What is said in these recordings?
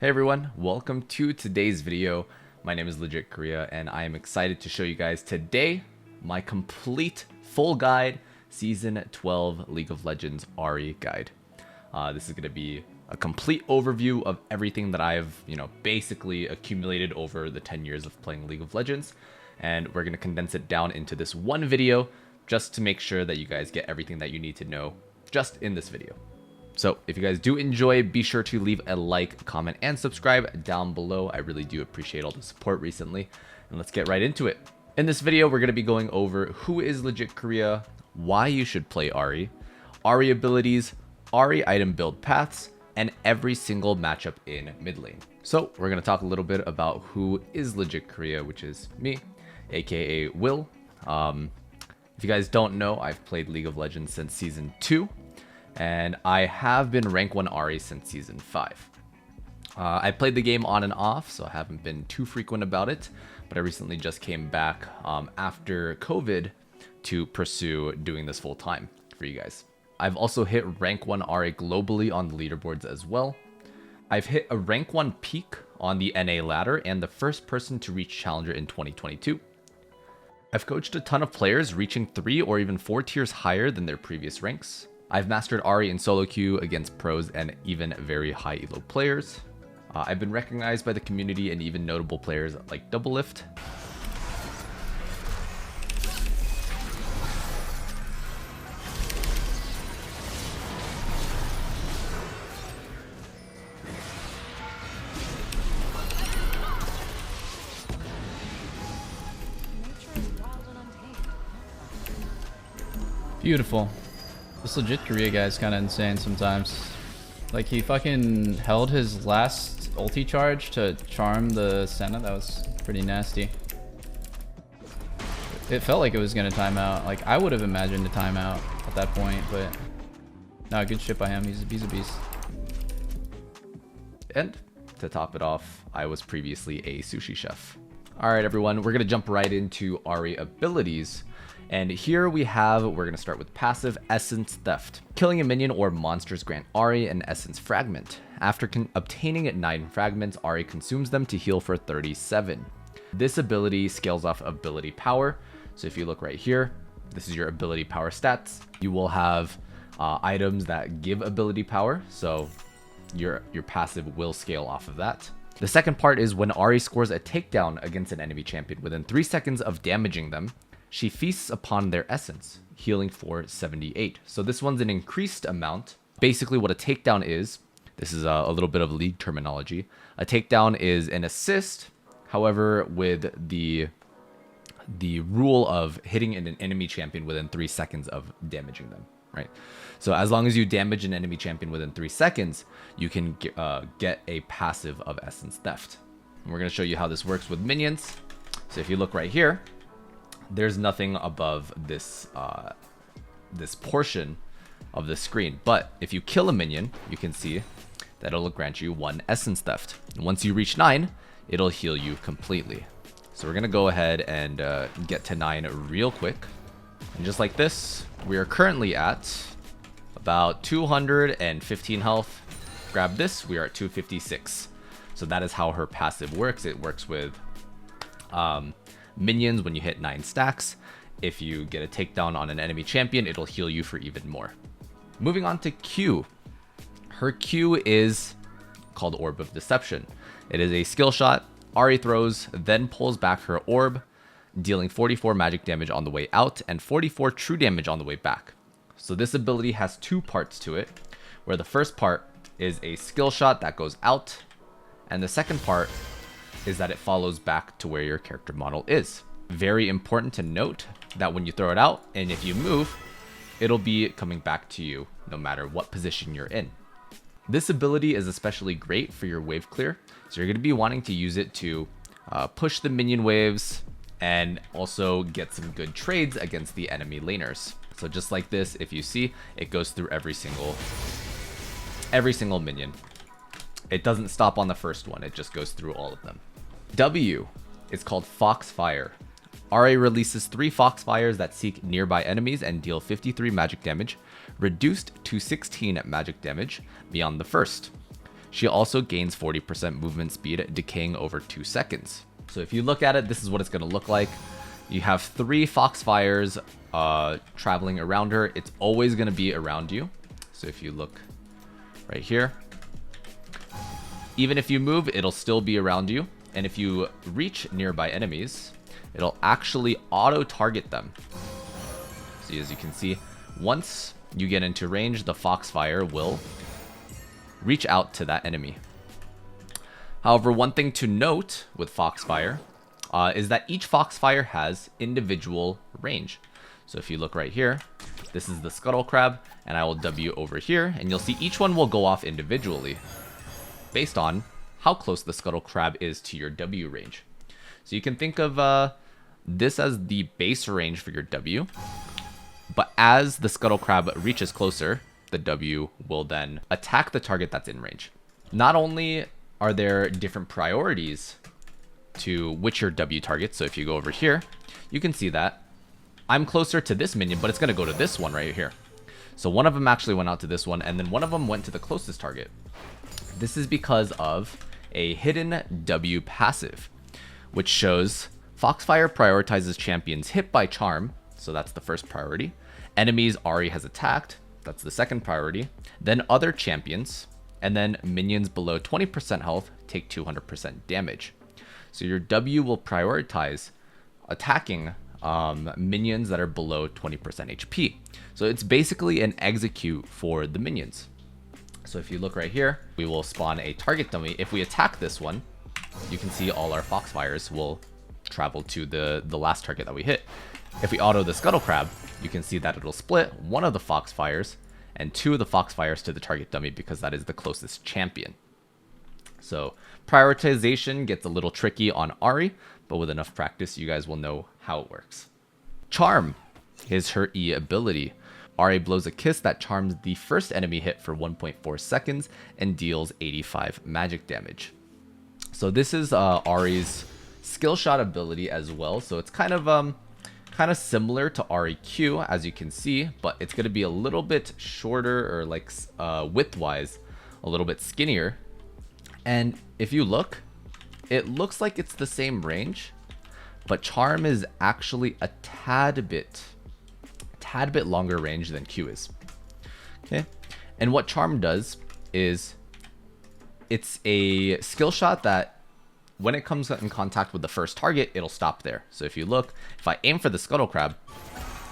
Hey everyone, welcome to today's video. My name is LegitKorea and I am excited to show you guys today my complete full guide, Season 12 League of Legends Ahri guide. This is going to be a complete overview of everything that I've, basically accumulated over the 10 years of playing League of Legends. And we're going to condense it down into this one video just to make sure that you guys get everything that you need to know just in this video. So if you guys do enjoy, be sure to leave a like, comment, and subscribe down below. I really do appreciate all the support recently. And let's get right into it. In this video, we're going to be going over who is LegitKorea, why you should play Ahri, Ahri abilities, Ahri item build paths, and every single matchup in mid lane. So we're going to talk a little bit about who is LegitKorea, which is me, aka Will. If you guys don't know, I've played League of Legends since Season 2. And I have been rank 1 Ahri since Season 5. I played the game on and off, so I haven't been too frequent about it, but I recently just came back after COVID to pursue doing this full time for you guys. I've also hit rank 1 Ahri globally on the leaderboards as well. I've hit a rank 1 peak on the NA ladder and the first person to reach Challenger in 2022. I've coached a ton of players reaching 3 or even 4 tiers higher than their previous ranks. I've mastered Ahri in solo queue against pros and even very high elo players. I've been recognized by the community and even notable players like Doublelift. Beautiful. This LegitKorea guy is kind of insane sometimes. Like, he fucking held his last ulti charge to charm the Senna. That was pretty nasty. It felt like it was gonna time out. Like, I would have imagined a timeout at that point, but no, good shit by him. He's a beast. And to top it off, I was previously a sushi chef. All right, everyone, we're gonna jump right into Ahri abilities. And here we're going to start with passive Essence Theft. Killing a minion or monsters grant Ahri an Essence Fragment. After obtaining 9 fragments, Ahri consumes them to heal for 37. This ability scales off ability power. So if you look right here, this is your ability power stats. You will have items that give ability power. So your passive will scale off of that. The second part is when Ahri scores a takedown against an enemy champion within 3 seconds of damaging them, she feasts upon their essence, healing for 78. So this one's an increased amount. Basically what a takedown is, this is a little bit of league terminology. A takedown is an assist, however, with the rule of hitting an enemy champion within 3 seconds of damaging them, right? So as long as you damage an enemy champion within 3 seconds, you can get a passive of Essence Theft. And we're going to show you how this works with minions. So if you look right here, there's nothing above this this portion of the screen. But if you kill a minion, you can see that it'll grant you 1 Essence Theft. And once you reach 9, it'll heal you completely. So we're going to go ahead and get to 9 real quick. And just like this, we are currently at about 215 health. Grab this, we are at 256. So that is how her passive works. It works with minions when you hit 9 stacks. If you get a takedown on an enemy champion, it'll heal you for even more. Moving on to Q. Her Q is called Orb of Deception. It is a skill shot. Ahri throws, then pulls back her orb, dealing 44 magic damage on the way out and 44 true damage on the way back. So this ability has 2 parts to it, where the first part is a skill shot that goes out, and the second part is that it follows back to where your character model is. Very important to note that when you throw it out and if you move, it'll be coming back to you no matter what position you're in. This ability is especially great for your wave clear, so you're going to be wanting to use it to push the minion waves and also get some good trades against the enemy laners. So just like this, if you see, it goes through every single minion. It doesn't stop on the first one, it just goes through all of them. W is called Foxfire. Ahri releases 3 Foxfires that seek nearby enemies and deal 53 magic damage, reduced to 16 magic damage beyond the first. She also gains 40% movement speed, decaying over 2 seconds. So if you look at it, this is what it's going to look like. You have 3 Foxfires traveling around her. It's always going to be around you. So if you look right here, even if you move, it'll still be around you. And if you reach nearby enemies, it'll actually auto-target them. So as you can see, once you get into range, the Foxfire will reach out to that enemy. However, one thing to note with Foxfire is that each Foxfire has individual range. So if you look right here, this is the Scuttle Crab, and I will W over here, and you'll see each one will go off individually based on how close the Scuttle Crab is to your W range. So you can think of this as the base range for your W, but as the Scuttle Crab reaches closer, the W will then attack the target that's in range. Not only are there different priorities to which your W targets, so if you go over here, you can see that I'm closer to this minion, but it's going to go to this one right here. So one of them actually went out to this one, and then one of them went to the closest target. This is because of a hidden W passive, which shows Foxfire prioritizes champions hit by charm, so that's the first priority. Enemies Ahri has attacked, that's the second priority. Then other champions, and then minions below 20% health take 200% damage. So your W will prioritize attacking minions that are below 20% HP. So it's basically an execute for the minions. So if you look right here, we will spawn a target dummy. If we attack this one, you can see all our Foxfires will travel to the last target that we hit. If we auto the Scuttle Crab, you can see that it'll split one of the Foxfires and 2 of the Foxfires to the target dummy because that is the closest champion. So prioritization gets a little tricky on Ahri, but with enough practice, you guys will know how it works. Charm is her E ability. Ahri blows a kiss that charms the first enemy hit for 1.4 seconds and deals 85 magic damage. So this is Ahri's skill shot ability as well. So it's kind of similar to Ahri Q, as you can see, but it's going to be a little bit shorter, or like width-wise, a little bit skinnier. And if you look, it looks like it's the same range, but Charm is actually a tad bit longer range than Q is. Okay, and what Charm does is it's a skill shot that when it comes in contact with the first target, it'll stop there. So if you look, if I aim for the Scuttle Crab,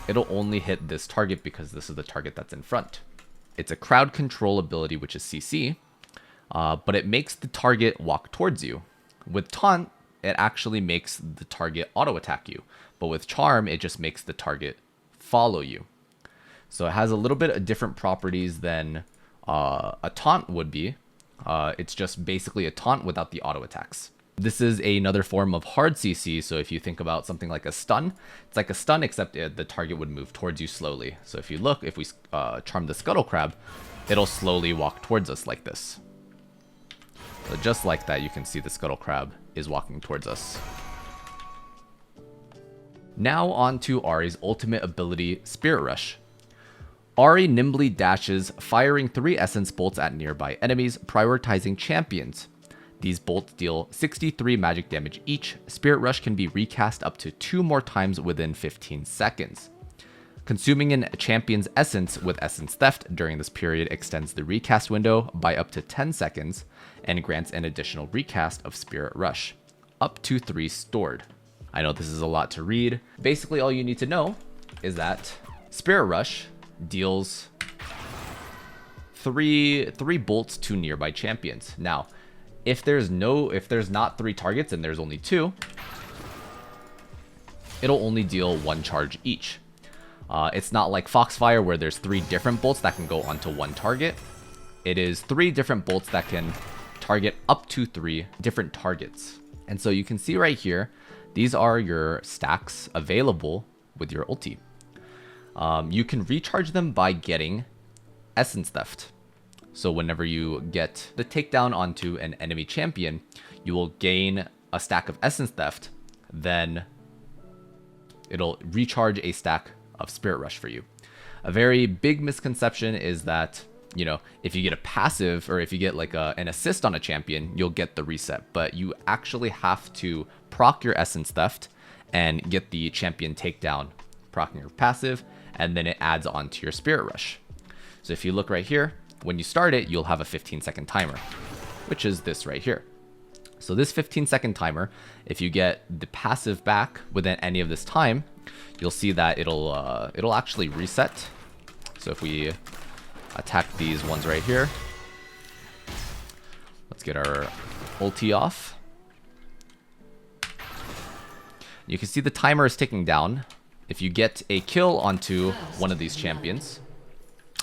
it'll only hit this target because this is the target that's in front. It's a crowd control ability, which is CC, but it makes the target walk towards you. With Taunt, it actually makes the target auto attack you, but with Charm, it just makes the target follow you. So it has a little bit of different properties than a Taunt would be. It's just basically a Taunt without the auto attacks. This is another form of hard CC, so if you think about something like a stun, it's like a stun except the target would move towards you slowly. So if you look, if we charm the Scuttle Crab, it'll slowly walk towards us like this. So just like that, you can see the Scuttle Crab is walking towards us. Now on to Ahri's ultimate ability, Spirit Rush. Ahri nimbly dashes, firing 3 essence bolts at nearby enemies, prioritizing champions. These bolts deal 63 magic damage each. Spirit Rush can be recast up to 2 more times within 15 seconds. Consuming a champion's essence with essence theft during this period extends the recast window by up to 10 seconds and grants an additional recast of Spirit Rush, up to 3 stored. I know this is a lot to read. Basically, all you need to know is that Spirit Rush deals 3 bolts to nearby champions. Now, if there's not 3 targets and there's only 2, it'll only deal 1 charge each. It's not like Foxfire where there's 3 different bolts that can go onto 1 target. It is 3 different bolts that can target up to 3 different targets. And so you can see right here, these are your stacks available with your ulti. You can recharge them by getting Essence Theft. So whenever you get the takedown onto an enemy champion, you will gain a stack of Essence Theft, then it'll recharge a stack of Spirit Rush for you. A very big misconception is that you know, if you get a passive or if you get like an assist on a champion, you'll get the reset. But you actually have to proc your Essence Theft and get the champion takedown, procking your passive, and then it adds on to your Spirit Rush. So if you look right here, when you start it, you'll have a 15-second timer, which is this right here. So this 15-second timer, if you get the passive back within any of this time, you'll see that it'll actually reset. So if we attack these ones right here, let's get our ulti off. You can see the timer is ticking down. If you get a kill onto one of these champions,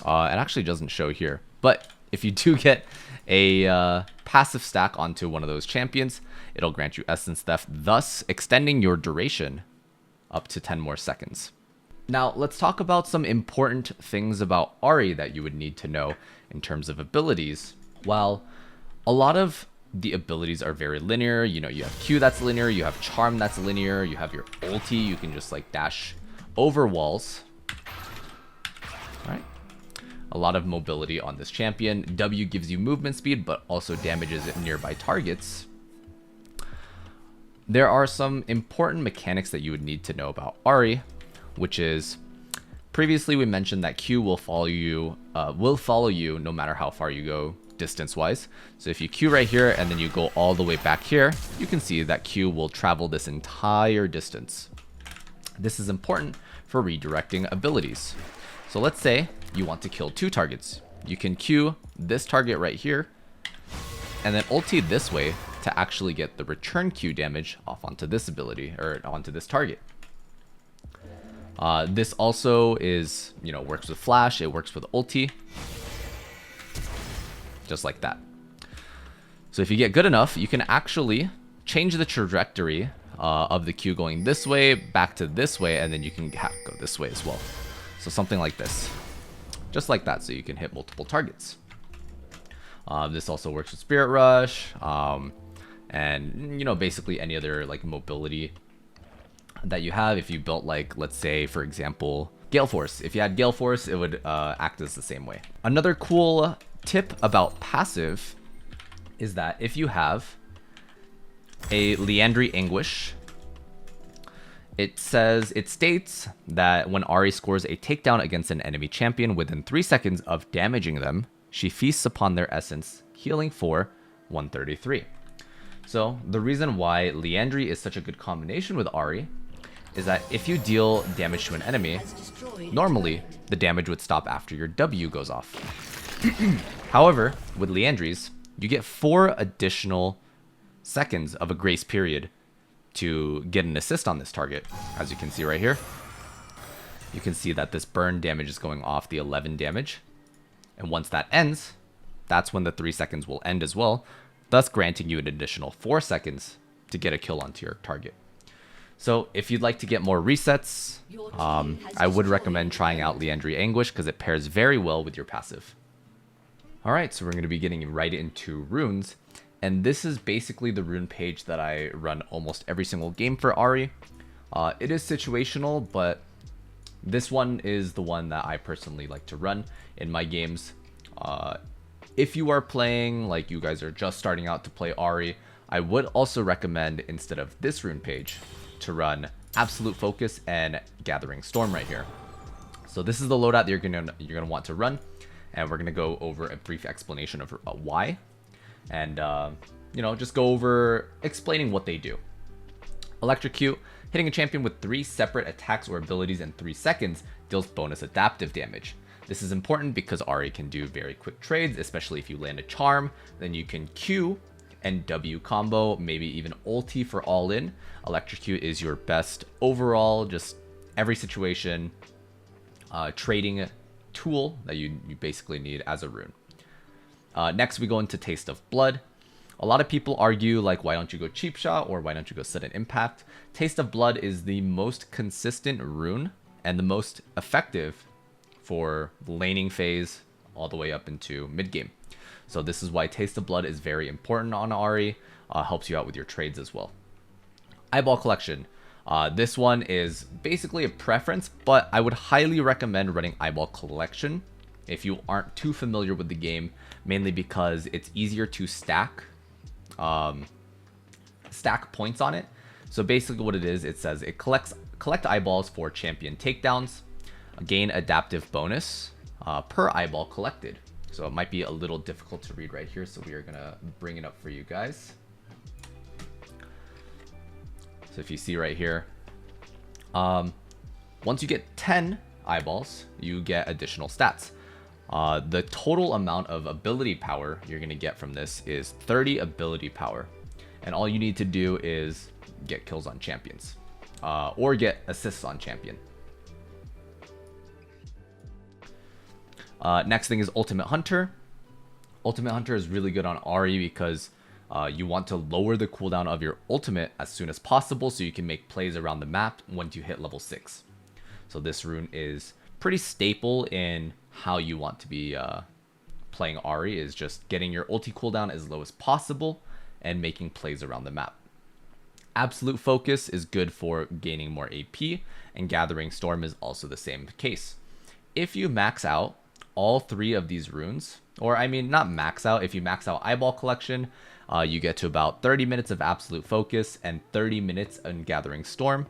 it actually doesn't show here, but if you do get a passive stack onto one of those champions, it'll grant you Essence Theft, thus extending your duration up to 10 more seconds. Now, let's talk about some important things about Ahri that you would need to know in terms of abilities. While a lot of the abilities are very linear, you know, you have Q that's linear, you have Charm that's linear, you have your ulti, you can just like dash over walls. All right. A lot of mobility on this champion. W gives you movement speed, but also damages nearby targets. There are some important mechanics that you would need to know about Ahri, which is previously we mentioned that Q will follow you no matter how far you go distance-wise. So if you Q right here and then you go all the way back here, you can see that Q will travel this entire distance. This is important for redirecting abilities. So let's say you want to kill 2 targets. You can Q this target right here and then ulti this way to actually get the return Q damage off onto this ability or onto this target. This also is, you know, works with flash, it works with ulti, just like that. So if you get good enough, you can actually change the trajectory of the Q going this way, back to this way, and then you can go this way as well. So something like this, just like that, so you can hit multiple targets. This also works with Spirit Rush, and you know, basically any other like mobility that you have. If you built like, let's say for example, Gale Force, if you had Gale Force, it would act as the same way. Another cool tip about passive is that if you have a Liandry Anguish, it states that when Ahri scores a takedown against an enemy champion within 3 seconds of damaging them, she feasts upon their essence, healing for 133. So the reason why Liandry is such a good combination with Ahri is that if you deal damage to an enemy, normally the damage would stop after your W goes off. However, with Liandry's, you get 4 additional seconds of a grace period to get an assist on this target. As you can see right here, you can see that this burn damage is going off the 11 damage. And once that ends, that's when the 3 seconds will end as well, thus granting you an additional 4 seconds to get a kill onto your target. So if you'd like to get more resets, I would recommend trying out Liandry Anguish because it pairs very well with your passive. Alright, so we're going to be getting right into runes. And this is basically the rune page that I run almost every single game for Ahri. It is situational, but this one is the one that I personally like to run in my games. If you are playing, like you guys are just starting out to play Ahri, I would also recommend, instead of this rune page, to run Absolute Focus and Gathering Storm right here. So this is the loadout that you're gonna want to run, and we're gonna go over a brief explanation of why, and you know, just go over explaining what they do. Electrocute, hitting a champion with 3 separate attacks or abilities in 3 seconds deals bonus adaptive damage. This is important because Ahri can do very quick trades, especially if you land a charm. Then you can Q and W combo, maybe even ulti for all in. Electrocute is your best overall, just every situation trading tool that you basically need as a rune. Next we go into Taste of Blood. A lot of people argue like, why don't you go Cheap Shot or why don't you go Sudden Impact? Taste of Blood is the most consistent rune and the most effective for laning phase all the way up into mid game. So this is why Taste of Blood is very important on Ahri, helps you out with your trades as well. Eyeball Collection. This one is basically a preference, but I would highly recommend running Eyeball Collection if you aren't too familiar with the game, mainly because it's easier to stack points on it. So basically what it is, it says it collect eyeballs for champion takedowns, gain adaptive bonus per eyeball collected. So it might be a little difficult to read right here, so we are gonna bring it up for you guys. So if you see right here, once you get 10 eyeballs, you get additional stats. The total amount of ability power you're gonna get from this is 30 ability power. And all you need to do is get kills on champions, or get assists on champion. Next thing is Ultimate Hunter. Ultimate Hunter is really good on Ahri because you want to lower the cooldown of your ultimate as soon as possible so you can make plays around the map once you hit level 6. So this rune is pretty staple in how you want to be playing Ahri, is just getting your ulti cooldown as low as possible and making plays around the map. Absolute Focus is good for gaining more AP, and Gathering Storm is also the same case. If you max out all 3 of these runes, or I mean not max out, if you max out Eyeball Collection, you get to about 30 minutes of Absolute Focus and 30 minutes in Gathering Storm.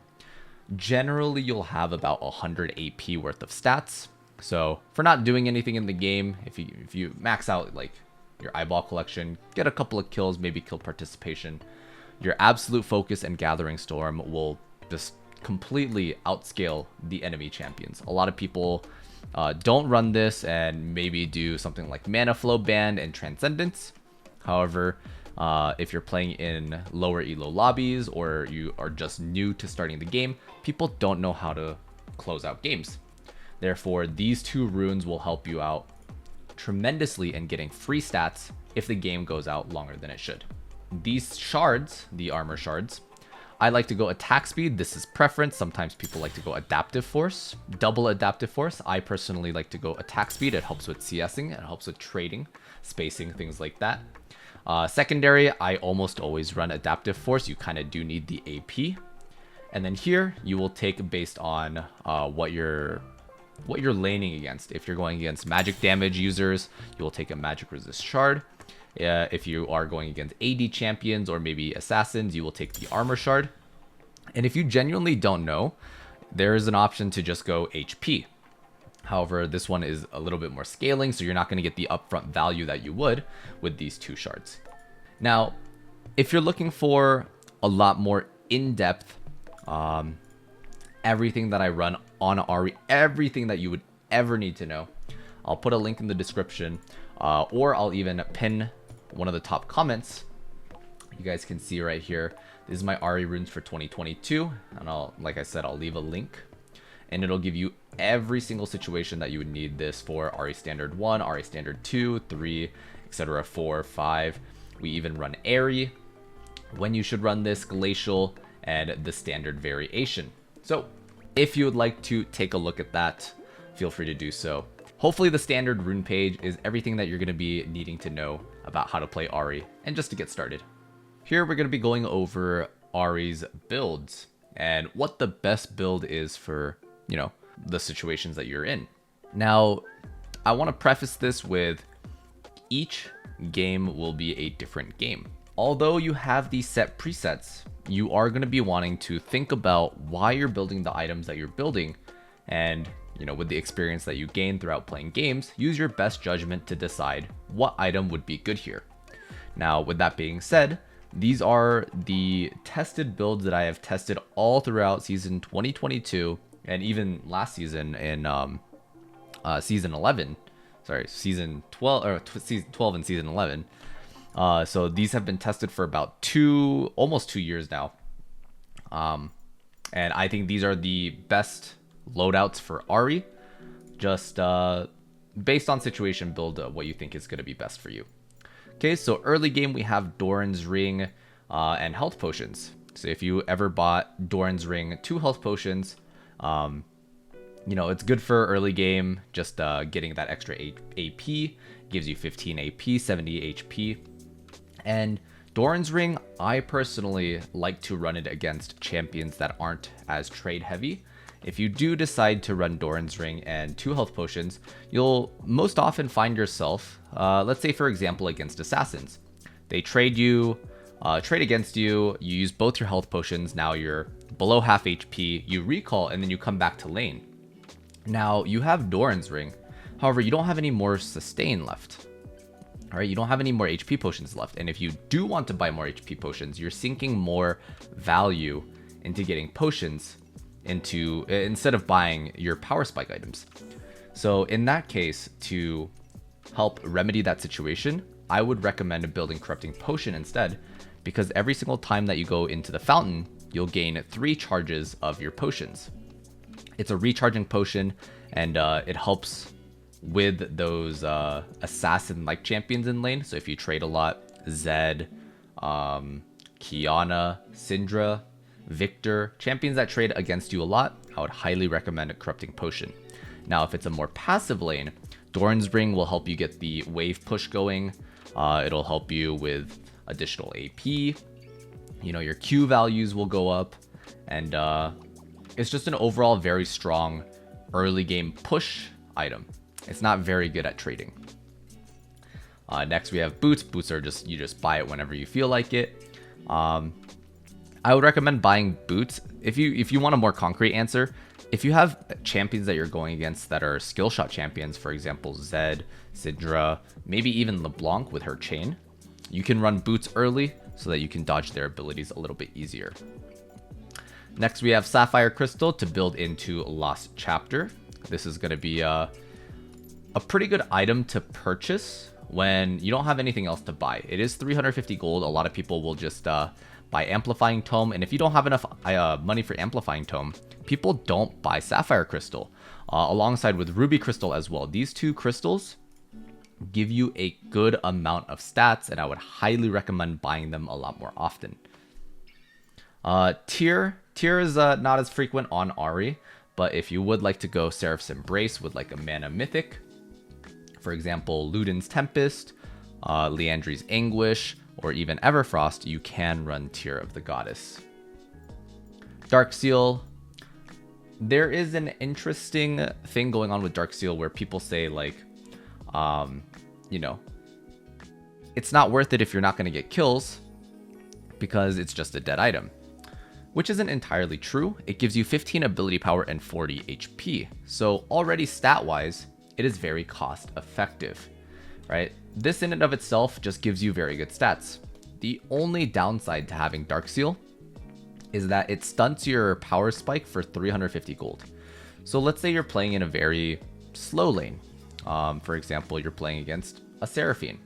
Generally, you'll have about 100 AP worth of stats. So for not doing anything in the game, if you max out like your Eyeball Collection, get a couple of kills, maybe kill participation, your Absolute Focus and Gathering Storm will just completely outscale the enemy champions. A lot of people don't run this and maybe do something like Mana Flow Band and Transcendence. However, if you're playing in lower elo lobbies or you are just new to starting the game, people don't know how to close out games. Therefore, these 2 runes will help you out tremendously in getting free stats if the game goes out longer than it should. These shards, the armor shards, I like to go attack speed. This is preference. Sometimes people like to go adaptive force, double adaptive force. I personally like to go attack speed. It helps with CSing, it helps with trading, spacing, things like that. Secondary, I almost always run adaptive force. You kind of do need the AP. And then here you will take based on what you're laning against. If you're going against magic damage users, you will take a magic resist shard. If you are going against AD champions or maybe assassins, you will take the armor shard. And if you genuinely don't know, there is an option to just go HP. However, this one is a little bit more scaling, so you're not going to get the upfront value that you would with these 2 shards. Now, if you're looking for a lot more in-depth, everything that I run on Ahri, everything that you would ever need to know, I'll put a link in the description, or I'll even pin one of the top comments. You guys can see right here, this is my Ahri runes for 2022, and like I said, I'll leave a link, and it'll give you every single situation that you would need this for. Ahri Standard 1, Ahri Standard 2, 3, etc., 4, 5. We even run Ahri, when you should run this, Glacial, and the standard variation. So if you would like to take a look at that, feel free to do so. Hopefully the standard rune page is everything that you're going to be needing to know about how to play Ahri, and just to get started. Here we're going to be going over Ahri's builds and what the best build is for, you know, the situations that you're in. Now, I want to preface this with each game will be a different game. Although you have these set presets, you are going to be wanting to think about why you're building the items that you're building, and you know, with the experience that you gain throughout playing games, use your best judgment to decide what item would be good here. Now, with that being said, these are the tested builds that I have tested all throughout season 2022 and even last season in season 11. Sorry, season 12 or season 12 and season 11. So these have been tested for about almost 2 years now. And I think these are the best loadouts for Ahri. Just based on situation, build what you think is going to be best for you. Okay, so early game we have Doran's Ring and health potions. So if you ever bought Doran's Ring 2 health potions, you know, it's good for early game, just getting that extra AP, gives you 15 AP, 70 HP. And Doran's Ring, I personally like to run it against champions that aren't as trade heavy, if you do decide to run Doran's Ring and 2 health potions, you'll most often find yourself, let's say for example against assassins. They trade against you, you use both your health potions, now you're below half HP, you recall, and then you come back to lane. Now, you have Doran's Ring, however, you don't have any more sustain left. Alright, you don't have any more HP potions left, and if you do want to buy more HP potions, you're sinking more value into getting potions instead of buying your power spike items. So in that case, to help remedy that situation, I would recommend building Corrupting Potion instead, because every single time that you go into the fountain, you'll gain 3 charges of your potions. It's a recharging potion, and it helps with those assassin-like champions in lane. So if you trade a lot, Zed, Kiana, Syndra, Victor, champions that trade against you a lot, I would highly recommend a Corrupting Potion. Now, if it's a more passive lane, Doran's Ring will help you get the wave push going. It'll help you with additional AP. You know, your Q values will go up, and it's just an overall very strong early game push item. It's not very good at trading. Next we have boots. Boots are you just buy it whenever you feel like it. I would recommend buying boots if you want a more concrete answer. If you have champions that you're going against that are skill shot champions, for example Zed, Syndra, maybe even LeBlanc with her chain, you can run boots early so that you can dodge their abilities a little bit easier. Next we have Sapphire Crystal to build into Lost Chapter. This is going to be a pretty good item to purchase when you don't have anything else to buy. It is 350 gold. A lot of people will just buy Amplifying Tome, and if you don't have enough money for Amplifying Tome, people don't buy Sapphire Crystal alongside with Ruby Crystal as well. These 2 crystals give you a good amount of stats, and I would highly recommend buying them a lot more often. Tier is not as frequent on Ahri, but if you would like to go Seraph's Embrace with like a mana mythic, for example Luden's Tempest, Liandry's Anguish, or even Everfrost, you can run Tear of the Goddess. Darkseal. There is an interesting thing going on with Darkseal where people say like, you know, it's not worth it if you're not going to get kills because it's just a dead item, which isn't entirely true. It gives you 15 ability power and 40 HP. So already stat-wise, it is very cost effective, right? This in and of itself just gives you very good stats. The only downside to having Darkseal is that it stunts your power spike for 350 gold. So let's say you're playing in a very slow lane. For example, you're playing against a Seraphine.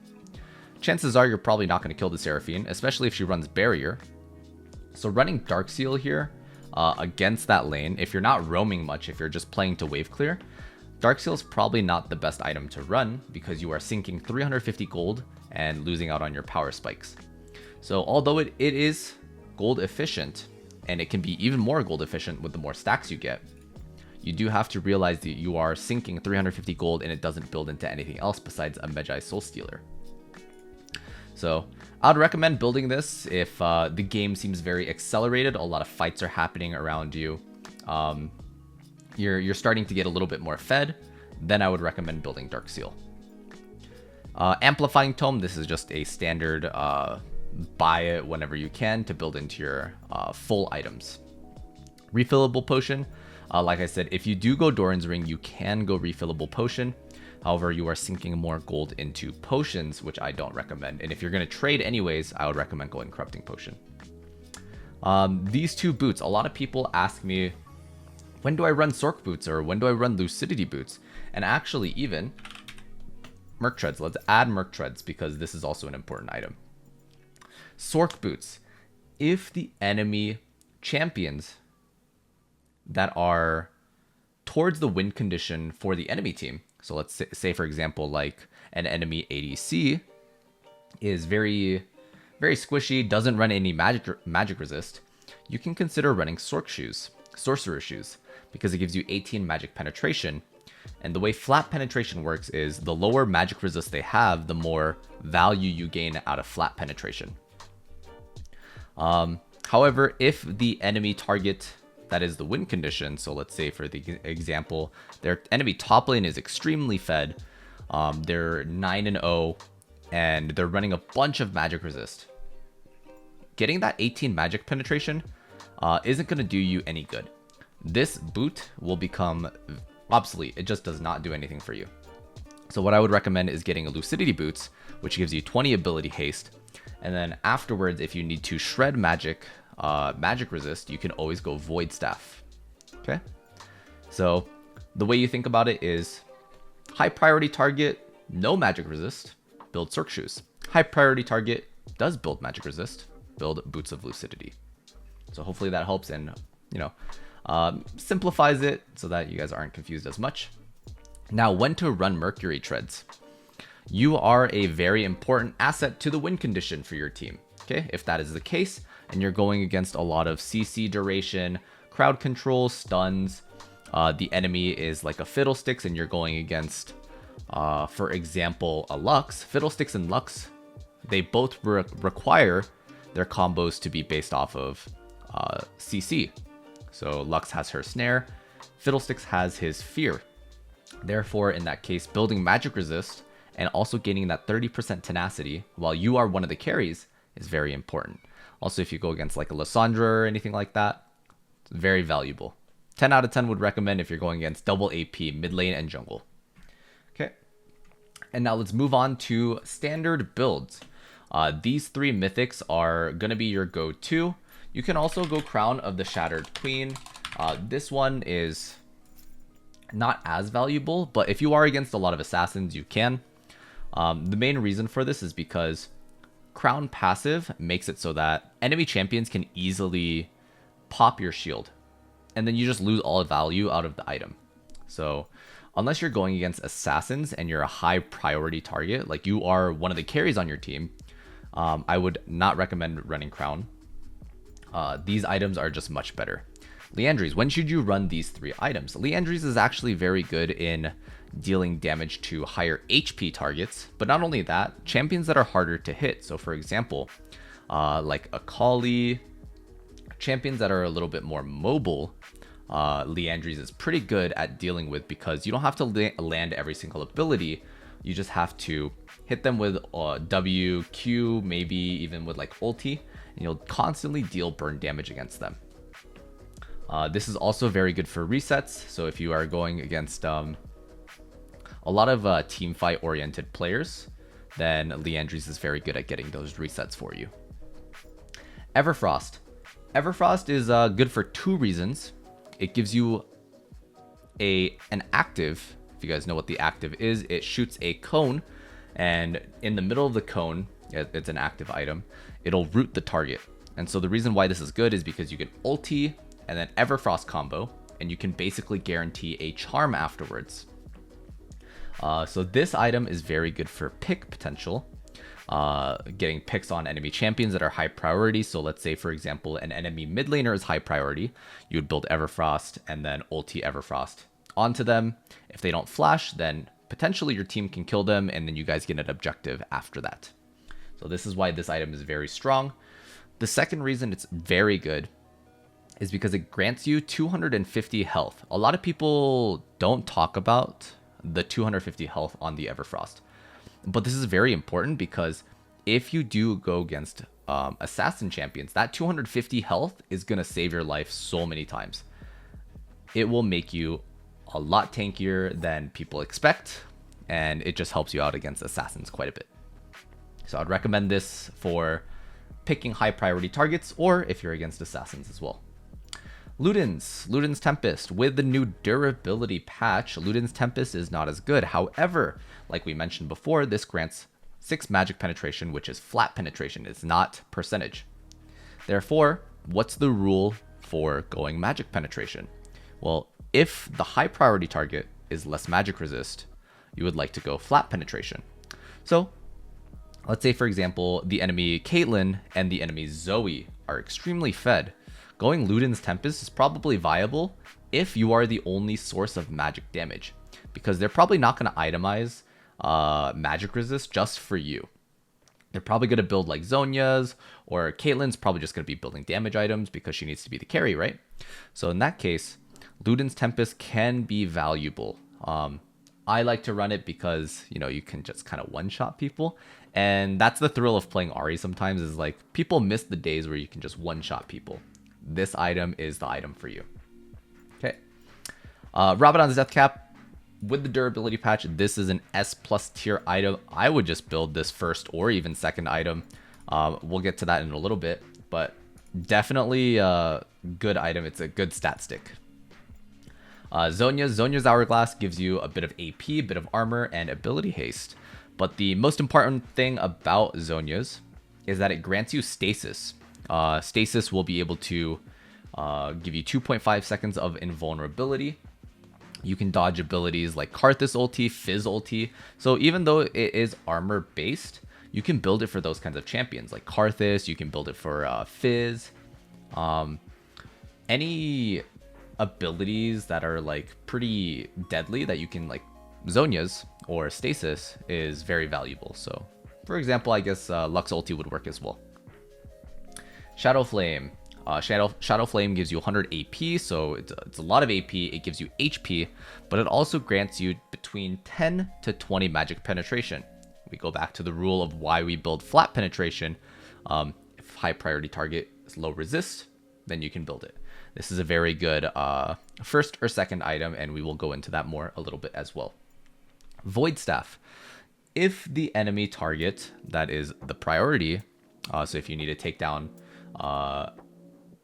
Chances are you're probably not going to kill the Seraphine, especially if she runs Barrier. So running Darkseal here against that lane, if you're not roaming much, if you're just playing to wave clear, Darkseal is probably not the best item to run because you are sinking 350 gold and losing out on your power spikes. So although it is gold efficient, and it can be even more gold efficient with the more stacks you get, you do have to realize that you are sinking 350 gold and it doesn't build into anything else besides a Magi Soul Stealer. So I'd recommend building this if the game seems very accelerated, a lot of fights are happening around you, you're starting to get a little bit more fed, then I would recommend building Darkseal. Amplifying Tome, this is just a standard buy it whenever you can to build into your full items. Refillable Potion, like I said, if you do go Doran's Ring, you can go Refillable Potion. However, you are sinking more gold into potions, which I don't recommend. And if you're going to trade anyways, I would recommend going Corrupting Potion. These 2 boots, a lot of people ask me, when do I run Sork boots or when do I run Lucidity boots? And actually even Merc Treads. Let's add Merc Treads because this is also an important item. Sork boots. If the enemy champions that are towards the win condition for the enemy team, so let's say for example like an enemy ADC is very squishy, doesn't run any magic resist, you can consider running Sorcerer Shoes, because it gives you 18 magic penetration. And the way flat penetration works is the lower magic resist they have, the more value you gain out of flat penetration. However, if the enemy target that is the win condition. So let's say for the example, their enemy top lane is extremely fed. They're 9-0 and they're running a bunch of magic resist. Getting that 18 magic penetration isn't going to do you any good. This boot will become obsolete. It just does not do anything for you. So what I would recommend is getting a Lucidity Boots, which gives you 20 ability haste. And then afterwards, if you need to shred magic resist, you can always go Void Staff. Okay? So the way you think about it is high priority target, no magic resist, build Cirque Shoes. High priority target does build magic resist, build Boots of Lucidity. So hopefully that helps and, simplifies it so that you guys aren't confused as much. Now, when to run Mercury Treads. You are a very important asset to the win condition for your team. Okay, if that is the case, and you're going against a lot of CC duration, crowd control, stuns, the enemy is like a Fiddlesticks, and you're going against, for example, a Lux. Fiddlesticks and Lux, they both require their combos to be based off of CC. So Lux has her Snare, Fiddlesticks has his Fear. Therefore, in that case, building magic resist and also gaining that 30% tenacity while you are one of the carries is very important. Also, if you go against like a Lissandra or anything like that, it's very valuable. 10 out of 10 would recommend if you're going against double AP, mid lane, and jungle. Okay. And now let's move on to standard builds. These three mythics are going to be your go-to. You can also go Crown of the Shattered Queen. This one is not as valuable, but if you are against a lot of assassins, you can. The main reason for this is because Crown passive makes it so that enemy champions can easily pop your shield, and then you just lose all value out of the item. So unless you're going against assassins and you're a high priority target, like you are one of the carries on your team, I would not recommend running Crown. These items are just much better. Liandry's, when should you run these three items? Liandry's is actually very good in dealing damage to higher HP targets, but not only that, champions that are harder to hit. So for example, like Akali, champions that are a little bit more mobile, Liandry's is pretty good at dealing with, because you don't have to land every single ability. You just have to hit them with W, Q, maybe even with like ulti, and you'll constantly deal burn damage against them. This is also very good for resets. So if you are going against a lot of team fight oriented players, then Liandry's is very good at getting those resets for you. Everfrost. Everfrost is good for two reasons. It gives you an active. If you guys know what the active is, it shoots a cone, and in the middle of the cone, it's an active item, it'll root the target. And so the reason why this is good is because you can ulti and then Everfrost combo, and you can basically guarantee a charm afterwards. So this item is very good for pick potential, getting picks on enemy champions that are high priority. So let's say, for example, an enemy mid laner is high priority, you would build Everfrost and then ulti Everfrost onto them. If they don't flash, then potentially your team can kill them, and then you guys get an objective after that. So this is why this item is very strong. The second reason it's very good is because it grants you 250 health. A lot of people don't talk about the 250 health on the Everfrost, but this is very important, because if you do go against assassin champions, that 250 health is going to save your life so many times. It will make you a lot tankier than people expect, and it just helps you out against assassins quite a bit. So I'd recommend this for picking high priority targets, or if you're against assassins as well. Luden's Tempest. With the new durability patch, Luden's Tempest is not as good. However, like we mentioned before, this grants 6 magic penetration, which is flat penetration. It's not percentage. Therefore, what's the rule for going magic penetration? Well, if the high priority target is less magic resist, you would like to go flat penetration. So let's say, for example, the enemy Caitlyn and the enemy Zoe are extremely fed. Going Luden's Tempest is probably viable if you are the only source of magic damage, because they're probably not going to itemize magic resist just for you. They're probably going to build like Zhonya's, or Caitlyn's probably just going to be building damage items because she needs to be the carry, right? So in that case, Luden's Tempest can be valuable. I like to run it because, you know, you can just kind of one-shot people. And that's the thrill of playing Ahri sometimes, is like people miss the days where you can just one-shot people. This item is the item for you. Okay. Rabadon's Death Cap. With the durability patch, this is an S+ tier item. I would just build this first or even second item. We'll get to that in a little bit, but definitely a good item. It's a good stat stick. Zhonya's Hourglass gives you a bit of AP, a bit of armor, and ability haste. But the most important thing about Zhonya's is that it grants you stasis. Stasis will be able to give you 2.5 seconds of invulnerability. You can dodge abilities like Karthus ulti, Fizz ulti. So even though it is armor based, you can build it for those kinds of champions like Karthus. You can build it for Fizz. Any abilities that are like pretty deadly that you can, like Zhonya's or Stasis, is very valuable. So for example, I guess Lux ulti would work as well. Shadow Flame. Shadow Flame gives you 100 AP, so it's a lot of AP. It gives you HP, but it also grants you between 10 to 20 magic penetration. We go back to the rule of why we build flat penetration. If high priority target is low resist, then you can build it. This is a very good first or second item, and we will go into that more a little bit as well. Void Staff. If the enemy target that is the priority, so if you need to take down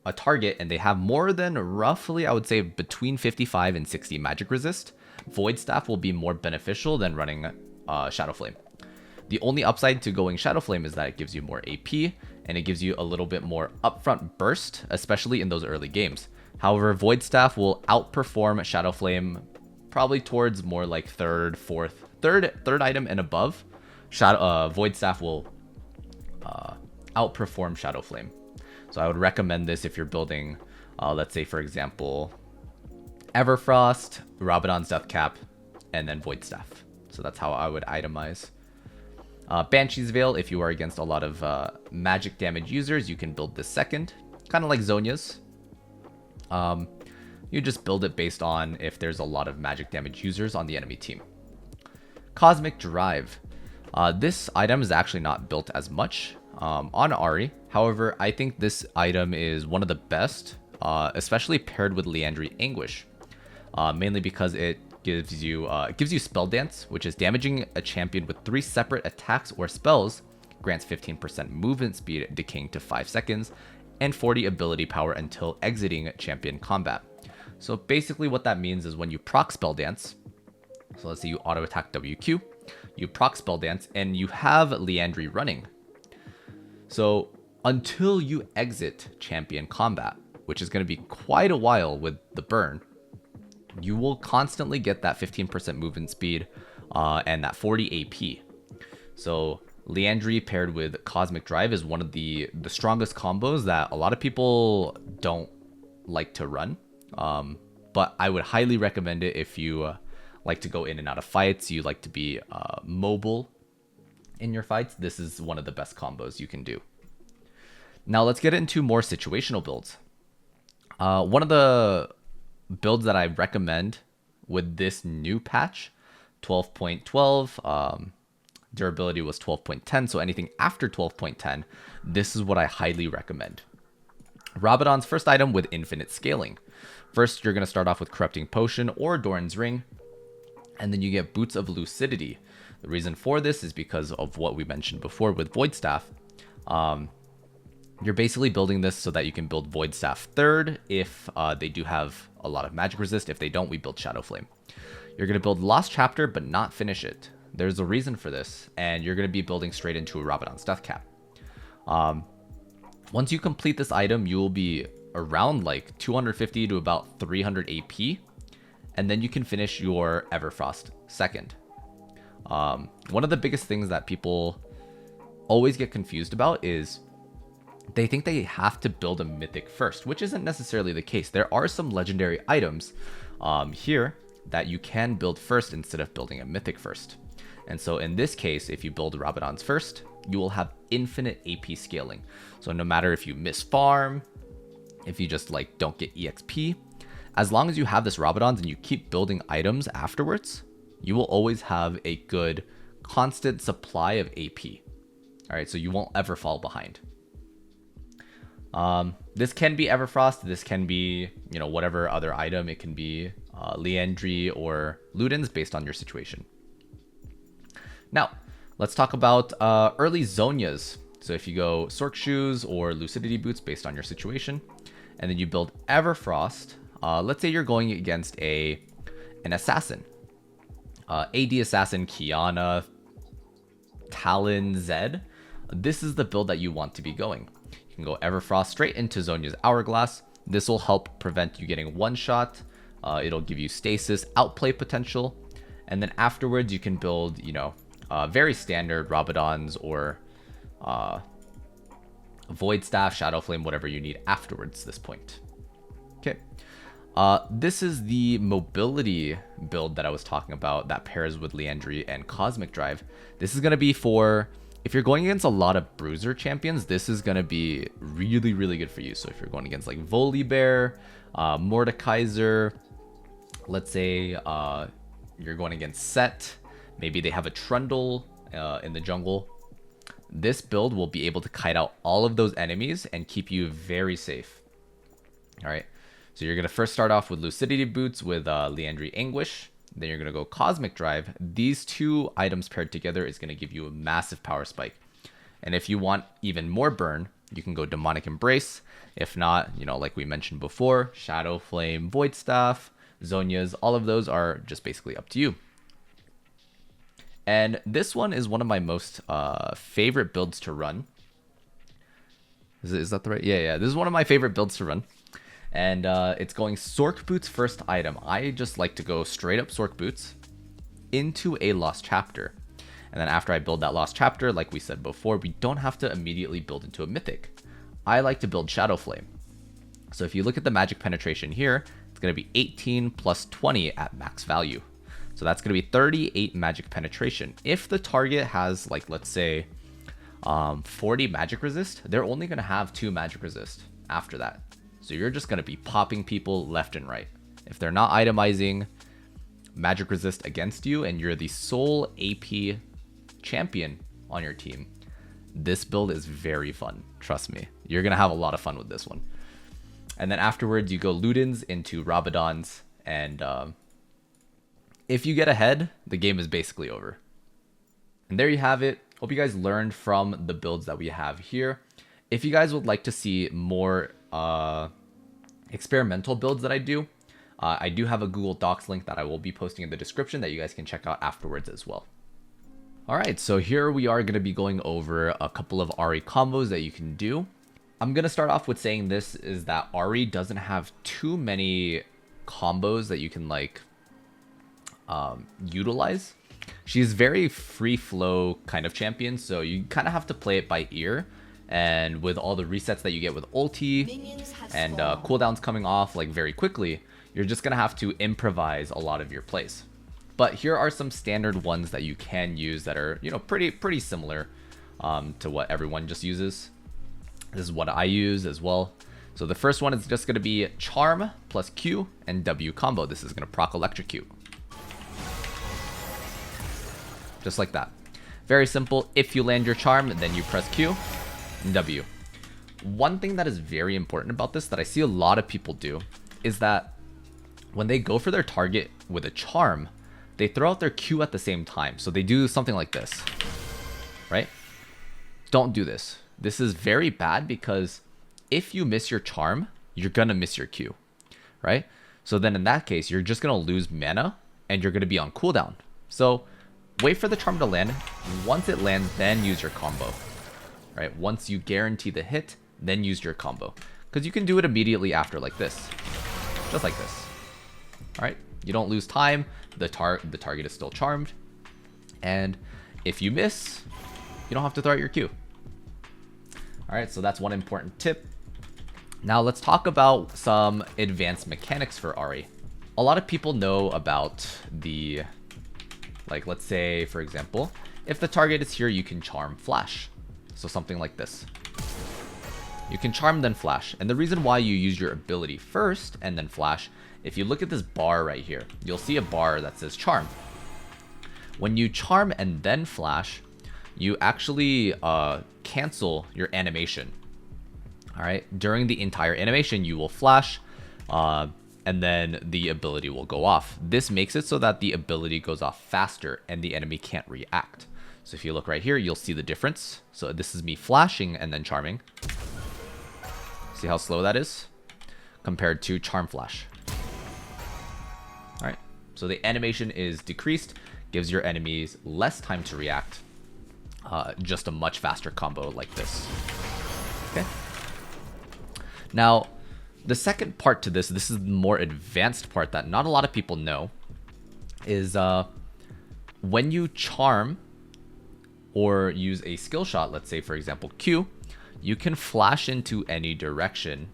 a target and they have more than roughly, I would say, between 55 and 60 magic resist, Void Staff will be more beneficial than running Shadow Flame. The only upside to going Shadow Flame is that it gives you more AP and it gives you a little bit more upfront burst, especially in those early games. However, Void Staff will outperform Shadow Flame probably towards more like third item and above. Void Staff will outperform Shadow Flame. So I would recommend this if you're building, let's say, for example, Everfrost, Rabadon's Death Cap, and then Void Staff. So that's how I would itemize. Banshee's Veil, if you are against a lot of magic damage users, you can build this second. Kind of like Zhonya's. You just build it based on if there's a lot of magic damage users on the enemy team. Cosmic Drive. This item is actually not built as much on Ahri. However, I think this item is one of the best, especially paired with Liandry Anguish, mainly because it gives you Spell Dance, which is damaging a champion with 3 separate attacks or spells, grants 15% movement speed, decaying to 5 seconds, and 40 ability power until exiting champion combat. So basically what that means is when you proc Spell Dance, so let's say you auto attack WQ, you proc Spell Dance, and you have Liandry running. So until you exit champion combat, which is going to be quite a while with the burn, you will constantly get that 15% movement speed and that 40 AP. So Liandry paired with Cosmic Drive is one of the strongest combos that a lot of people don't like to run. But I would highly recommend it if you like to go in and out of fights, you like to be mobile in your fights. This is one of the best combos you can do. Now let's get into more situational builds. One of the builds that I recommend with this new patch, 12.12, durability was 12.10, so anything after 12.10, this is what I highly recommend. Rabadon's first item with infinite scaling. First, you're going to start off with Corrupting Potion or Doran's Ring, and then you get Boots of Lucidity. The reason for this is because of what we mentioned before with Void Staff. You're basically building this so that you can build Void Staff third if they do have a lot of magic resist. If they don't, we build Shadow Flame. You're going to build Lost Chapter, but not finish it. There's a reason for this, and you're going to be building straight into a Rabadon's Death Cap. Once you complete this item, you will be around like 250 to about 300 AP, and then you can finish your Everfrost second. One of the biggest things that people always get confused about is they think they have to build a mythic first, which isn't necessarily the case. There are some legendary items here that you can build first instead of building a mythic first. And so in this case, if you build Rabadon's first, you will have infinite AP scaling. So no matter if you miss farm, if you just like don't get EXP, as long as you have this Rabadons and you keep building items afterwards, you will always have a good constant supply of AP. All right, so you won't ever fall behind. This can be Everfrost. This can be, you know, whatever other item. It can be Liandry or Ludens based on your situation. Now, let's talk about early Zonias. So if you go Sork Shoes or Lucidity Boots based on your situation, and then you build Everfrost, let's say you're going against an assassin. AD Assassin, Kiana, Talon, Zed. This is the build that you want to be going. You can go Everfrost straight into Zonia's Hourglass. This will help prevent you getting one shot. It'll give you stasis, outplay potential. And then afterwards you can build, you know, very standard Rabadons or Void Staff, Shadow Flame, whatever you need afterwards this point. Okay. This is the mobility build that I was talking about that pairs with Liandry and Cosmic Drive. This is going to be for, if you're going against a lot of bruiser champions, this is going to be really, really good for you. So if you're going against like Volibear, Mordekaiser, let's say you're going against Set, maybe they have a Trundle in the jungle. This build will be able to kite out all of those enemies and keep you very safe. All right. So you're going to first start off with Lucidity Boots with Liandry Anguish. Then you're going to go Cosmic Drive. These two items paired together is going to give you a massive power spike. And if you want even more burn, you can go Demonic Embrace. If not, you know, like we mentioned before, Shadow Flame, Void Staff, Zonias, all of those are just basically up to you. And this one is one of my most favorite builds to run. Is that the right? Yeah. This is one of my favorite builds to run. And it's going Sork Boots first item. I just like to go straight up Sork Boots into a Lost Chapter. And then after I build that Lost Chapter, like we said before, we don't have to immediately build into a Mythic. I like to build Shadow Flame. So if you look at the magic penetration here, it's going to be 18 plus 20 at max value. So that's going to be 38 magic penetration. If the target has, like, let's say 40 magic resist, they're only going to have 2 magic resist after that. So you're just going to be popping people left and right. If they're not itemizing magic resist against you and you're the sole AP champion on your team, this build is very fun. Trust me. You're going to have a lot of fun with this one. And then afterwards, you go Ludens into Rabadons. And if you get ahead, the game is basically over. And there you have it. Hope you guys learned from the builds that we have here. If you guys would like to see more experimental builds that I do have a Google Docs link that I will be posting in the description that you guys can check out afterwards as well. All right, so here we are going to be going over a couple of Ahri combos that you can do. I'm going to start off with saying this is that Ahri doesn't have too many combos that you can like utilize. She's very free flow kind of champion, so you kind of have to play it by ear. And with all the resets that you get with ulti and cooldowns coming off like very quickly, you're just gonna have to improvise a lot of your plays. But here are some standard ones that you can use that are, you know, pretty similar to what everyone just uses. This is what I use as well. So the first one is just gonna be Charm plus Q and W combo. This is gonna proc Electrocute. Just like that. Very simple. If you land your Charm, then you press Q. W. One thing that is very important about this that I see a lot of people do is that when they go for their target with a charm, they throw out their Q at the same time. So they do something like this, right? Don't do this. This is very bad because if you miss your charm, you're going to miss your Q, right? So then in that case, you're just going to lose mana and you're going to be on cooldown. So wait for the charm to land. Once it lands, then use your combo. Right, once you guarantee the hit, then use your combo. Because you can do it immediately after like this. Just like this. Alright, you don't lose time. The target is still charmed. And if you miss, you don't have to throw out your Q. Alright, so that's one important tip. Now let's talk about some advanced mechanics for Ahri. A lot of people know about the, like let's say for example, if the target is here, you can charm Flash. So something like this. You can charm then flash. And the reason why you use your ability first and then flash, if you look at this bar right here, you'll see a bar that says charm. When you charm and then flash, you actually cancel your animation. All right, during the entire animation, you will flash, and then the ability will go off. This makes it so that the ability goes off faster and the enemy can't react. So if you look right here, you'll see the difference. So this is me flashing and then charming. See how slow that is compared to charm flash. All right, so the animation is decreased, gives your enemies less time to react. Just a much faster combo like this. Okay. Now, the second part to this is the more advanced part that not a lot of people know, is when you charm or use a skill shot, let's say for example Q, you can flash into any direction,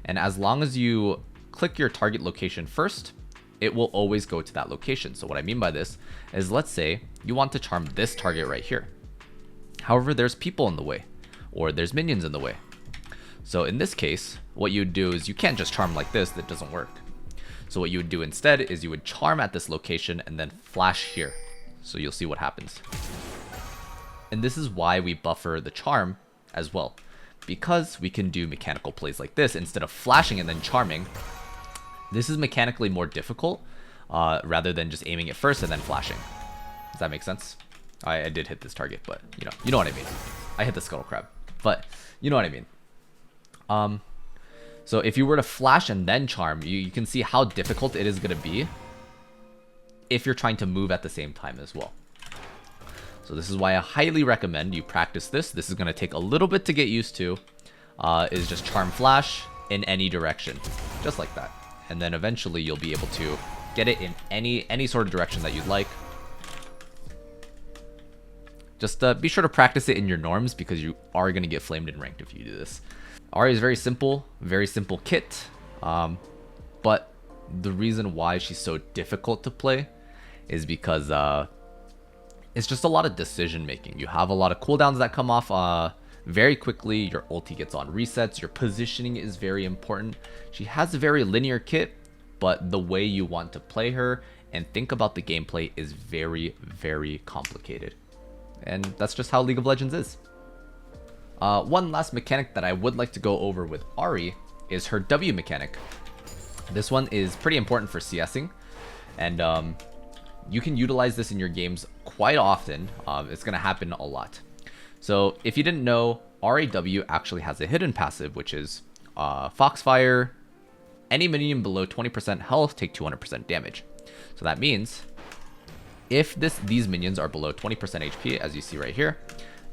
and as long as you click your target location first, it will always go to that location. So what I mean by this is, let's say you want to charm this target right here. However, there's people in the way, or there's minions in the way. So in this case, what you would do is, you can't just charm like this, that doesn't work. So what you would do instead is you would charm at this location and then flash here. So you'll see what happens. And this is why we buffer the charm as well, because we can do mechanical plays like this instead of flashing and then charming. This is mechanically more difficult rather than just aiming it first and then flashing. Does that make sense? I did hit this target, but you know what I mean. I hit the scuttle crab, but you know what I mean. So if you were to flash and then charm, you can see how difficult it is going to be if you're trying to move at the same time as well. So this is why I highly recommend you practice this. This is going to take a little bit to get used to. Is just charm flash in any direction, just like that. And then eventually you'll be able to get it in any sort of direction that you'd like. Just be sure to practice it in your norms, because you are going to get flamed in ranked if you do this. Ahri is very simple kit. But the reason why she's so difficult to play is because it's just a lot of decision making. You have a lot of cooldowns that come off very quickly. Your ulti gets on resets. Your positioning is very important. She has a very linear kit, but the way you want to play her and think about the gameplay is very, very complicated. And that's just how League of Legends is. One last mechanic that I would like to go over with Ahri is her W mechanic. This one is pretty important for CSing, and you can utilize this in your games quite often. It's going to happen a lot. So if you didn't know, Ahri W actually has a hidden passive, which is Foxfire. Any minion below 20% health take 200% damage. So that means if these minions are below 20% HP, as you see right here,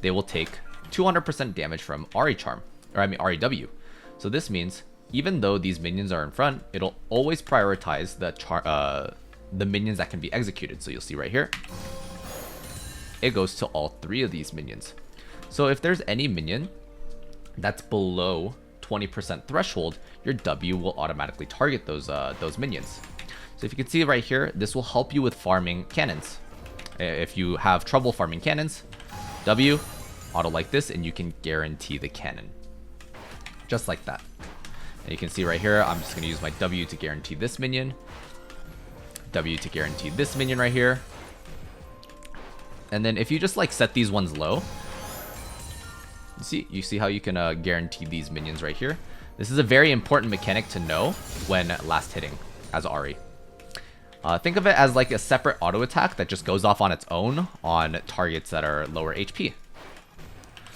they will take 200% damage from Ahri charm, or I mean Ahri W. So this means even though these minions are in front, it'll always prioritize the minions that can be executed. So you'll see right here, it goes to all three of these minions. So if there's any minion that's below 20% threshold, your W will automatically target those minions. So if you can see right here, this will help you with farming cannons. If you have trouble farming cannons, W, auto like this, and you can guarantee the cannon. Just like that. And you can see right here, I'm just going to use my W to guarantee this minion. W to guarantee this minion right here. And then if you just like set these ones low, you see how you can guarantee these minions right here. This is a very important mechanic to know when last hitting as Ahri. Think of it as like a separate auto attack that just goes off on its own on targets that are lower HP.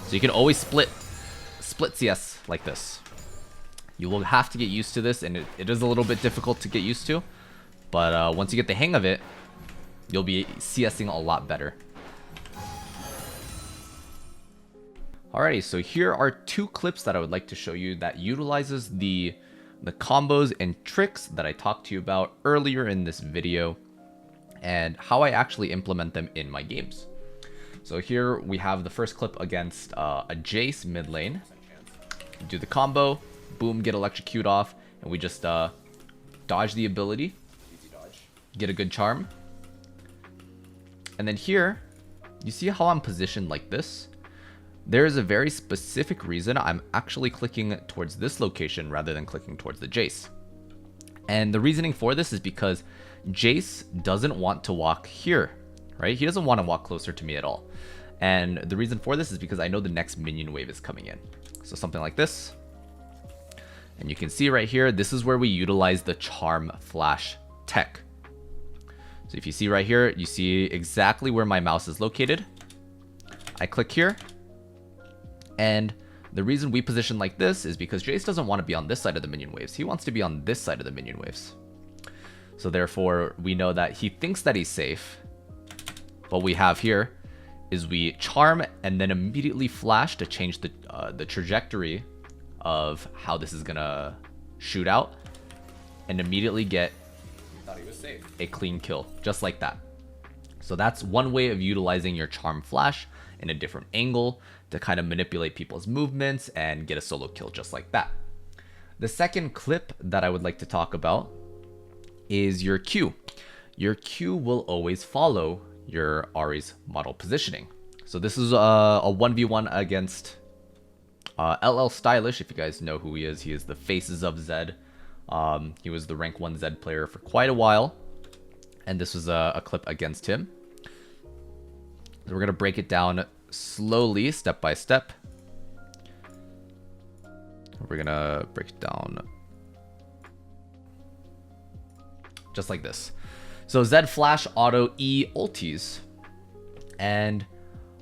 So you can always split CS like this. You will have to get used to this, and it is a little bit difficult to get used to. But once you get the hang of it, you'll be CSing a lot better. Alrighty, so here are two clips that I would like to show you that utilizes the combos and tricks that I talked to you about earlier in this video, and how I actually implement them in my games. So here we have the first clip against a Jace mid lane. You do the combo, boom, get electrocute off, and we just dodge the ability, get a good charm. And then here, you see how I'm positioned like this? there is a very specific reason I'm actually clicking towards this location rather than clicking towards the Jace. And the reasoning for this is because Jace doesn't want to walk here, right? He doesn't want to walk closer to me at all. And the reason for this is because I know the next minion wave is coming in. So something like this. And you can see right here, this is where we utilize the Charm Flash tech. So if you see right here, you see exactly where my mouse is located. I click here. And the reason we position like this is because Jace doesn't want to be on this side of the minion waves. He wants to be on this side of the minion waves. So therefore, we know that he thinks that he's safe. What we have here is we charm and then immediately flash to change the trajectory of how this is gonna shoot out, and immediately get thought he was safe. A clean kill, just like that. So that's one way of utilizing your charm flash in a different angle to kind of manipulate people's movements and get a solo kill just like that. The second clip that I would like to talk about is your Q. Your Q will always follow your Ahri's model positioning. So this is a 1v1 against LL Stylish. If you guys know who he is the Faces of Zed. He was the rank 1 Zed player for quite a while, and this was a clip against him. So we're gonna break it down slowly, step by step. We're gonna break it down just like this. So Zed flash auto E ultis, and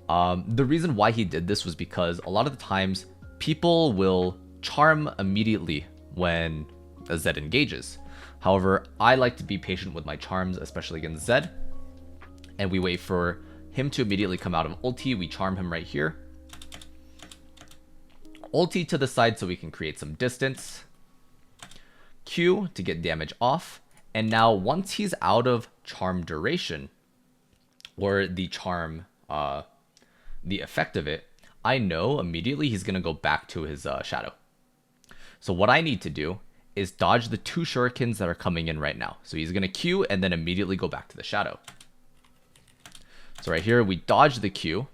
the reason why he did this was because a lot of the times people will charm immediately when a Zed engages. However, I like to be patient with my charms, especially against Zed, and we wait for him to immediately come out of ulti. We charm him right here. Ulti to the side so we can create some distance. Q to get damage off. And now once he's out of charm duration, or the charm, the effect of it, I know immediately he's going to go back to his shadow. So what I need to do is dodge the 2 shurikens that are coming in right now. So he's going to Q and then immediately go back to the shadow. So right here, we dodge the Q,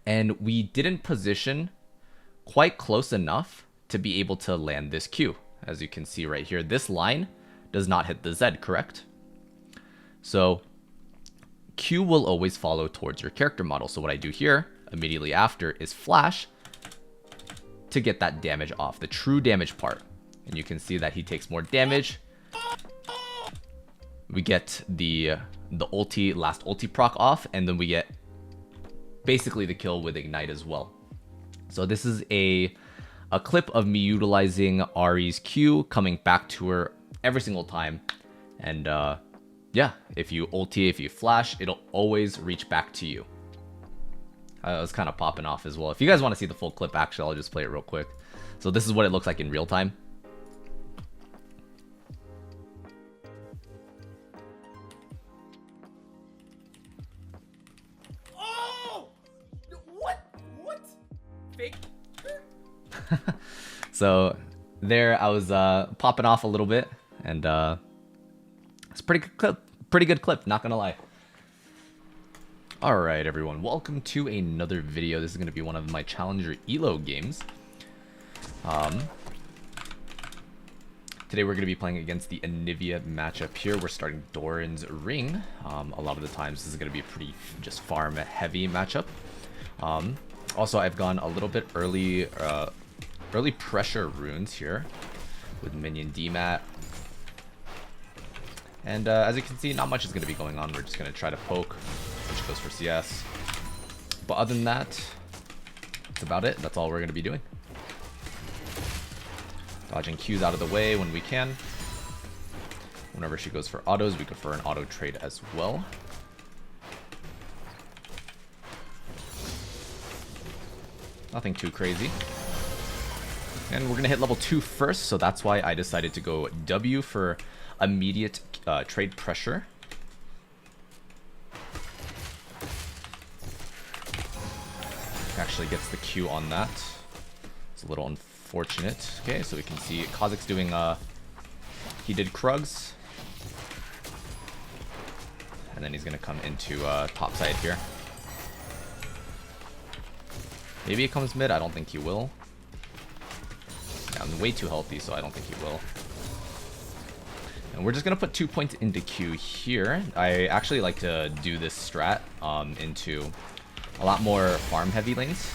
and we didn't position quite close enough to be able to land this Q. As you can see right here, this line does not hit the Zed, correct? So Q will always follow towards your character model. So what I do here immediately after is flash to get that damage off, the true damage part. And you can see that he takes more damage. We get the ulti, last ulti proc off, and then we get basically the kill with ignite as well. So this is a clip of me utilizing Ahri's Q, coming back to her every single time. And yeah, if you ulti, if you flash, it'll always reach back to you. I was kind of popping off as well. If you guys want to see the full clip, actually, I'll just play it real quick. So this is what it looks like in real time. Fake. So there I was popping off a little bit, and it's a pretty good clip, not gonna lie. All right, everyone, welcome to another video. This is gonna be one of my challenger elo games. Today we're gonna be playing against the Anivia matchup here. We're starting Doran's Ring. A lot of the times this is gonna be a pretty just farm heavy matchup. Also, I've gone a little bit early pressure runes here with minion DMAT. And as you can see, not much is going to be going on. We're just going to try to poke, which goes for CS. But other than that, that's about it. That's all we're going to be doing. Dodging Qs out of the way when we can. Whenever she goes for autos, we go for an auto trade as well. Nothing too crazy. And we're going to hit level 2 first, so that's why I decided to go W for immediate trade pressure. Actually gets the Q on that. It's a little unfortunate. Okay, so we can see Kha'Zix's doing, he did Krugs. And then he's going to come into top side here. Maybe he comes mid. I don't think he will. Yeah, I'm way too healthy, so I don't think he will. And we're just going to put 2 points into Q here. I actually like to do this strat into a lot more farm heavy lanes.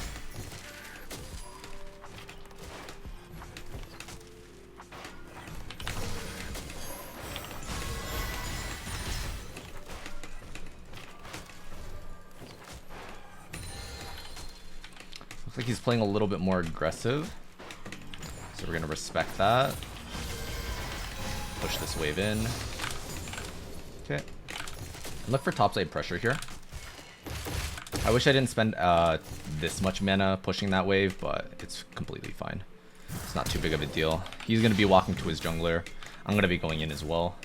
Looks like he's playing a little bit more aggressive. So we're going to respect that. Push this wave in. Okay. Look for topside pressure here. I wish I didn't spend this much mana pushing that wave, but it's completely fine. It's not too big of a deal. He's going to be walking to his jungler. I'm going to be going in as well.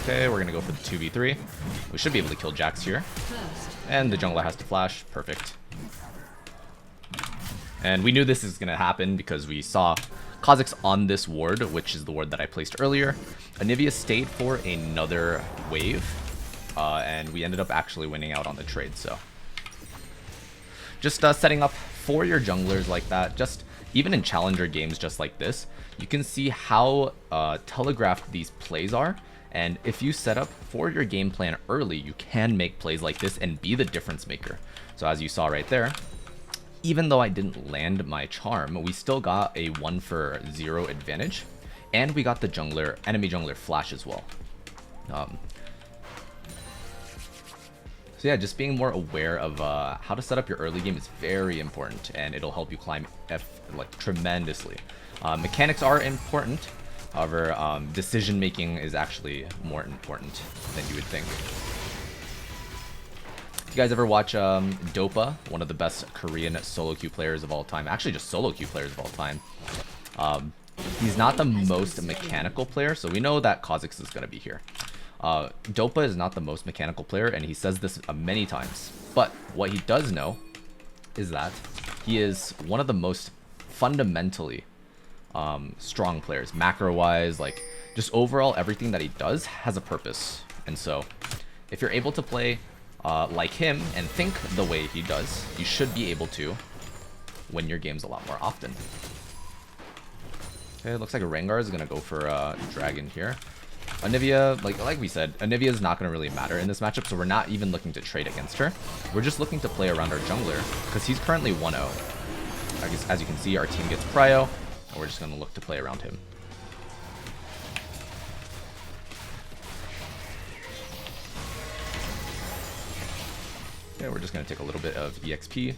Okay, we're going to go for the 2v3. We should be able to kill Jax here. And the jungler has to flash. Perfect. And we knew this is going to happen because we saw Kha'Zix on this ward, which is the ward that I placed earlier. Anivia stayed for another wave, and we ended up actually winning out on the trade. So just setting up for your junglers like that, just even in challenger games just like this, you can see how telegraphed these plays are. And if you set up for your game plan early, you can make plays like this and be the difference maker. So as you saw right there, even though I didn't land my charm, we still got a 1-for-0 advantage, and we got the enemy jungler flash as well. So yeah, just being more aware of how to set up your early game is very important, and it'll help you climb tremendously. Mechanics are important, however, decision making is actually more important than you would think. You guys ever watch Dopa, one of the best Korean solo queue players of all time, actually just solo queue players of all time. He's not the most mechanical player, so we know that Kha'Zix is going to be here. Dopa is not the most mechanical player, and he says this many times, but what he does know is that he is one of the most fundamentally strong players, macro wise, like just overall everything that he does has a purpose. And so if you're able to play like him and think the way he does, you should be able to win your games a lot more often. Okay, it looks like a Rengar is gonna go for Dragon here. Anivia, like we said, Anivia is not gonna really matter in this matchup, so we're not even looking to trade against her. We're just looking to play around our jungler because he's currently 1-0. I guess, as you can see, our team gets prio, and we're just gonna look to play around him. Okay, we're just going to take a little bit of EXP.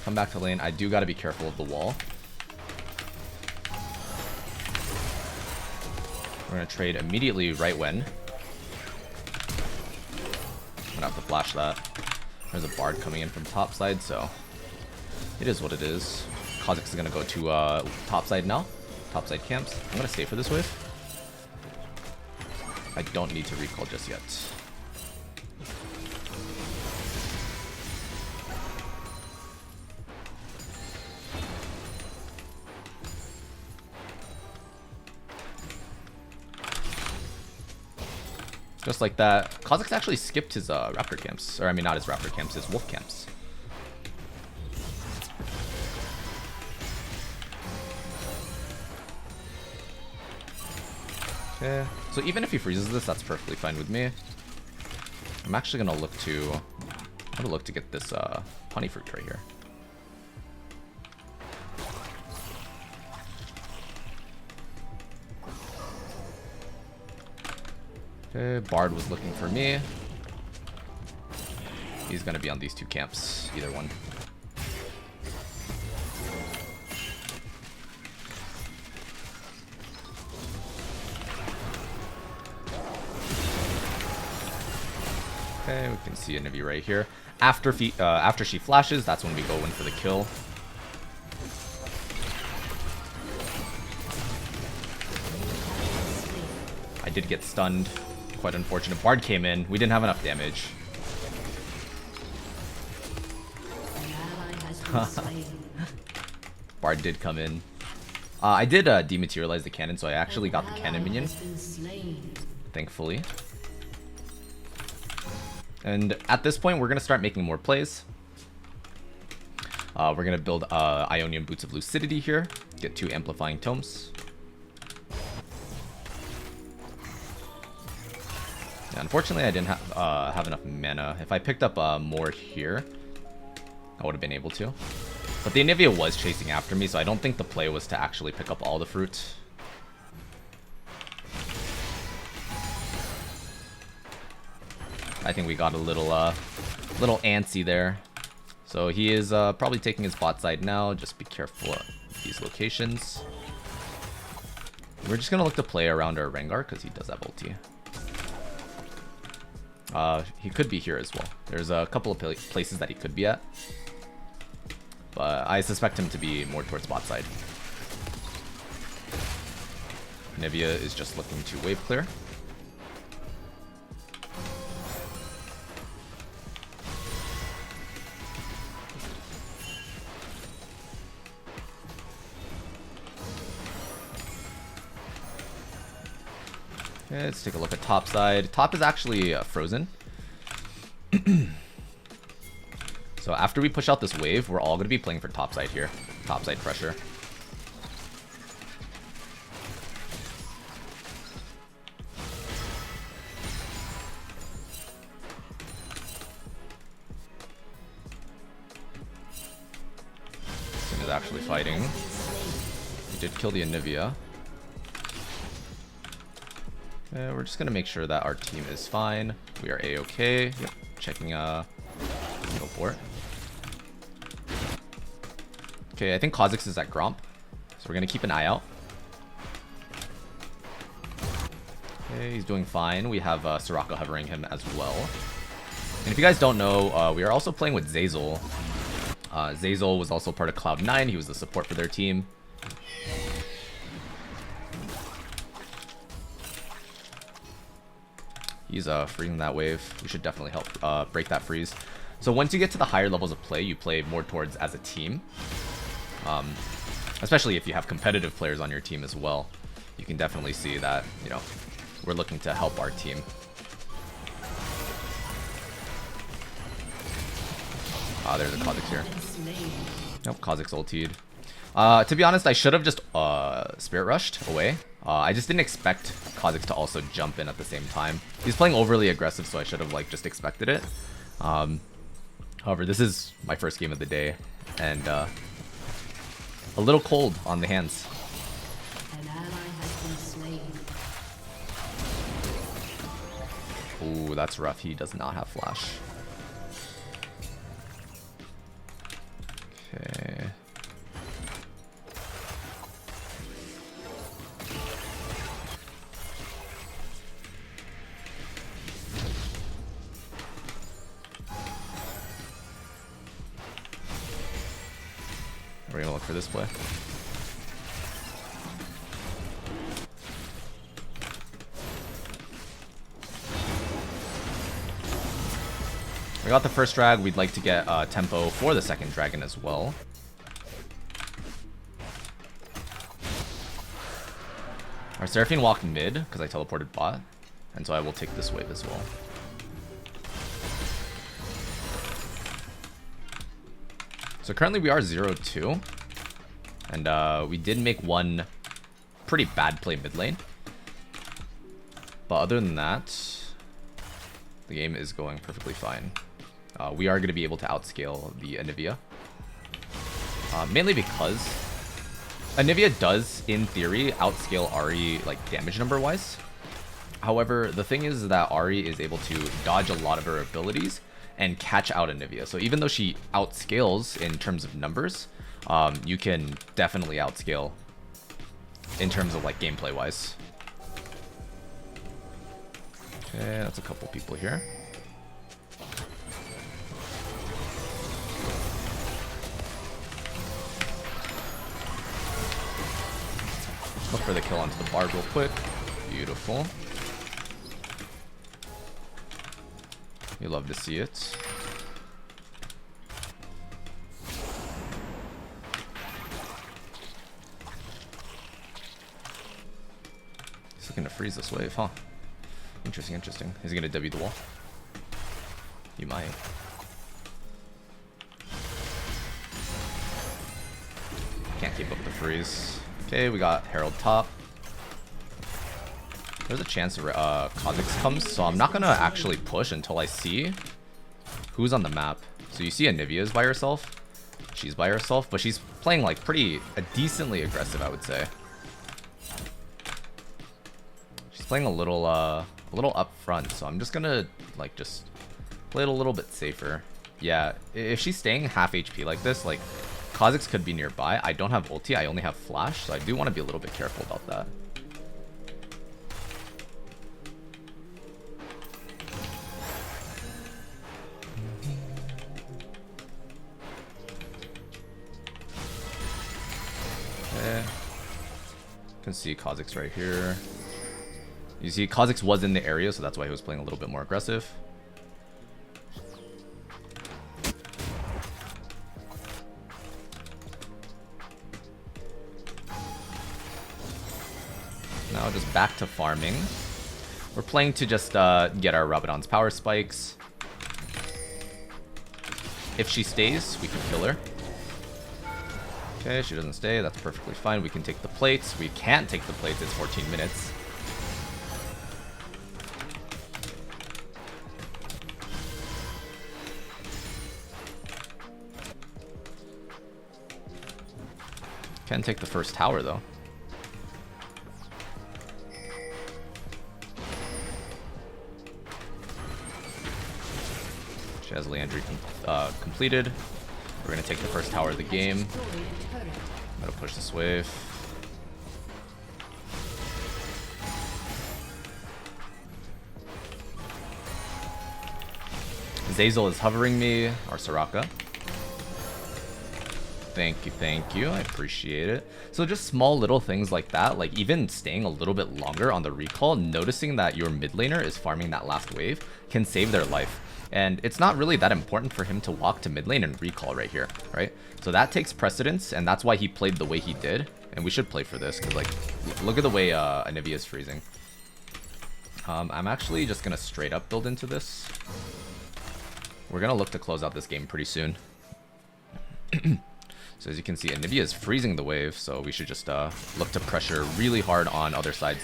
Come back to lane. I do got to be careful of the wall. We're going to trade immediately right when. I'm going to have to flash that. There's a Bard coming in from top side, so it is what it is. Kha'Zix is going to go to top side now. Top side camps. I'm going to stay for this wave. I don't need to recall just yet. Just like that. Kha'Zix actually skipped his raptor camps. Or I mean, not his raptor camps, his wolf camps. Okay. So even if he freezes this, that's perfectly fine with me. I'm actually gonna look to get this honey fruit right here. Okay, Bard was looking for me. He's gonna be on these two camps, either one. Okay, we can see Anivia right here. After she flashes, that's when we go in for the kill. I did get stunned. Quite unfortunate. Bard came in. We didn't have enough damage. Bard did come in. I did dematerialize the cannon, so I actually got the cannon minion. thankfully. And at this point, we're going to start making more plays. We're going to build Ionian Boots of Lucidity here. Get 2 Amplifying Tomes. Yeah, unfortunately, I didn't have enough mana. If I picked up more here, I would have been able to. But the Anivia was chasing after me, so I don't think the play was to actually pick up all the fruit. I think we got a little antsy there. So he is probably taking his bot side now. Just be careful at these locations. We're just gonna look to play around our Rengar because he does have ulti. He could be here as well. There's a couple of places that he could be at, but I suspect him to be more towards bot side. Anivia is just looking to wave clear. Okay, let's take a look at top side. Top is actually frozen. So after we push out this wave, we're all going to be playing for top side here. Top side pressure. Sin is actually fighting. We did kill the Anivia. We're just going to make sure that our team is fine. We are A-okay. Yep. Checking go for it. Okay, I think Kha'Zix is at Gromp. So we're going to keep an eye out. Okay, he's doing fine. We have Soraka hovering him as well. And if you guys don't know, we are also playing with Zeyzal. Zeyzal was also part of Cloud9. He was the support for their team. He's freezing that wave. We should definitely help break that freeze. So once you get to the higher levels of play, you play more towards as a team. Especially if you have competitive players on your team as well. You can definitely see that, you know, we're looking to help our team. There's a Kha'Zix here. Nope, Kha'Zix ultied. To be honest, I should have just Spirit Rushed away. I just didn't expect Kha'Zix to also jump in at the same time. He's playing overly aggressive, so I should have like just expected it. However, this is my first game of the day, and a little cold on the hands. An ally has been slain. Ooh, that's rough. He does not have flash. Okay. We're gonna look for this play. We got the first drag. We'd like to get tempo for the second dragon as well. Our Seraphine walked mid because I teleported bot, and so I will take this wave as well. So currently we are 0-2, and we did make one pretty bad play mid lane. But other than that, the game is going perfectly fine. We are going to be able to outscale the Anivia. Mainly because Anivia does, in theory, outscale Ahri like damage number wise. However, the thing is that Ahri is able to dodge a lot of her abilities and catch out Anivia. So even though she outscales in terms of numbers, you can definitely outscale in terms of like gameplay wise. Okay, that's a couple people here. Look for the kill onto the bar real quick. Beautiful. You love to see it. He's looking to freeze this wave, huh? Interesting, interesting. Is he gonna W the wall? He might. Can't keep up the freeze. Okay, we got Herald top. There's a chance Kha'Zix comes, so I'm not gonna actually push until I see who's on the map. So you see Anivia is by herself. She's by herself, but she's playing like decently aggressive, I would say. She's playing a little up front, so I'm just gonna like just play it a little bit safer. Yeah, if she's staying half HP like this, like Kha'Zix could be nearby. I don't have ulti, I only have flash, so I do want to be a little bit careful about that. Okay. You can see Kha'Zix right here. You see Kha'Zix was in the area, so that's why he was playing a little bit more aggressive. Now just back to farming. We're playing to just get our Rabadon's power spikes. If she stays, we can kill her. Okay, she doesn't stay. That's perfectly fine. We can take the plates. We can't take the plates. It's 14 minutes. Can take the first tower, though. She has Leandry completed. We're going to take the first tower of the game. I'm going to push this wave. Zazel is hovering me, or Soraka. Thank you. I appreciate it. So just small little things like that, like even staying a little bit longer on the recall, noticing that your mid laner is farming that last wave can save their life. And it's not really that important for him to walk to mid lane and recall right here, right? So that takes precedence, and that's why he played the way he did. And we should play for this, because like, look at the way Anivia is freezing. I'm actually just going to straight up build into this. We're going to look to close out this game pretty soon. So as you can see, Anivia is freezing the wave, so we should just look to pressure really hard on other sides.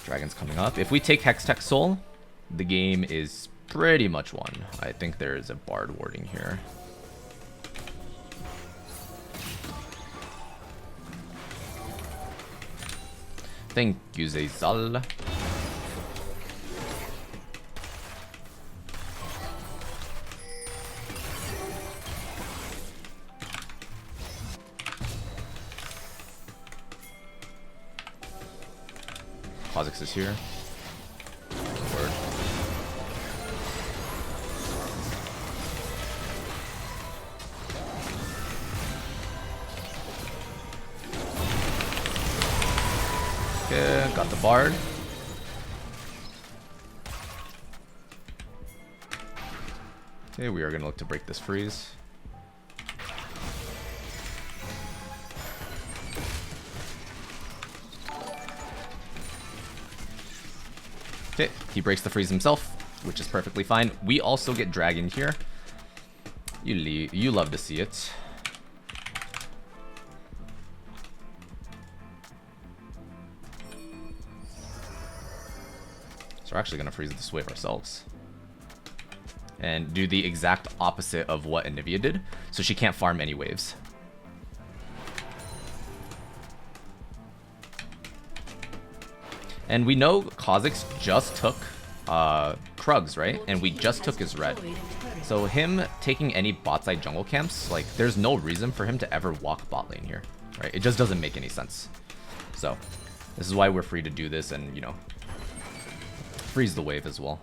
Dragon's coming up. If we take Hextech Soul, the game is pretty much won. I think there is a Bard warding here. Thank you, Zazel. Kha'Zix is here. Word. Okay, got the Bard. Okay, we are going to look to break this freeze. Okay, he breaks the freeze himself, which is perfectly fine. We also get Dragon here. You love to see it. So we're actually going to freeze this wave ourselves. And do the exact opposite of what Anivia did. So she can't farm any waves. And we know Kha'Zix just took Krugs, right? And we just took his red. So him taking any bot side jungle camps, like there's no reason for him to ever walk bot lane here, right? It just doesn't make any sense. So this is why we're free to do this and, you know, freeze the wave as well.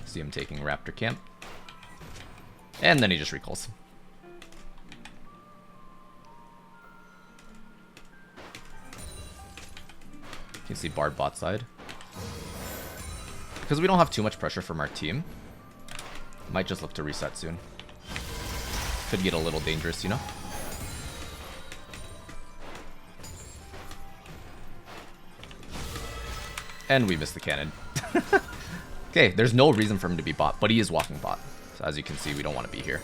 See him taking Raptor camp. And then he just recalls. You can see Bard bot side. Because we don't have too much pressure from our team, might just look to reset soon. could get a little dangerous, you know? And we missed the cannon. Okay, there's no reason for him to be bot, but he is walking bot. So as you can see, we don't want to be here.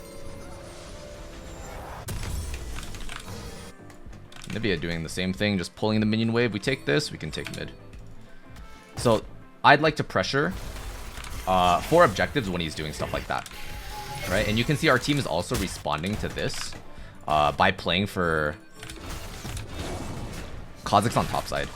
Nivea doing the same thing, just pulling the minion wave. We take this, we can take mid. So I'd like to pressure for objectives when he's doing stuff like that. Right? And you can see our team is also responding to this by playing for Kha'Zix on top side.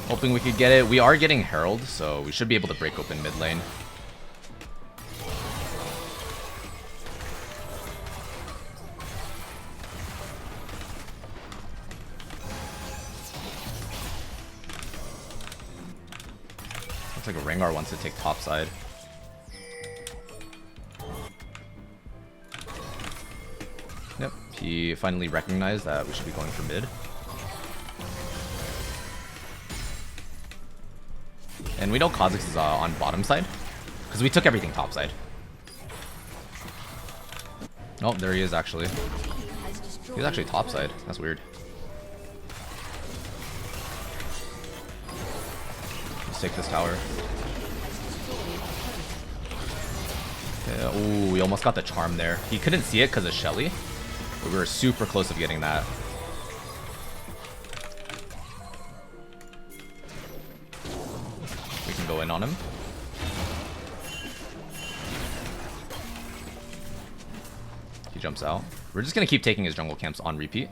Hoping we could get it. We are getting Herald, so we should be able to break open mid lane. Looks like a Rengar wants to take top side. Yep, he finally recognized that we should be going for mid. And we know Kha'Zix is on bottom side, because we took everything top side. Oh, there he is actually. He's actually top side. That's weird. Let's take this tower. Okay, ooh, we almost got the charm there. He couldn't see it because of Shelly, but we were super close of getting that. Go in on him. He jumps out. We're just gonna keep taking his jungle camps on repeat.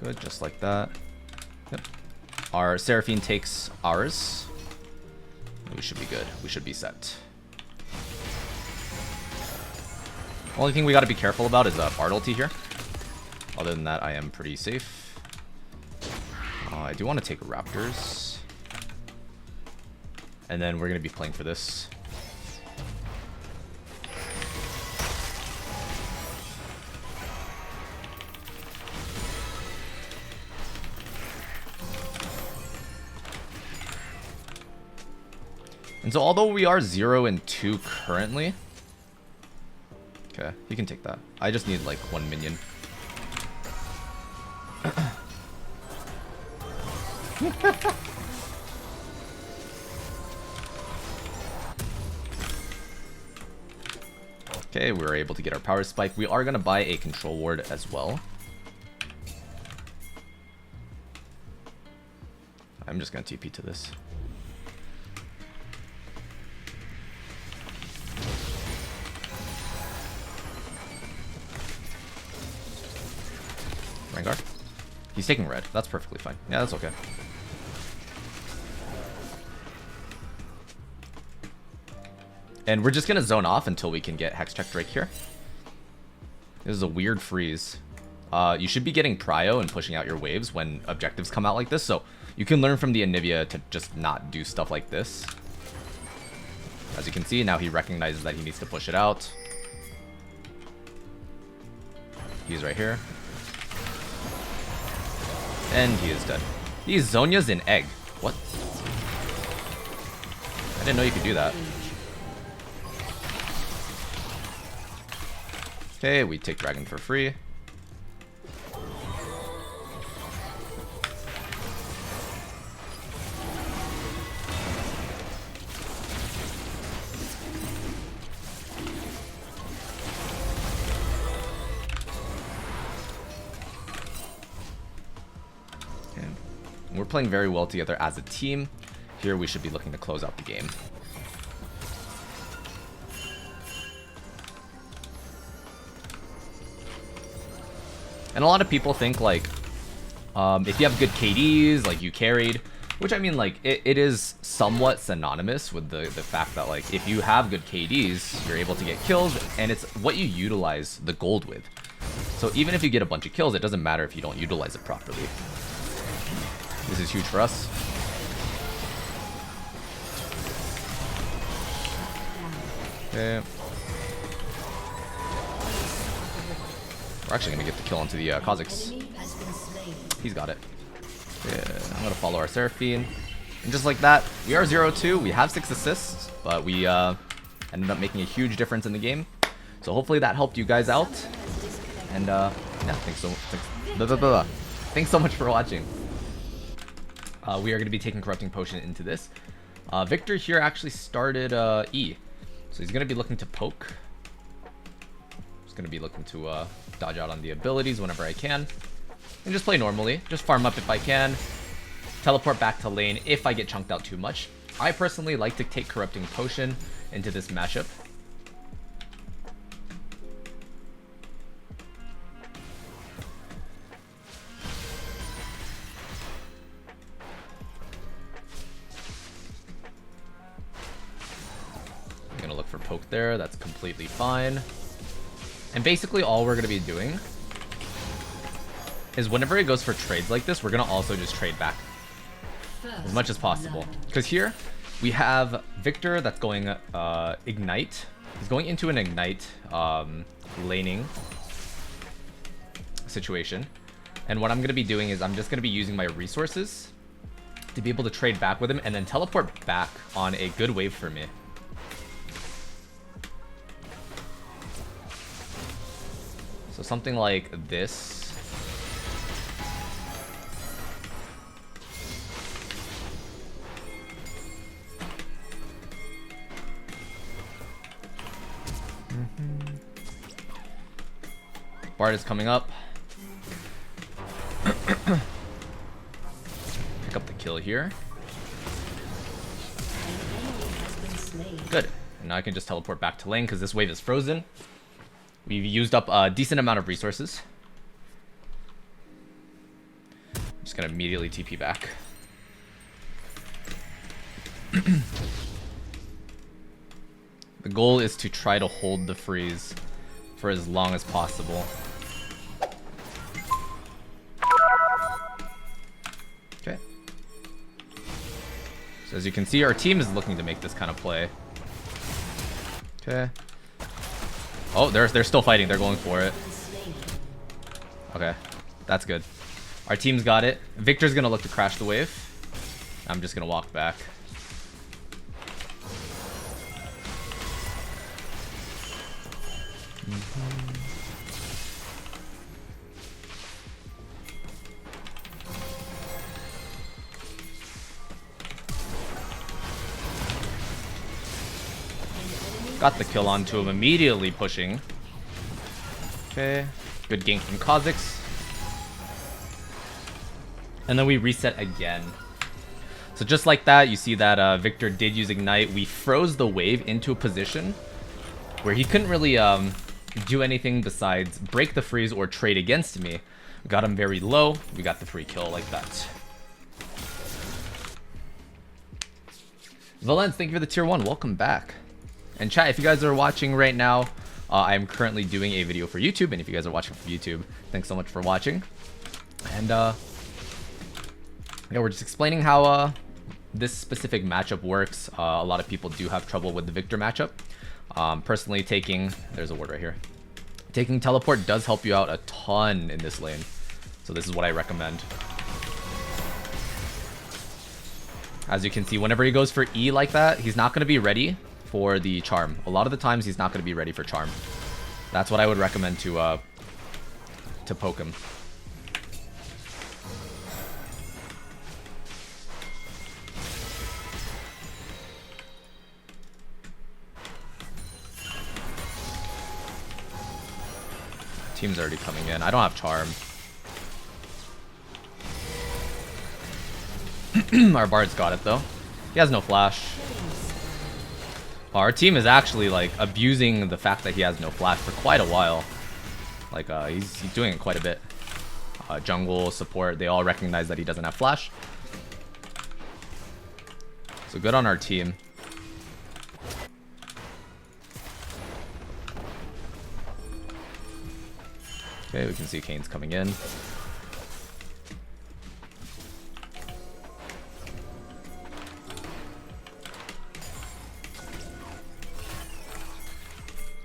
Good, just like that. Yep. Our Seraphine takes ours. We should be good. We should be set. Only thing we got to be careful about is Bard ulti here. Other than that, I am pretty safe. I do want to take Raptors. And then we're going to be playing for this. And so although we are 0 and 2 currently, okay, he can take that. I just need like 1 minion. Okay, we were able to get our power spike. We are going to buy a control ward as well. I'm just going to TP to this. Rengar. He's taking red. That's perfectly fine. Yeah, that's okay. And we're just going to zone off until we can get Hex Check Drake here. This is a weird freeze. You should be getting prio and pushing out your waves when objectives come out like this. So you can learn from the Anivia to just not do stuff like this. As you can see, now he recognizes that he needs to push it out. He's right here. And he is dead. He's Zonya's in egg. What? I didn't know you could do that. Okay, we take Dragon for free. We're playing very well together as a team. Here we should be looking to close out the game. And a lot of people think like, if you have good KDs, like you carried, which I mean like, it is somewhat synonymous with the fact that like, if you have good KDs, you're able to get kills, and it's what you utilize the gold with. So even if you get a bunch of kills, it doesn't matter if you don't utilize it properly. This is huge for us. Okay. We're actually going to get the kill onto the Kazakhs. He's got it. Yeah, I'm going to follow our Seraphine. And just like that, we are 0-2. We have 6 assists, but we ended up making a huge difference in the game. So hopefully that helped you guys out. And yeah, thanks so much for watching. We are going to be taking Corrupting Potion into this. Victor here actually started E. So he's going to be looking to poke. He's going to be looking to dodge out on the abilities whenever I can. And just play normally. Just farm up if I can. Teleport back to lane if I get chunked out too much. I personally like to take Corrupting Potion into this matchup. I'm gonna look for poke there. That's completely fine. And basically all we're gonna be doing is whenever it goes for trades like this, we're gonna also just trade back as much as possible. Because here we have Victor that's going Ignite. He's going into an Ignite laning situation. And what I'm gonna be doing is I'm just gonna be using my resources to be able to trade back with him and then teleport back on a good wave for me. So something like this. Bard is coming up. Pick up the kill here. Good. And now I can just teleport back to lane because this wave is frozen. We've used up a decent amount of resources. I'm just gonna immediately TP back. The goal is to try to hold the freeze for as long as possible. Okay. So as you can see, our team is looking to make this kind of play. Okay. Oh, they're still fighting. They're going for it. Okay, that's good. Our team's got it. Victor's gonna look to crash the wave. I'm just gonna walk back. Got the kill onto him, immediately pushing. Okay, good gank from Kazakhs. And then we reset again. So just like that, you see that Victor did use Ignite. We froze the wave into a position where he couldn't really do anything besides break the freeze or trade against me. Got him very low. We got the free kill like that. Valence, thank you for the tier 1. Welcome back. And chat, if you guys are watching right now, I'm currently doing a video for YouTube. And if you guys are watching for YouTube, thanks so much for watching. And yeah, we're just explaining how this specific matchup works. A lot of people do have trouble with the Victor matchup. Personally taking, there's a word right here. Taking teleport does help you out a ton in this lane. So this is what I recommend. As you can see, whenever he goes for E like that, he's not going to be ready for the charm. A lot of the times he's not going to be ready for charm. That's what I would recommend to poke him. Team's already coming in. I don't have charm. Our Bard's got it though. He has no flash. Our team is actually like abusing the fact that he has no flash for quite a while. Like he's doing it quite a bit. Jungle, support, they all recognize that he doesn't have flash. So good on our team. Okay, we can see Kane's coming in.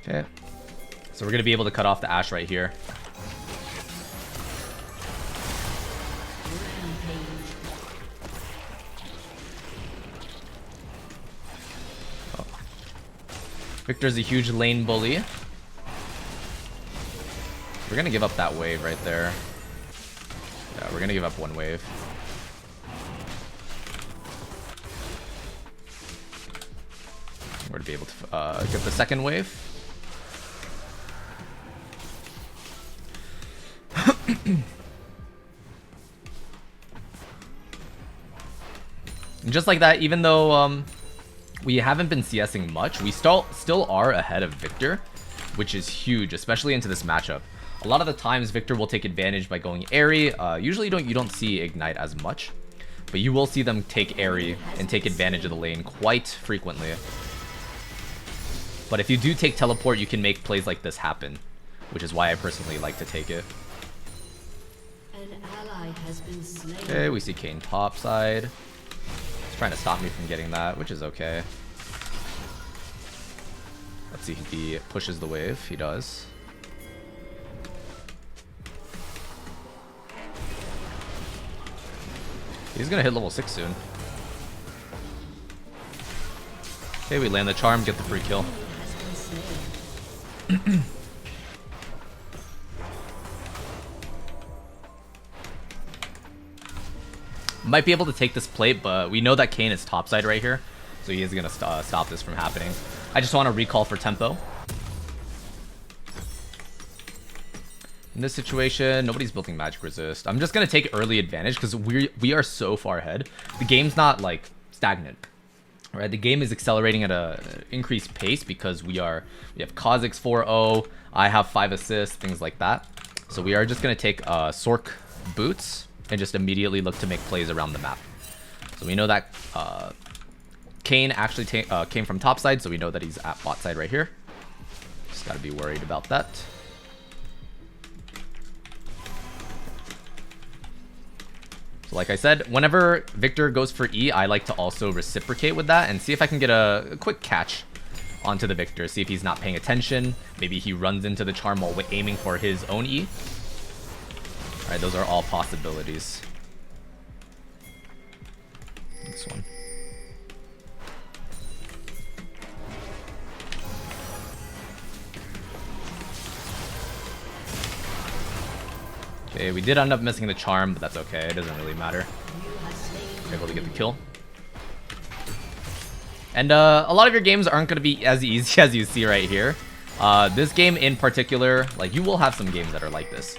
Okay, so we're gonna be able to cut off the Ashe right here. Oh. Victor's a huge lane bully. We're gonna give up that wave right there. Yeah, we're gonna give up one wave. We're to be able to get the second wave. And just like that, even though we haven't been CSing much, we still are ahead of Victor, which is huge, especially into this matchup. A lot of the times, Victor will take advantage by going Ahri. Usually you don't see Ignite as much, but you will see them take Ahri and take advantage of the lane quite frequently. But if you do take Teleport, you can make plays like this happen, which is why I personally like to take it. An ally has been slain. Okay, we see Kayn top side. He's trying to stop me from getting that, which is okay. Let's see if he pushes the wave. He does. He's gonna hit level 6 soon. Okay, we land the charm, get the free kill. Might be able to take this plate, but we know that Kayn is topside right here, so he is gonna stop this from happening. I just want to recall for tempo. In this situation, nobody's building magic resist. I'm just gonna take early advantage because we are so far ahead. The game's not like stagnant, right? The game is accelerating at a increased pace because we have Kha'Zix 4-0. I have 5 assists, things like that. So we are just gonna take Sork boots and just immediately look to make plays around the map. So we know that Kayn actually came from top side, so we know that he's at bot side right here. Just gotta be worried about that. Like I said, whenever Victor goes for E, I like to also reciprocate with that and see if I can get a quick catch onto the Victor. See if he's not paying attention. Maybe he runs into the charm while aiming for his own E. Alright, those are all possibilities. This one. Okay, we did end up missing the charm, but that's okay. It doesn't really matter. We're able to get the kill. And a lot of your games aren't going to be as easy as you see right here. This game in particular, like, you will have some games that are like this.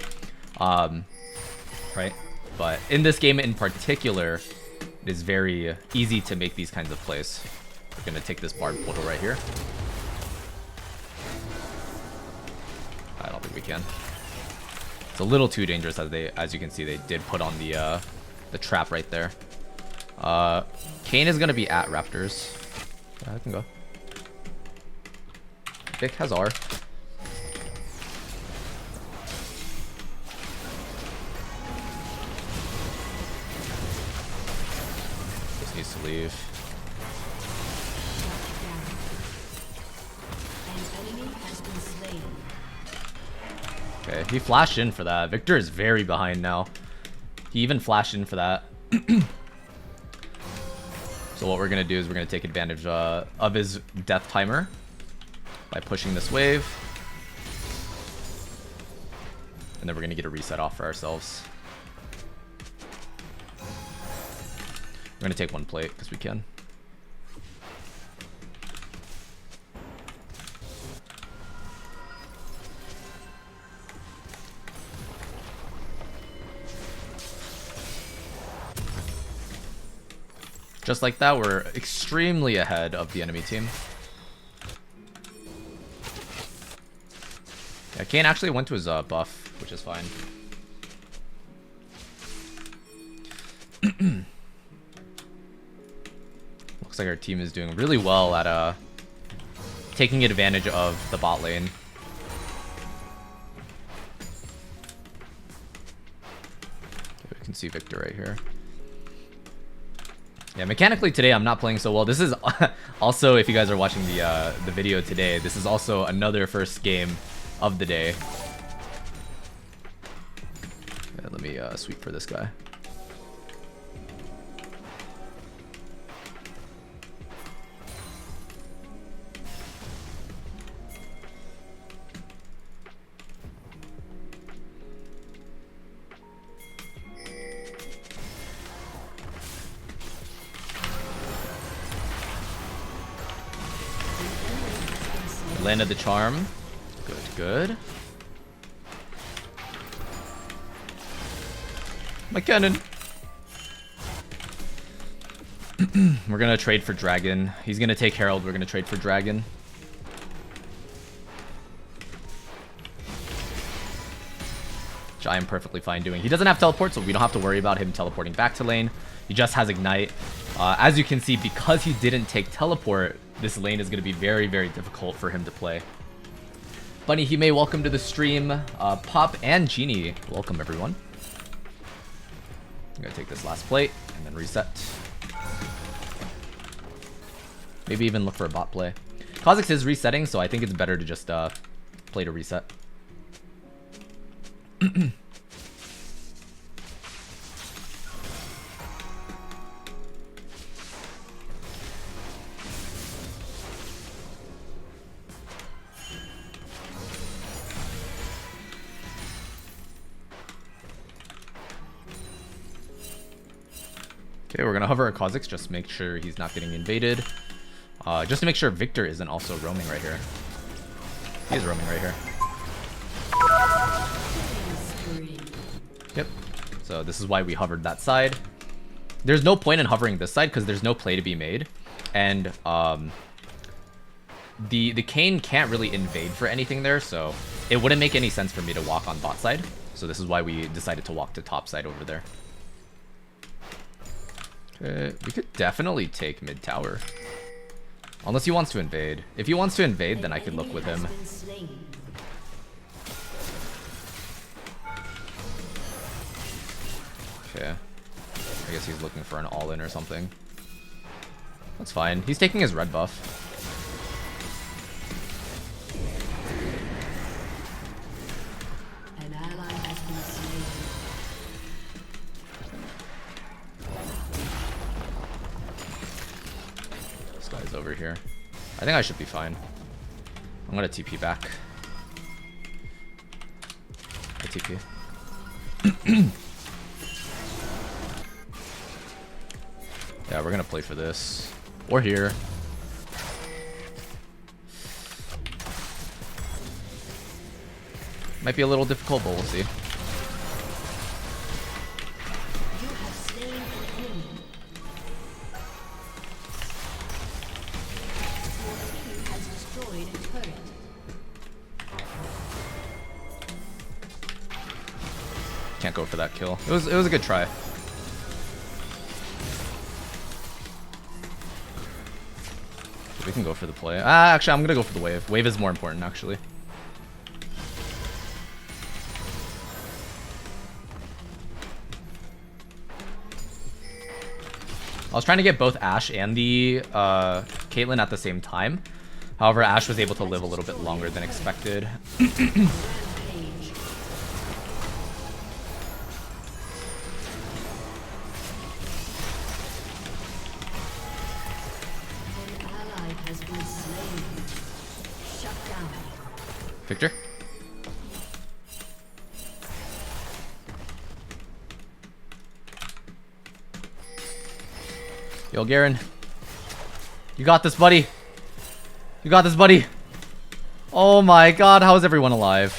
Right? But in this game in particular, it is very easy to make these kinds of plays. We're going to take this Bard portal right here. I don't think we can. It's a little too dangerous, as you can see, they did put on the trap right there. Kayn is gonna be at Raptors. Yeah, I can go. Vic has R. Just needs to leave. An enemy has been slain. Okay, he flashed in for that. Victor is very behind now. He even flashed in for that. So what we're going to do is we're going to take advantage of his death timer by pushing this wave. And then we're going to get a reset off for ourselves. We're going to take one plate because we can. Just like that, we're extremely ahead of the enemy team. Yeah, Kayn actually went to his buff, which is fine. Looks like our team is doing really well at taking advantage of the bot lane. see Victor right here. Yeah, mechanically today I'm not playing so well. This is also, if you guys are watching the video today, this is also another first game of the day. Yeah, let me sweep for this guy. Landed the charm. Good, good. My cannon. We're gonna trade for Dragon. He's gonna take Herald. We're gonna trade for Dragon. Which I am perfectly fine doing. He doesn't have teleport, so we don't have to worry about him teleporting back to lane. He just has Ignite. As you can see, because he didn't take teleport, this lane is going to be very, very difficult for him to play. Bunny Hime, welcome to the stream. Pop and Genie, welcome everyone. I'm going to take this last plate and then reset. Maybe even look for a bot play. Kha'Zix is resetting, so I think it's better to just play to reset. Okay, we're gonna hover a Kha'Zix, just make sure he's not getting invaded. Just to make sure Victor isn't also roaming right here. He is roaming right here. Yep. So this is why we hovered that side. There's no point in hovering this side because there's no play to be made, and the Kayn can't really invade for anything there, so it wouldn't make any sense for me to walk on bot side. So this is why we decided to walk to top side over there. Okay, we could definitely take mid tower. Unless he wants to invade. If he wants to invade, then I could look with him. Okay. I guess he's looking for an all-in or something. That's fine. He's taking his red buff. An ally has been slain. This guy's over here. I think I should be fine. I'm gonna TP back. I TP. Yeah, we're gonna play for this. Or here. Might be a little difficult, but we'll see. You have slain an enemy. Your team has destroyed a turret. Can't go for that kill. It was a good try. We can go for the play. Actually, I'm gonna go for the wave. Wave is more important, actually. I was trying to get both Ashe and the Caitlyn at the same time. However, Ashe was able to live a little bit longer than expected. Victor? Yo, Garen. You got this, buddy. You got this, buddy. Oh my god, how is everyone alive?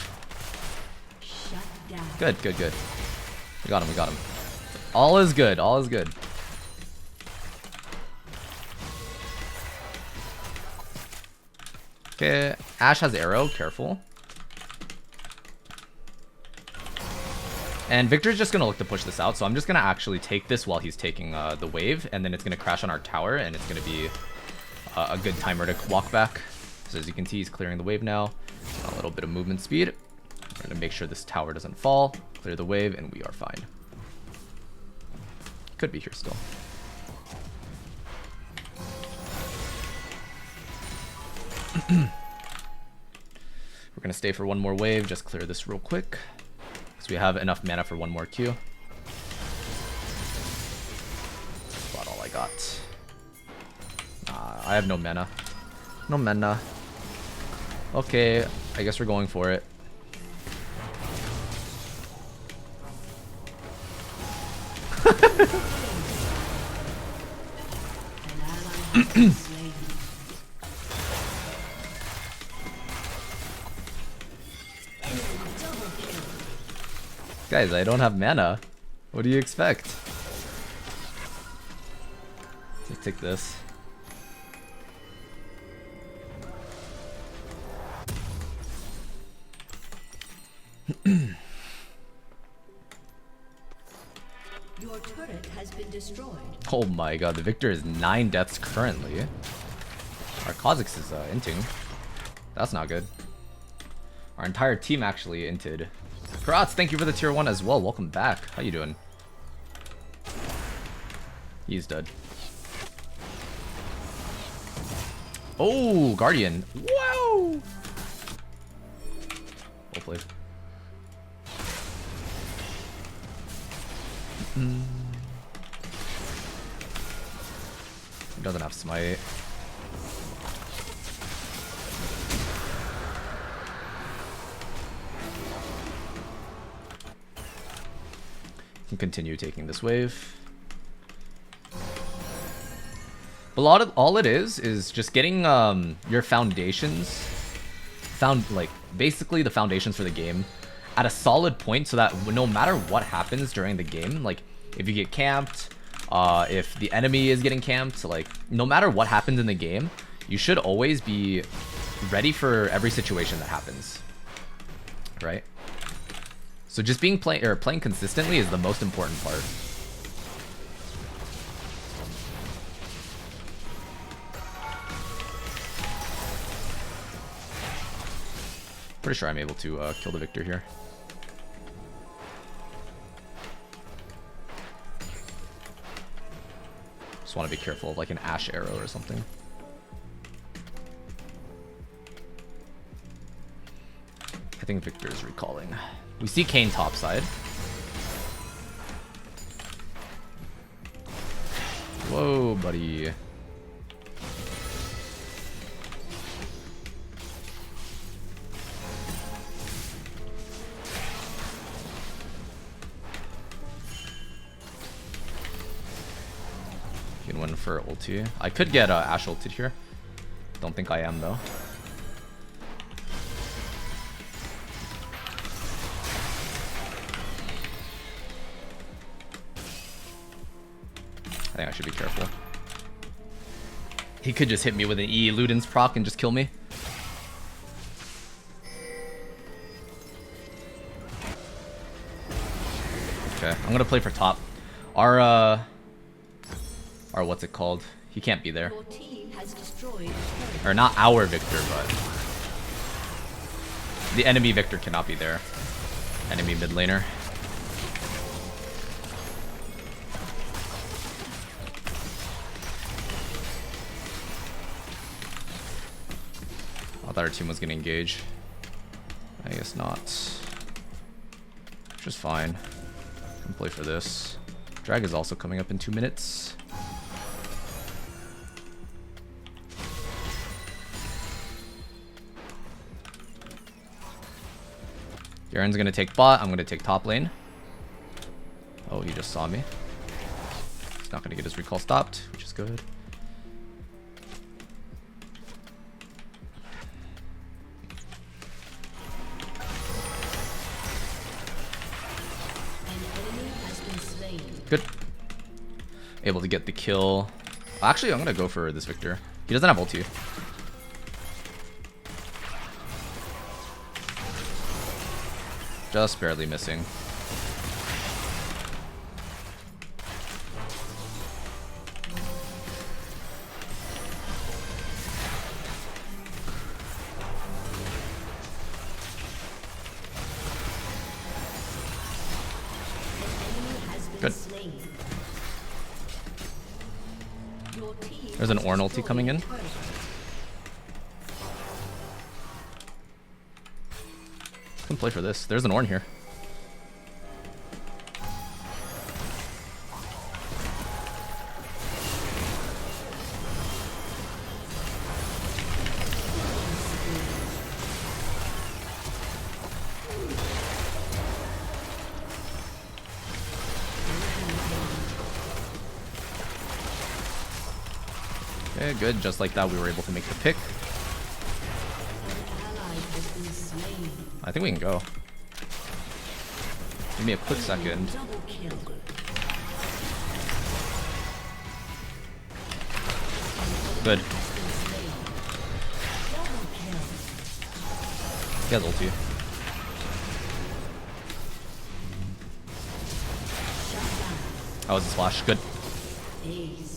Good, good, good. We got him, we got him. All is good, all is good. Okay, Ashe has arrow, careful. And Victor's just gonna look to push this out, so I'm just gonna actually take this while he's taking the wave, and then it's gonna crash on our tower, and it's gonna be a good timer to walk back. So as you can see, he's clearing the wave now. A little bit of movement speed. We're gonna make sure this tower doesn't fall, clear the wave, and we are fine. Could be here still. We're gonna stay for one more wave, just clear this real quick. Because we have enough mana for one more Q. That's about all I got. I have no mana. No mana. Okay, I guess we're going for it. Guys, I don't have mana. What do you expect? Let's take this. Your turret has been destroyed. Oh my god, the Victor is 9 deaths currently. Our Kha'Zix is inting. That's not good. Our entire team actually inted. Kratz, thank you for the tier 1 as well. Welcome back. How you doing? He's dead. Oh, Guardian. Wow! Well played. He doesn't have smite. Can continue taking this wave. But all it is just getting your foundations, basically the foundations for the game at a solid point, so that no matter what happens during the game, like if you get camped, if the enemy is getting camped, like no matter what happens in the game, you should always be ready for every situation that happens, right? So just playing consistently is the most important part. Pretty sure I'm able to kill the Victor here. Just want to be careful of like an Ash arrow or something. I think Victor is recalling. We see Kayn topside. Whoa, buddy. Can win for ulti. I could get Ash ulted here. Don't think I am though. I think I should be careful. He could just hit me with an E Luden's proc and just kill me. Okay, I'm gonna play for top. Our what's it called? He can't be there. Your team has destroyed. Or not our Victor, but the enemy Victor cannot be there. Enemy mid laner. I thought our team was gonna engage. I guess not. Which is fine. Can play for this. Drag is also coming up in 2 minutes. Garen's gonna take bot. I'm gonna take top lane. Oh, he just saw me. He's not gonna get his recall stopped, which is good. Good. Able to get the kill. Actually, I'm gonna go for this Victor. He doesn't have ulti. Just barely missing. Good. Your team There's an has Ornn ulti coming in. destroyed a turret. Can play for this. There's an Ornn here. Okay, good. Just like that, we were able to make the pick. An ally has been slain. I think we can go. Give me a quick second. Double kill. Good. Double kill. He has ulti. That was a splash. Good. Aced.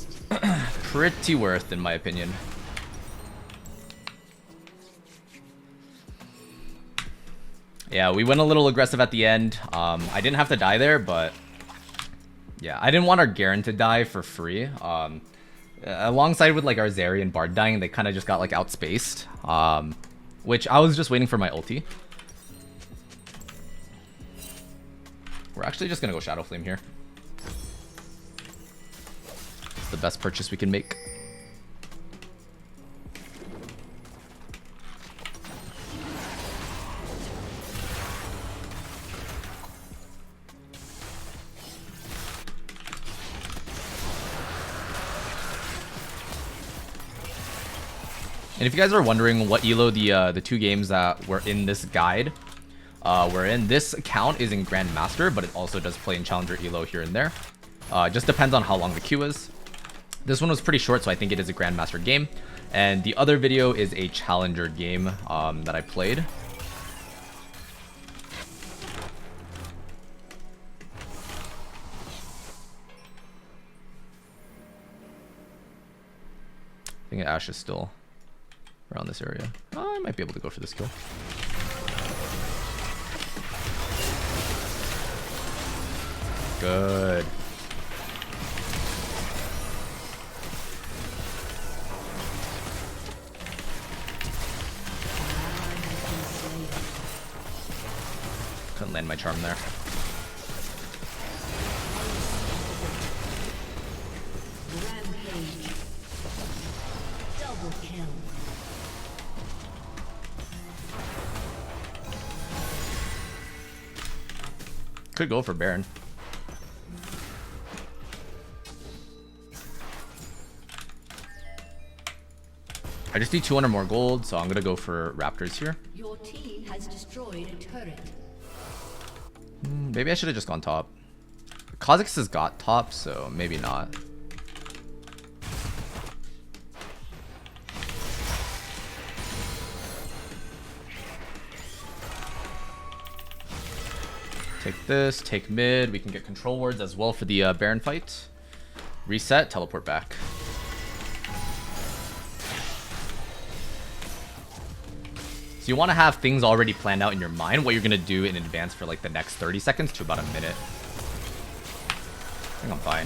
Pretty worth, in my opinion. Yeah, we went a little aggressive at the end. I didn't have to die there, but yeah, I didn't want our Garen to die for free. Alongside with like our Zeri and Bard dying, they kind of just got like outspaced. Which I was just waiting for my ulti. We're actually just gonna go Shadow Flame here. It's the best purchase we can make. And if you guys are wondering what elo the two games that were in this guide were in, this account is in Grandmaster, but it also does play in Challenger elo here and there. Just depends on how long the queue is. This one was pretty short, so I think it is a Grandmaster game. And the other video is a Challenger game that I played. I think Ashe is still around this area. Oh, I might be able to go for this kill. Good. Couldn't land my charm there. Rampage. Double kill. Could go for Baron. I just need 200 more gold, so I'm gonna go for Raptors here. Your team has destroyed a turret. Maybe I should have just gone top. Kha'Zix has got top, so maybe not. Take this, take mid. We can get control wards as well for the Baron fight. Reset, teleport back. So you want to have things already planned out in your mind, what you're going to do in advance for like the next 30 seconds to about a minute. I think I'm fine.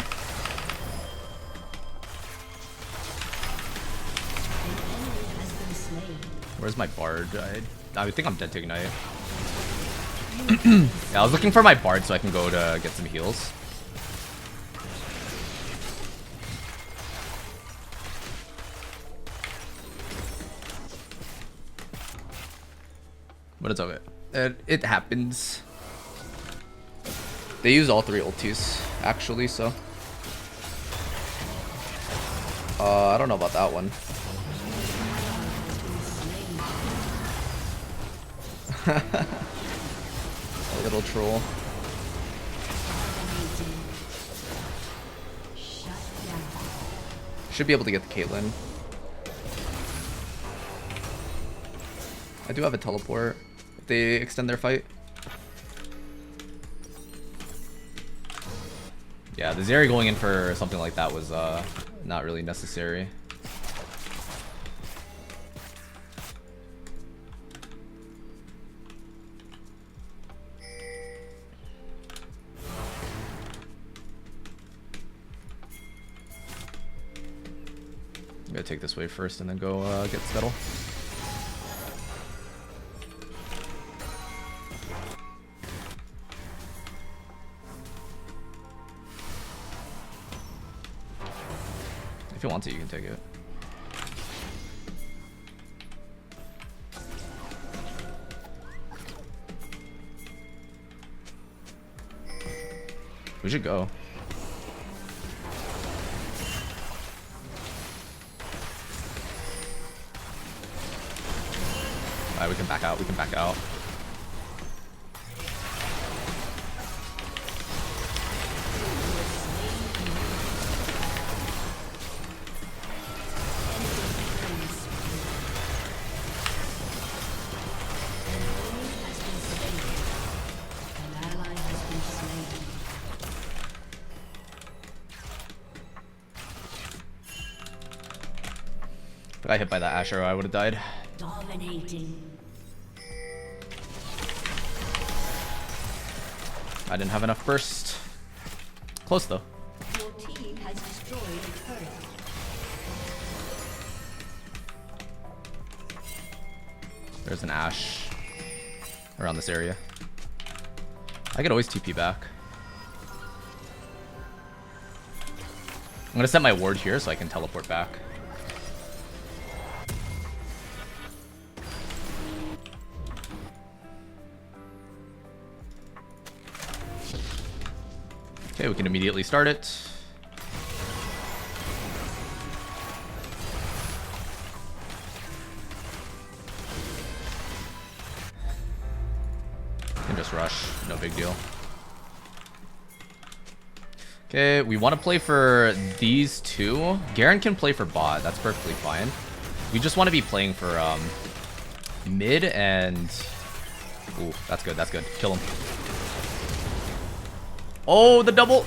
An enemy has been slain. Where's my Bard? I think I'm dead to Ignite. Yeah, I was looking for my Bard so I can go to get some heals. But it's okay. It happens. They use all three ultis, actually, so. I don't know about that one. A little troll. Shut down. Should be able to get the Caitlyn. I do have a teleport if they extend their fight. Yeah, the Zeri going in for something like that was not really necessary. I'm gonna take this wave first and then go get Scuttle. If you want to, you can take it. We should go. Alright, we can back out. We can back out. If I got hit by that Ash arrow, I would have died. Dominating. I didn't have enough burst. Close though. Your team has destroyed a turret. There's an Ash around this area. I could always TP back. I'm gonna set my ward here so I can teleport back. Okay, we can immediately start it. Can just rush, no big deal. Okay, we want to play for these two. Garen can play for bot, that's perfectly fine. We just want to be playing for mid and... Ooh, that's good, that's good. Kill him. Oh, the double!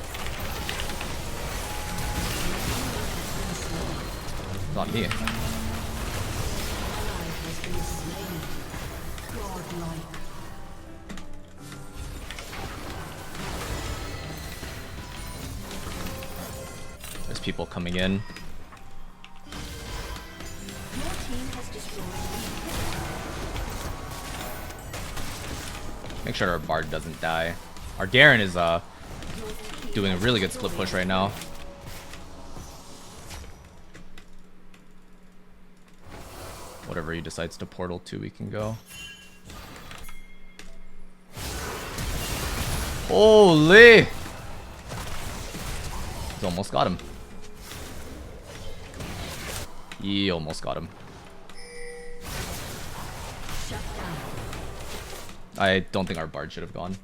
It's on me. There's people coming in. Make sure our Bard doesn't die. Our Garen is doing a really good split push right now. Whatever he decides to portal to, we can go. Holy! He's almost got him. He almost got him. I don't think our Bard should have gone.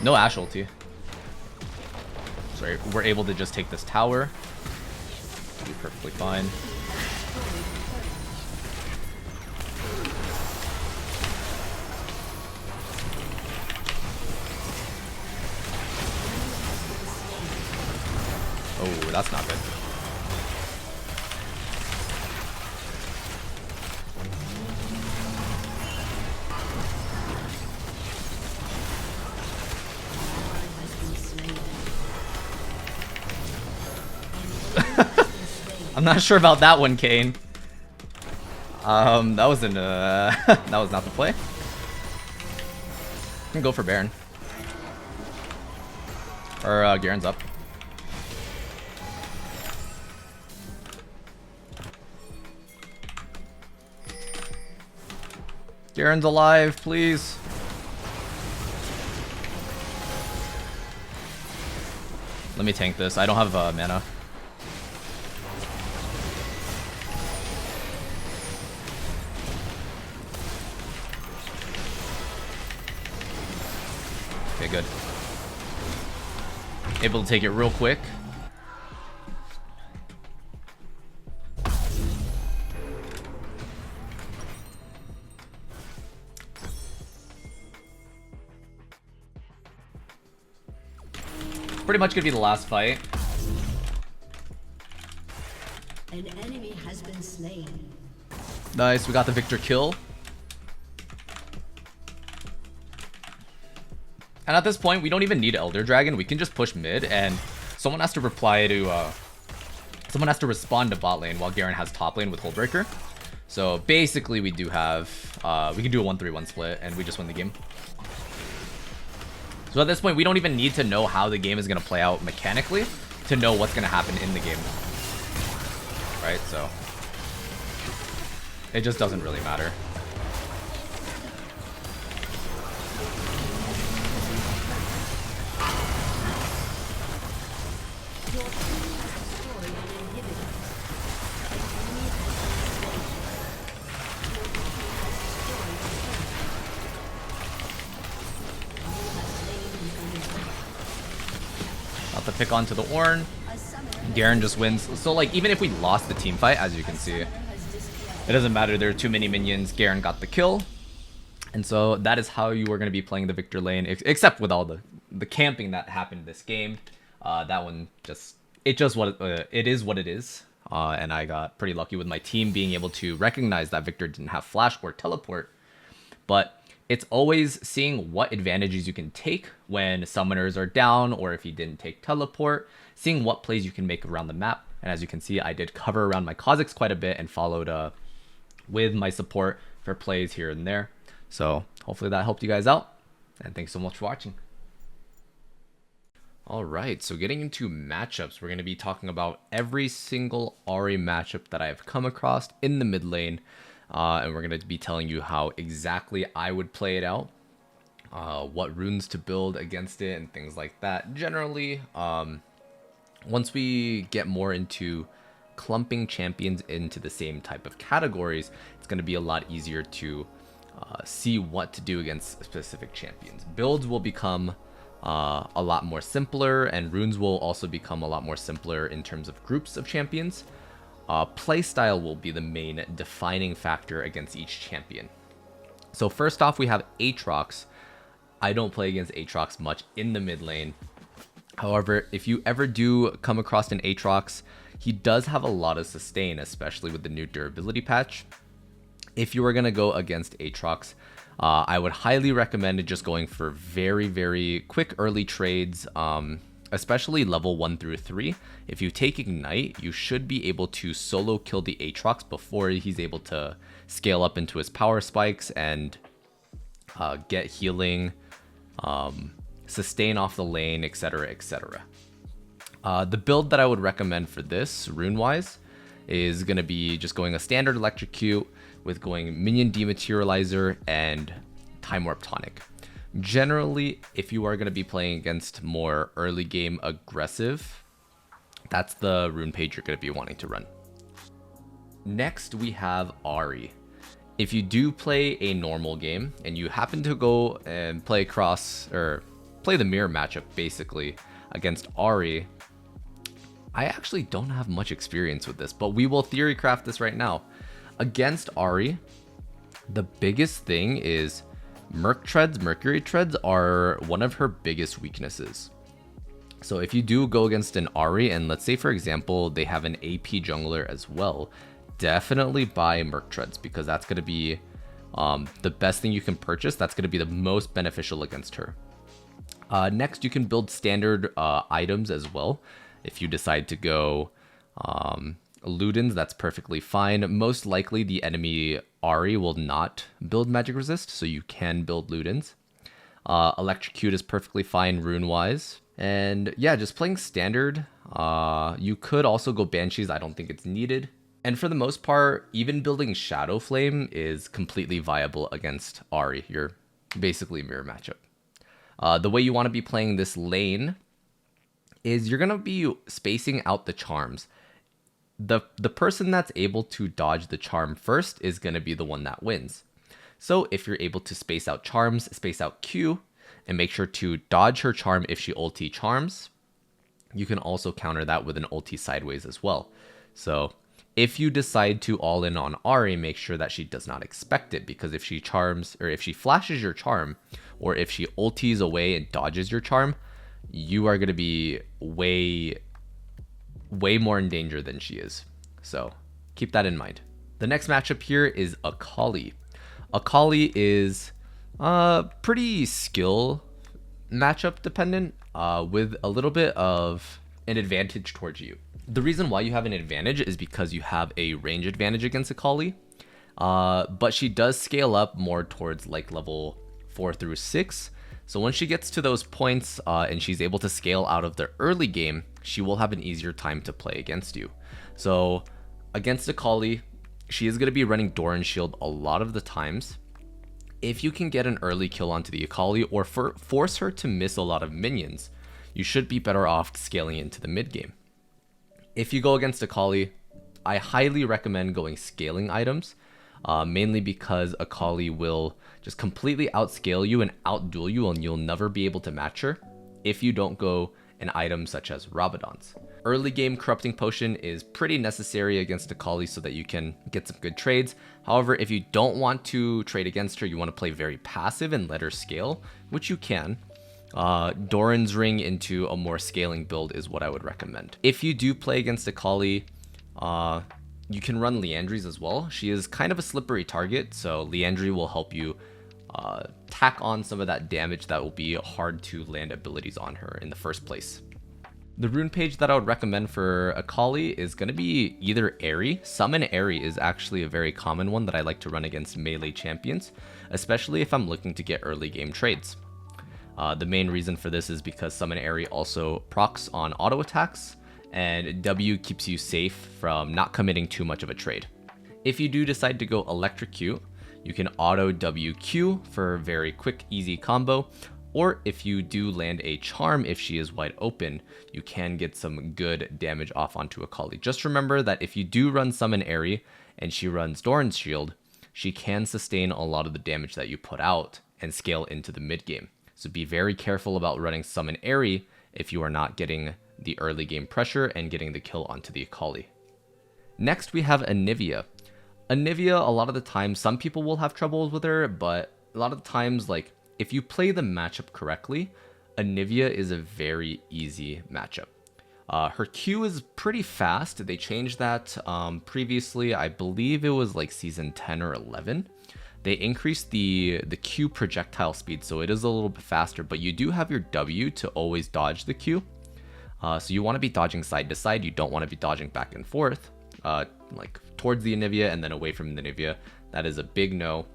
No Ash ulti. Sorry, we're able to just take this tower. Be perfectly fine. Oh, that's not good. I'm not sure about that one, Kane. That wasn't that was not the play. Can go for Baron. Or Garen's up. Garen's alive, please. Let me tank this. I don't have mana. Okay, good. Able to take it real quick. Pretty much gonna be the last fight. An enemy has been slain. Nice, we got the victor kill. And at this point, we don't even need Elder Dragon. We can just push mid, and someone has to reply to... someone has to respond to bot lane while Garen has top lane with Hullbreaker. So basically, we do have... we can do a 1-3-1 split, and we just win the game. So at this point, we don't even need to know how the game is going to play out mechanically to know what's going to happen in the game. Right? So it just doesn't really matter. Not to pick onto the Ornn. Garen just wins. So like even if we lost the team fight, as you can see, it doesn't matter. There are too many minions. Garen got the kill. And so that is how you are going to be playing the Victor lane, except with all the camping that happened this game. That one it is what it is. And I got pretty lucky with my team being able to recognize that Victor didn't have flash or teleport. But it's always seeing what advantages you can take when summoners are down, or if he didn't take teleport, seeing what plays you can make around the map. And as you can see, I did cover around my Kha'Zix quite a bit and followed with my support for plays here and there. So hopefully that helped you guys out, and thanks so much for watching. Alright, so getting into matchups, we're going to be talking about every single Ahri matchup that I've come across in the mid lane. And we're going to be telling you how exactly I would play it out, what runes to build against it, and things like that. Generally, once we get more into clumping champions into the same type of categories, it's going to be a lot easier to see what to do against specific champions. Builds will become a lot more simpler, and runes will also become a lot more simpler in terms of groups of champions. Playstyle will be the main defining factor against each champion. So first off, we have Aatrox. I don't play against Aatrox much in the mid lane. However, if you ever do come across an Aatrox, he does have a lot of sustain, especially with the new durability patch. If you were going to go against Aatrox, I would highly recommend just going for very, very quick early trades, especially level 1 through 3. If you take Ignite, you should be able to solo kill the Aatrox before he's able to scale up into his power spikes and get healing, sustain off the lane, etc, etc. The build that I would recommend for this, rune-wise, is going to be just going a standard Electrocute with going Minion Dematerializer and Time Warp Tonic. Generally, if you are going to be playing against more early game aggressive, that's the rune page you're going to be wanting to run. Next, we have Ahri. If you do play a normal game and you happen to go and play the mirror matchup basically against Ahri, I actually don't have much experience with this, but we will theory craft this right now. Against Ahri, the biggest thing is Mercury Treads are one of her biggest weaknesses. So if you do go against an Ahri, and let's say for example they have an AP jungler as well, definitely buy Merc Treads, because that's going to be the best thing you can purchase. That's going to be the most beneficial against her. Next, you can build standard items as well. If you decide to go Ludens, that's perfectly fine. Most likely the enemy Ahri will not build magic resist, so you can build Ludens. Electrocute is perfectly fine rune-wise. And yeah, just playing standard. You could also go Banshees. I don't think it's needed. And for the most part, even building Shadow Flame is completely viable against Ahri. You're basically mirror matchup. The way you want to be playing this lane is you're going to be spacing out the charms. The person that's able to dodge the charm first is going to be the one that wins. So if you're able to space out charms, space out Q, and make sure to dodge her charm if she ulti charms, you can also counter that with an ulti sideways as well. So if you decide to all in on Ahri, make sure that she does not expect it, because if she charms, or if she flashes your charm, or if she ultis away and dodges your charm, you are going to be way more in danger than she is. So keep that in mind. The next matchup here is Akali. Akali is pretty skill matchup dependent, with a little bit of an advantage towards you. The reason why you have an advantage is because you have a range advantage against Akali, but she does scale up more towards like level 4 through 6. So when she gets to those points and she's able to scale out of the early game, she will have an easier time to play against you. So against Akali, she is going to be running Doran Shield a lot of the times. If you can get an early kill onto the Akali or force her to miss a lot of minions, you should be better off scaling into the mid game. If you go against Akali, I highly recommend going scaling items, mainly because Akali will just completely outscale you and outduel you, and you'll never be able to match her if you don't go an item such as Rabadon's. Early game Corrupting Potion is pretty necessary against Akali so that you can get some good trades. However, if you don't want to trade against her, you want to play very passive and let her scale, which you can. Doran's Ring into a more scaling build is what I would recommend. If you do play against Akali, you can run Liandry's as well. She is kind of a slippery target, so Liandry will help you tack on some of that damage that will be hard to land abilities on her in the first place. The rune page that I would recommend for Akali is going to be either Ahri. Summon Ahri is actually a very common one that I like to run against melee champions, especially if I'm looking to get early game trades. The main reason for this is because Summon Ahri also procs on auto attacks, and W keeps you safe from not committing too much of a trade. If you do decide to go Electrocute, you can auto WQ for a very quick, easy combo, or if you do land a charm if she is wide open, you can get some good damage off onto Akali. Just remember that if you do run Summon Ahri and she runs Doran's Shield, she can sustain a lot of the damage that you put out and scale into the mid game. So be very careful about running Summon Ahri if you are not getting the early game pressure and getting the kill onto the Akali. Next we have Anivia. Anivia, a lot of the time, some people will have troubles with her, but a lot of the times, like, if you play the matchup correctly, Anivia is a very easy matchup. Her Q is pretty fast. They changed that previously. I believe it was like season 10 or 11. They increased the Q projectile speed, so it is a little bit faster, but you do have your W to always dodge the Q. So you want to be dodging side to side. You don't want to be dodging back and forth, like towards the Anivia and then away from the Anivia. That is a big no.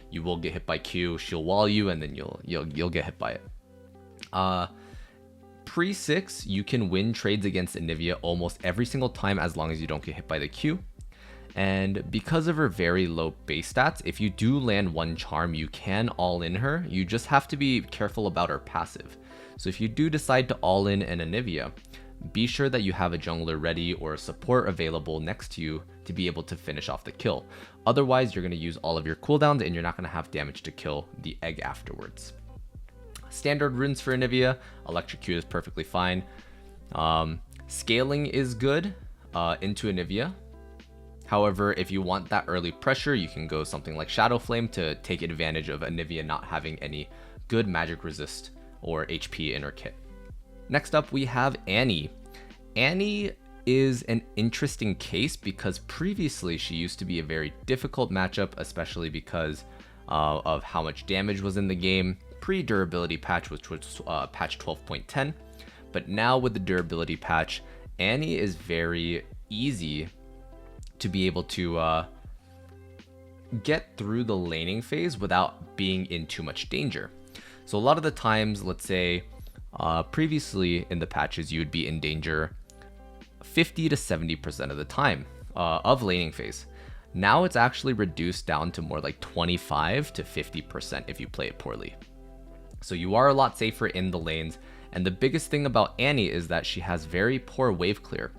You will get hit by Q, she'll wall you, and then you'll get hit by it. Pre-6, you can win trades against Anivia almost every single time as long as you don't get hit by the Q. And because of her very low base stats, if you do land one charm, you can all in her. You just have to be careful about her passive. So if you do decide to all in an Anivia, be sure that you have a jungler ready or a support available next to you to be able to finish off the kill. Otherwise, you're going to use all of your cooldowns and you're not going to have damage to kill the egg afterwards. Standard runes for Anivia, Electrocute is perfectly fine. Scaling is good into Anivia. However, if you want that early pressure, you can go something like Shadow Flame to take advantage of Anivia not having any good magic resist or HP in her kit. Next up, we have Annie. Annie is an interesting case because previously she used to be a very difficult matchup, especially because of how much damage was in the game pre-durability patch, which was patch 12.10. But now with the durability patch, Annie is very easy to be able to get through the laning phase without being in too much danger. So a lot of the times, let's say previously in the patches, you would be in danger 50 to 70% of the time of laning phase. Now it's actually reduced down to more like 25 to 50% if you play it poorly. So you are a lot safer in the lanes. And the biggest thing about Annie is that she has very poor wave clear.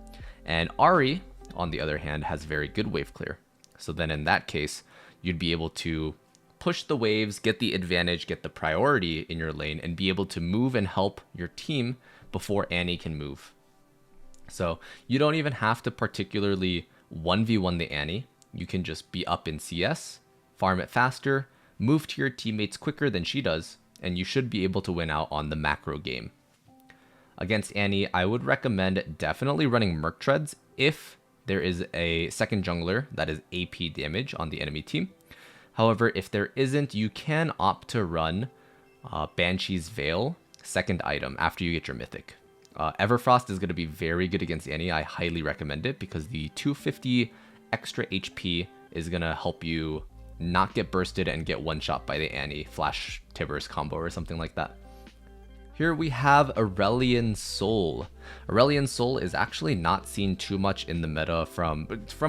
And Ahri, on the other hand, has very good wave clear. So then in that case, you'd be able to push the waves, get the advantage, get the priority in your lane, and be able to move and help your team before Annie can move. So you don't even have to particularly 1v1 the Annie. You can just be up in CS, farm it faster, move to your teammates quicker than she does, and you should be able to win out on the macro game. Against Annie, I would recommend definitely running Merc Treads if there is a second jungler that is AP damage on the enemy team. However, if there isn't, you can opt to run Banshee's Veil, second item after you get your mythic. Everfrost is going to be very good against Annie. I highly recommend it because the 250 extra HP is going to help you not get bursted and get one shot by the Annie Flash Tibbers combo or something like that. Here we have Aurelion Sol. Aurelion Sol is actually not seen too much in the meta from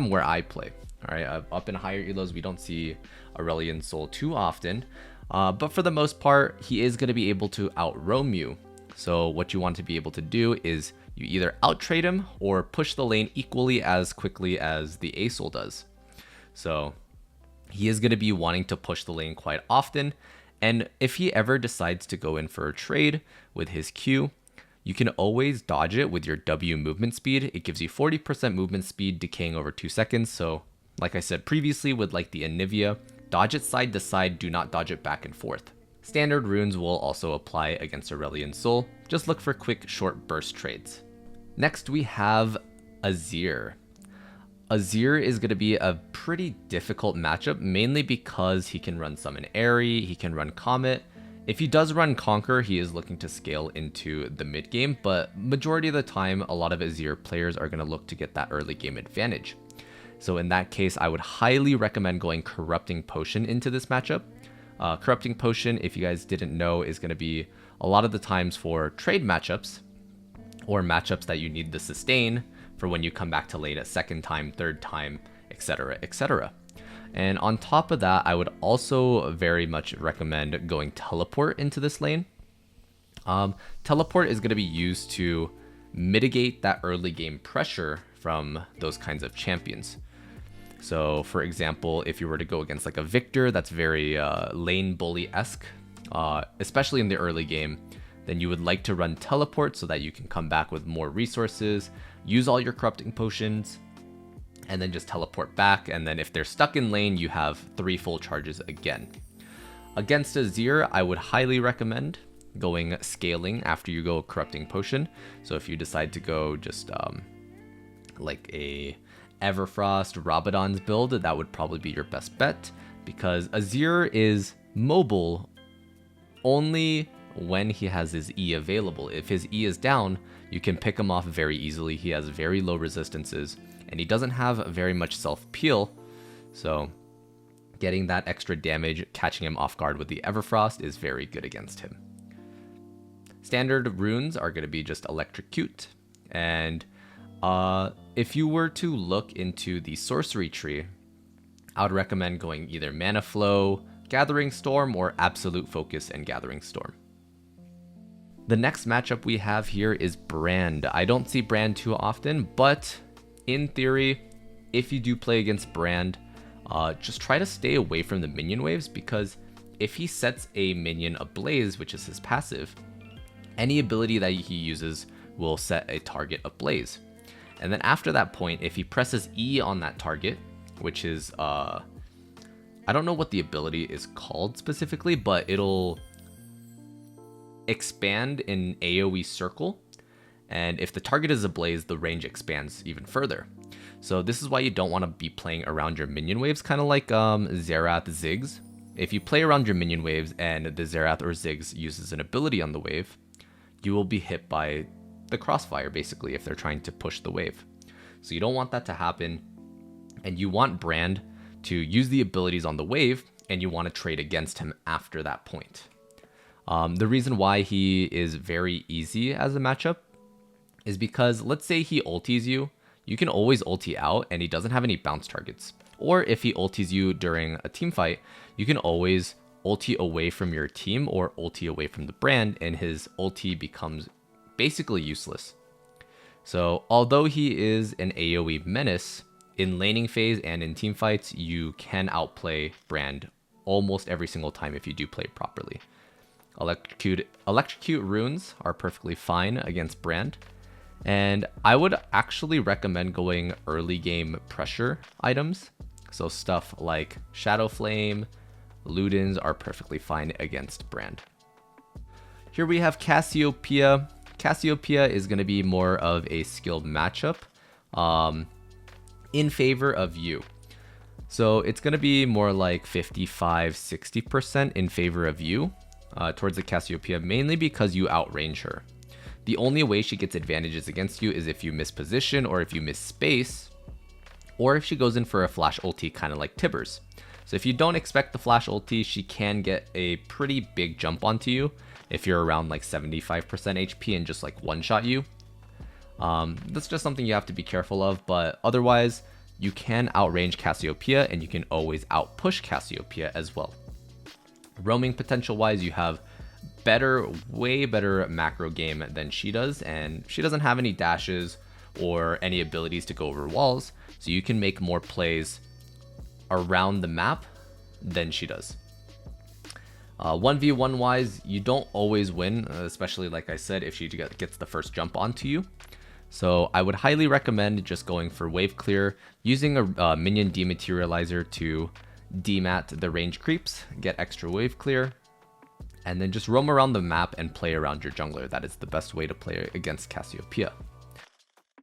where I play. All right, up in higher elos, we don't see Aurelion Sol too often, but for the most part, he is going to be able to out-roam you. So what you want to be able to do is you either out-trade him or push the lane equally as quickly as the A-Sol does. So he is going to be wanting to push the lane quite often, and if he ever decides to go in for a trade with his Q, you can always dodge it with your W movement speed. It gives you 40% movement speed decaying over 2 seconds, so like I said previously with like the Anivia, dodge it side to side, do not dodge it back and forth. Standard runes will also apply against Aurelion Sol, just look for quick short burst trades. Next we have Azir. Azir is going to be a pretty difficult matchup, mainly because he can run Summon Ahri, he can run Comet. If he does run Conquer, he is looking to scale into the mid game, but majority of the time, a lot of Azir players are going to look to get that early game advantage. So in that case, I would highly recommend going Corrupting Potion into this matchup. Corrupting Potion, if you guys didn't know, is going to be a lot of the times for trade matchups or matchups that you need the sustain for when you come back to late a second time, third time, etc., etc. And on top of that, I would also very much recommend going Teleport into this lane. Teleport is going to be used to mitigate that early game pressure from those kinds of champions. So for example, if you were to go against like a Victor that's very lane bully-esque, especially in the early game, then you would like to run Teleport so that you can come back with more resources, use all your Corrupting Potions, and then just teleport back, and then if they're stuck in lane, you have 3 full charges again. Against Azir, I would highly recommend going scaling after you go Corrupting Potion. So if you decide to go just like a Everfrost, Rabadon's build, that would probably be your best bet, because Azir is mobile only when he has his E available. If his E is down, you can pick him off very easily. He has very low resistances, and he doesn't have very much self-peel, so getting that extra damage, catching him off guard with the Everfrost is very good against him. Standard runes are going to be just Electrocute, and if you were to look into the sorcery tree, I would recommend going either Mana Flow, Gathering Storm, or Absolute Focus and Gathering Storm. The next matchup we have here is Brand. I don't see Brand too often, but in theory, if you do play against Brand, just try to stay away from the minion waves, because if he sets a minion ablaze, which is his passive, any ability that he uses will set a target ablaze. And then after that point, if he presses E on that target, which is, I don't know what the ability is called specifically, but it'll expand in AoE circle, and if the target is ablaze, the range expands even further. So this is why you don't want to be playing around your minion waves, kind of like Xerath Ziggs. If you play around your minion waves and the Xerath or Ziggs uses an ability on the wave, you will be hit by the crossfire basically if they're trying to push the wave. So you don't want that to happen, and you want Brand to use the abilities on the wave, and you want to trade against him after that point. The reason why he is very easy as a matchup is because, let's say he ulties you, you can always ulti out and he doesn't have any bounce targets. Or if he ultis you during a team fight, you can always ulti away from your team or ulti away from the Brand, and his ulti becomes basically useless. So although he is an AoE menace, in laning phase and in team fights, you can outplay Brand almost every single time if you do play properly. Electrocute runes are perfectly fine against Brand, and I would actually recommend going early game pressure items. So stuff like Shadow Flame, Ludens are perfectly fine against Brand. Here we have Cassiopeia. Cassiopeia is going to be more of a skilled matchup in favor of you. So it's going to be more like 55-60% in favor of you. towards the Cassiopeia, mainly because you outrange her. The only way she gets advantages against you is if you miss position, or if you miss space, or if she goes in for a flash ulti, kind of like Tibbers. So if you don't expect the flash ulti, she can get a pretty big jump onto you if you're around like 75% HP and just like one-shot you. That's just something you have to be careful of, but otherwise, you can outrange Cassiopeia and you can always outpush Cassiopeia as well. Roaming potential wise, you have way better macro game than she does, and she doesn't have any dashes or any abilities to go over walls, so you can make more plays around the map than she does. 1v1 wise, you don't always win, especially like I said, if she gets the first jump onto you. So I would highly recommend just going for wave clear, using a minion dematerializer to demat the range creeps, get extra wave clear, and then just roam around the map and play around your jungler. That is the best way to play against Cassiopeia.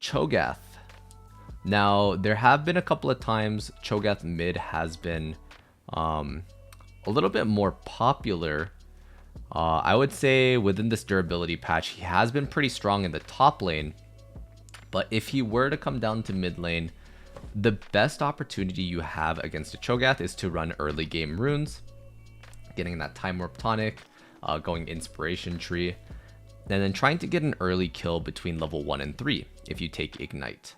Cho'Gath. Now, there have been a couple of times Cho'Gath mid has been a little bit more popular. I would say within this durability patch, he has been pretty strong in the top lane. But if he were to come down to mid lane, the best opportunity you have against a Cho'Gath is to run early game runes, getting that Time Warp Tonic, going Inspiration Tree, and then trying to get an early kill between level 1 and 3 if you take Ignite.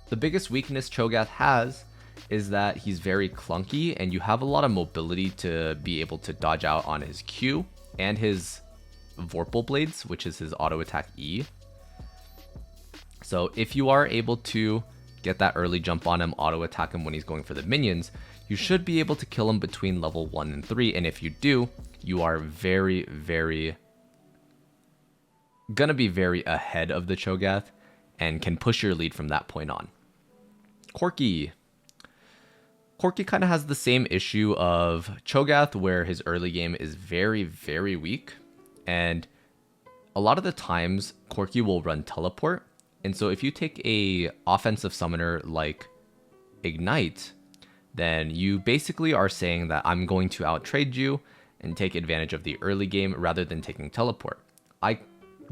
The biggest weakness Cho'Gath has is that he's very clunky, and you have a lot of mobility to be able to dodge out on his Q and his Vorpal Blades, which is his auto attack E. So if you are able to get that early jump on him, auto attack him when he's going for the minions, you should be able to kill him between level 1 and 3. And if you do, you are gonna be very ahead of the Cho'Gath and can push your lead from that point on. Corki kind of has the same issue of Cho'Gath, where his early game is very weak, and a lot of the times Corki will run teleport. And so if you take a offensive summoner like Ignite, then you basically are saying that I'm going to outtrade you and take advantage of the early game rather than taking teleport. I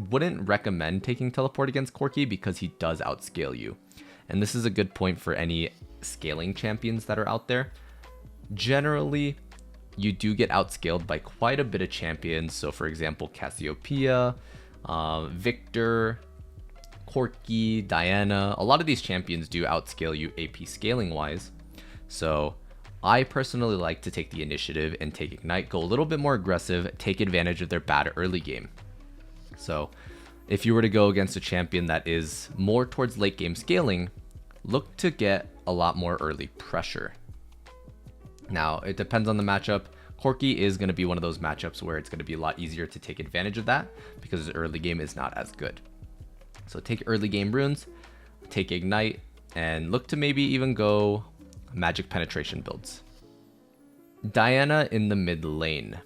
wouldn't recommend taking teleport against Corki because he does outscale you. And this is a good point for any scaling champions that are out there. Generally, you do get outscaled by quite a bit of champions. So for example, Cassiopeia, Victor, Corki, Diana, a lot of these champions do outscale you AP scaling wise. So I personally like to take the initiative and take Ignite, go a little bit more aggressive, take advantage of their bad early game. So if you were to go against a champion that is more towards late game scaling, look to get a lot more early pressure. Now, it depends on the matchup. Corki is going to be one of those matchups where it's going to be a lot easier to take advantage of that because his early game is not as good. So take early game runes, take Ignite, and look to maybe even go magic penetration builds. Diana in the mid lane.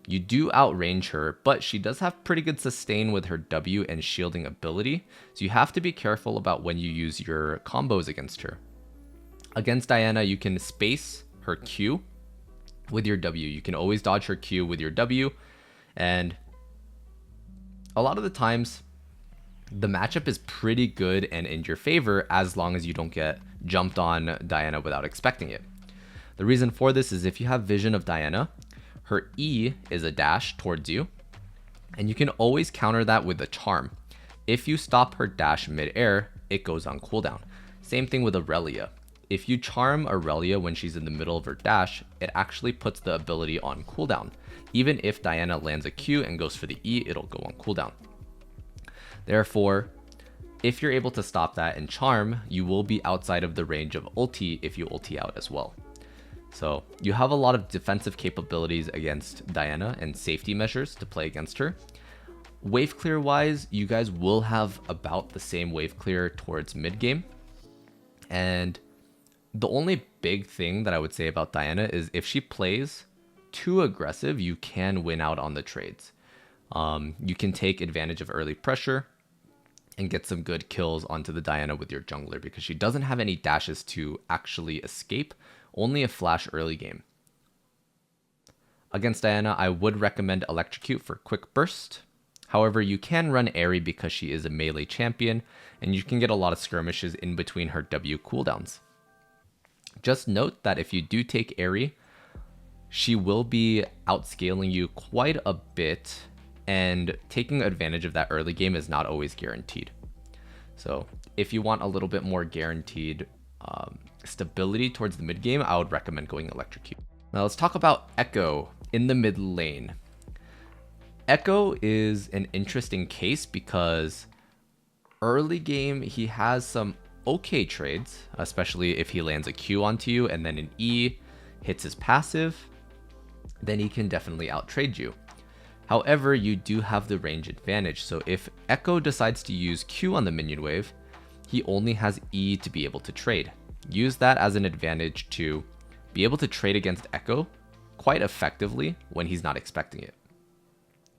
You do outrange her, but she does have pretty good sustain with her W and shielding ability, so you have to be careful about when you use your combos against her. Against Diana, you can space her Q with your W. You can always dodge her Q with your W, and a lot of the times, the matchup is pretty good and in your favor as long as you don't get jumped on Diana without expecting it. The reason for this is if you have vision of Diana, her E is a dash towards you, and you can always counter that with a charm. If you stop her dash mid-air, it goes on cooldown. Same thing with Aurelia. If you charm Aurelia when she's in the middle of her dash, it actually puts the ability on cooldown. Even if Diana lands a Q and goes for the E, it'll go on cooldown. Therefore, if you're able to stop that and charm, you will be outside of the range of ulti if you ulti out as well. So you have a lot of defensive capabilities against Diana and safety measures to play against her. Wave clear wise, you guys will have about the same wave clear towards mid game. And the only big thing that I would say about Diana is if she plays too aggressive, you can win out on the trades. You can take advantage of early pressure and get some good kills onto the Diana with your jungler because she doesn't have any dashes to actually escape, only a flash early game. Against Diana, I would recommend Electrocute for quick burst. However, you can run Ahri because she is a melee champion, and you can get a lot of skirmishes in between her W cooldowns. Just note that if you do take Ahri, she will be outscaling you quite a bit, and taking advantage of that early game is not always guaranteed. So if you want a little bit more guaranteed stability towards the mid game, I would recommend going Electrocute. Now let's talk about Echo in the mid lane. Echo is an interesting case because early game he has some okay trades, especially if he lands a Q onto you and then an E hits his passive, then he can definitely outtrade you. However, you do have the range advantage, so if Echo decides to use Q on the minion wave, he only has E to be able to trade. Use that as an advantage to be able to trade against Echo quite effectively when he's not expecting it.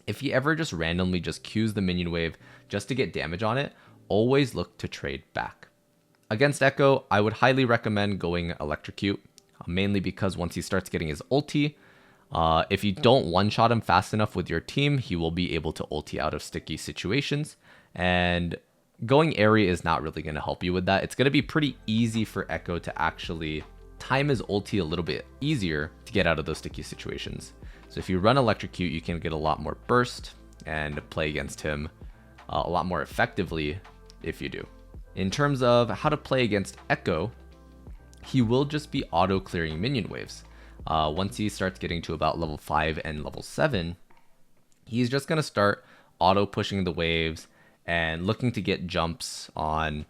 If he ever just randomly just Qs the minion wave just to get damage on it, always look to trade back. Against Echo, I would highly recommend going Electrocute, mainly because once he starts getting his ulti, if you don't one-shot him fast enough with your team, he will be able to ulti out of sticky situations, and going Ahri is not really going to help you with that. It's going to be pretty easy for Echo to actually time his ulti a little bit easier to get out of those sticky situations. So if you run Electrocute, you can get a lot more burst and play against him a lot more effectively if you do. In terms of how to play against Echo, he will just be auto-clearing minion waves. Once he starts getting to about level 5 and level 7, he's just going to start auto-pushing the waves and looking to get jumps on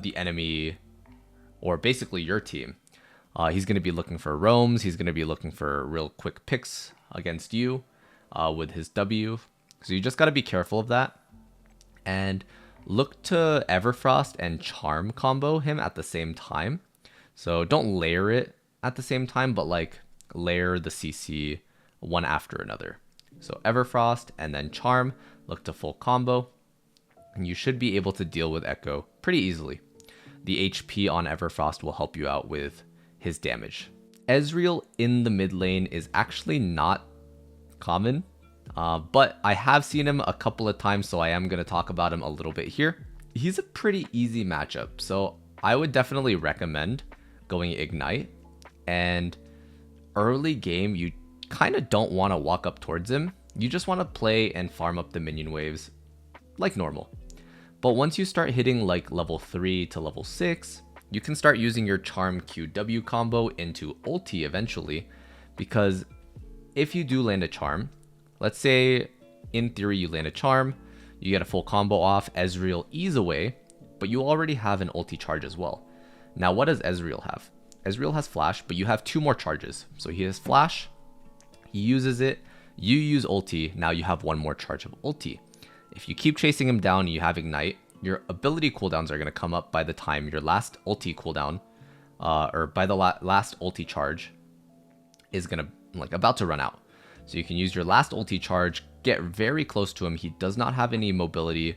the enemy, or basically your team. He's going to be looking for roams. He's going to be looking for real quick picks against you with his W. So you just got to be careful of that. And look to Everfrost and Charm combo him at the same time. So don't layer it at the same time, but like layer the CC one after another. So Everfrost and then Charm, look to full combo. And you should be able to deal with Echo pretty easily. The HP on Everfrost will help you out with his damage. Ezreal in the mid lane is actually not common, but I have seen him a couple of times, so I am going to talk about him a little bit here. He's a pretty easy matchup, so I would definitely recommend going Ignite, and early game you kind of don't want to walk up towards him. You just want to play and farm up the minion waves like normal. But once you start hitting like level 3 to level 6, you can start using your Charm QW combo into ulti eventually, because if you do land a Charm, let's say in theory you land a Charm, you get a full combo off, Ezreal E's away, but you already have an ulti charge as well. Now what does Ezreal have? Ezreal has Flash, but you have 2 more charges. So he has Flash, he uses it, you use ulti, now you have 1 more charge of ulti. If you keep chasing him down and you have Ignite, your ability cooldowns are going to come up by the time your last ulti cooldown, or by the last ulti charge is going to like about to run out. So you can use your last ulti charge, get very close to him. He does not have any mobility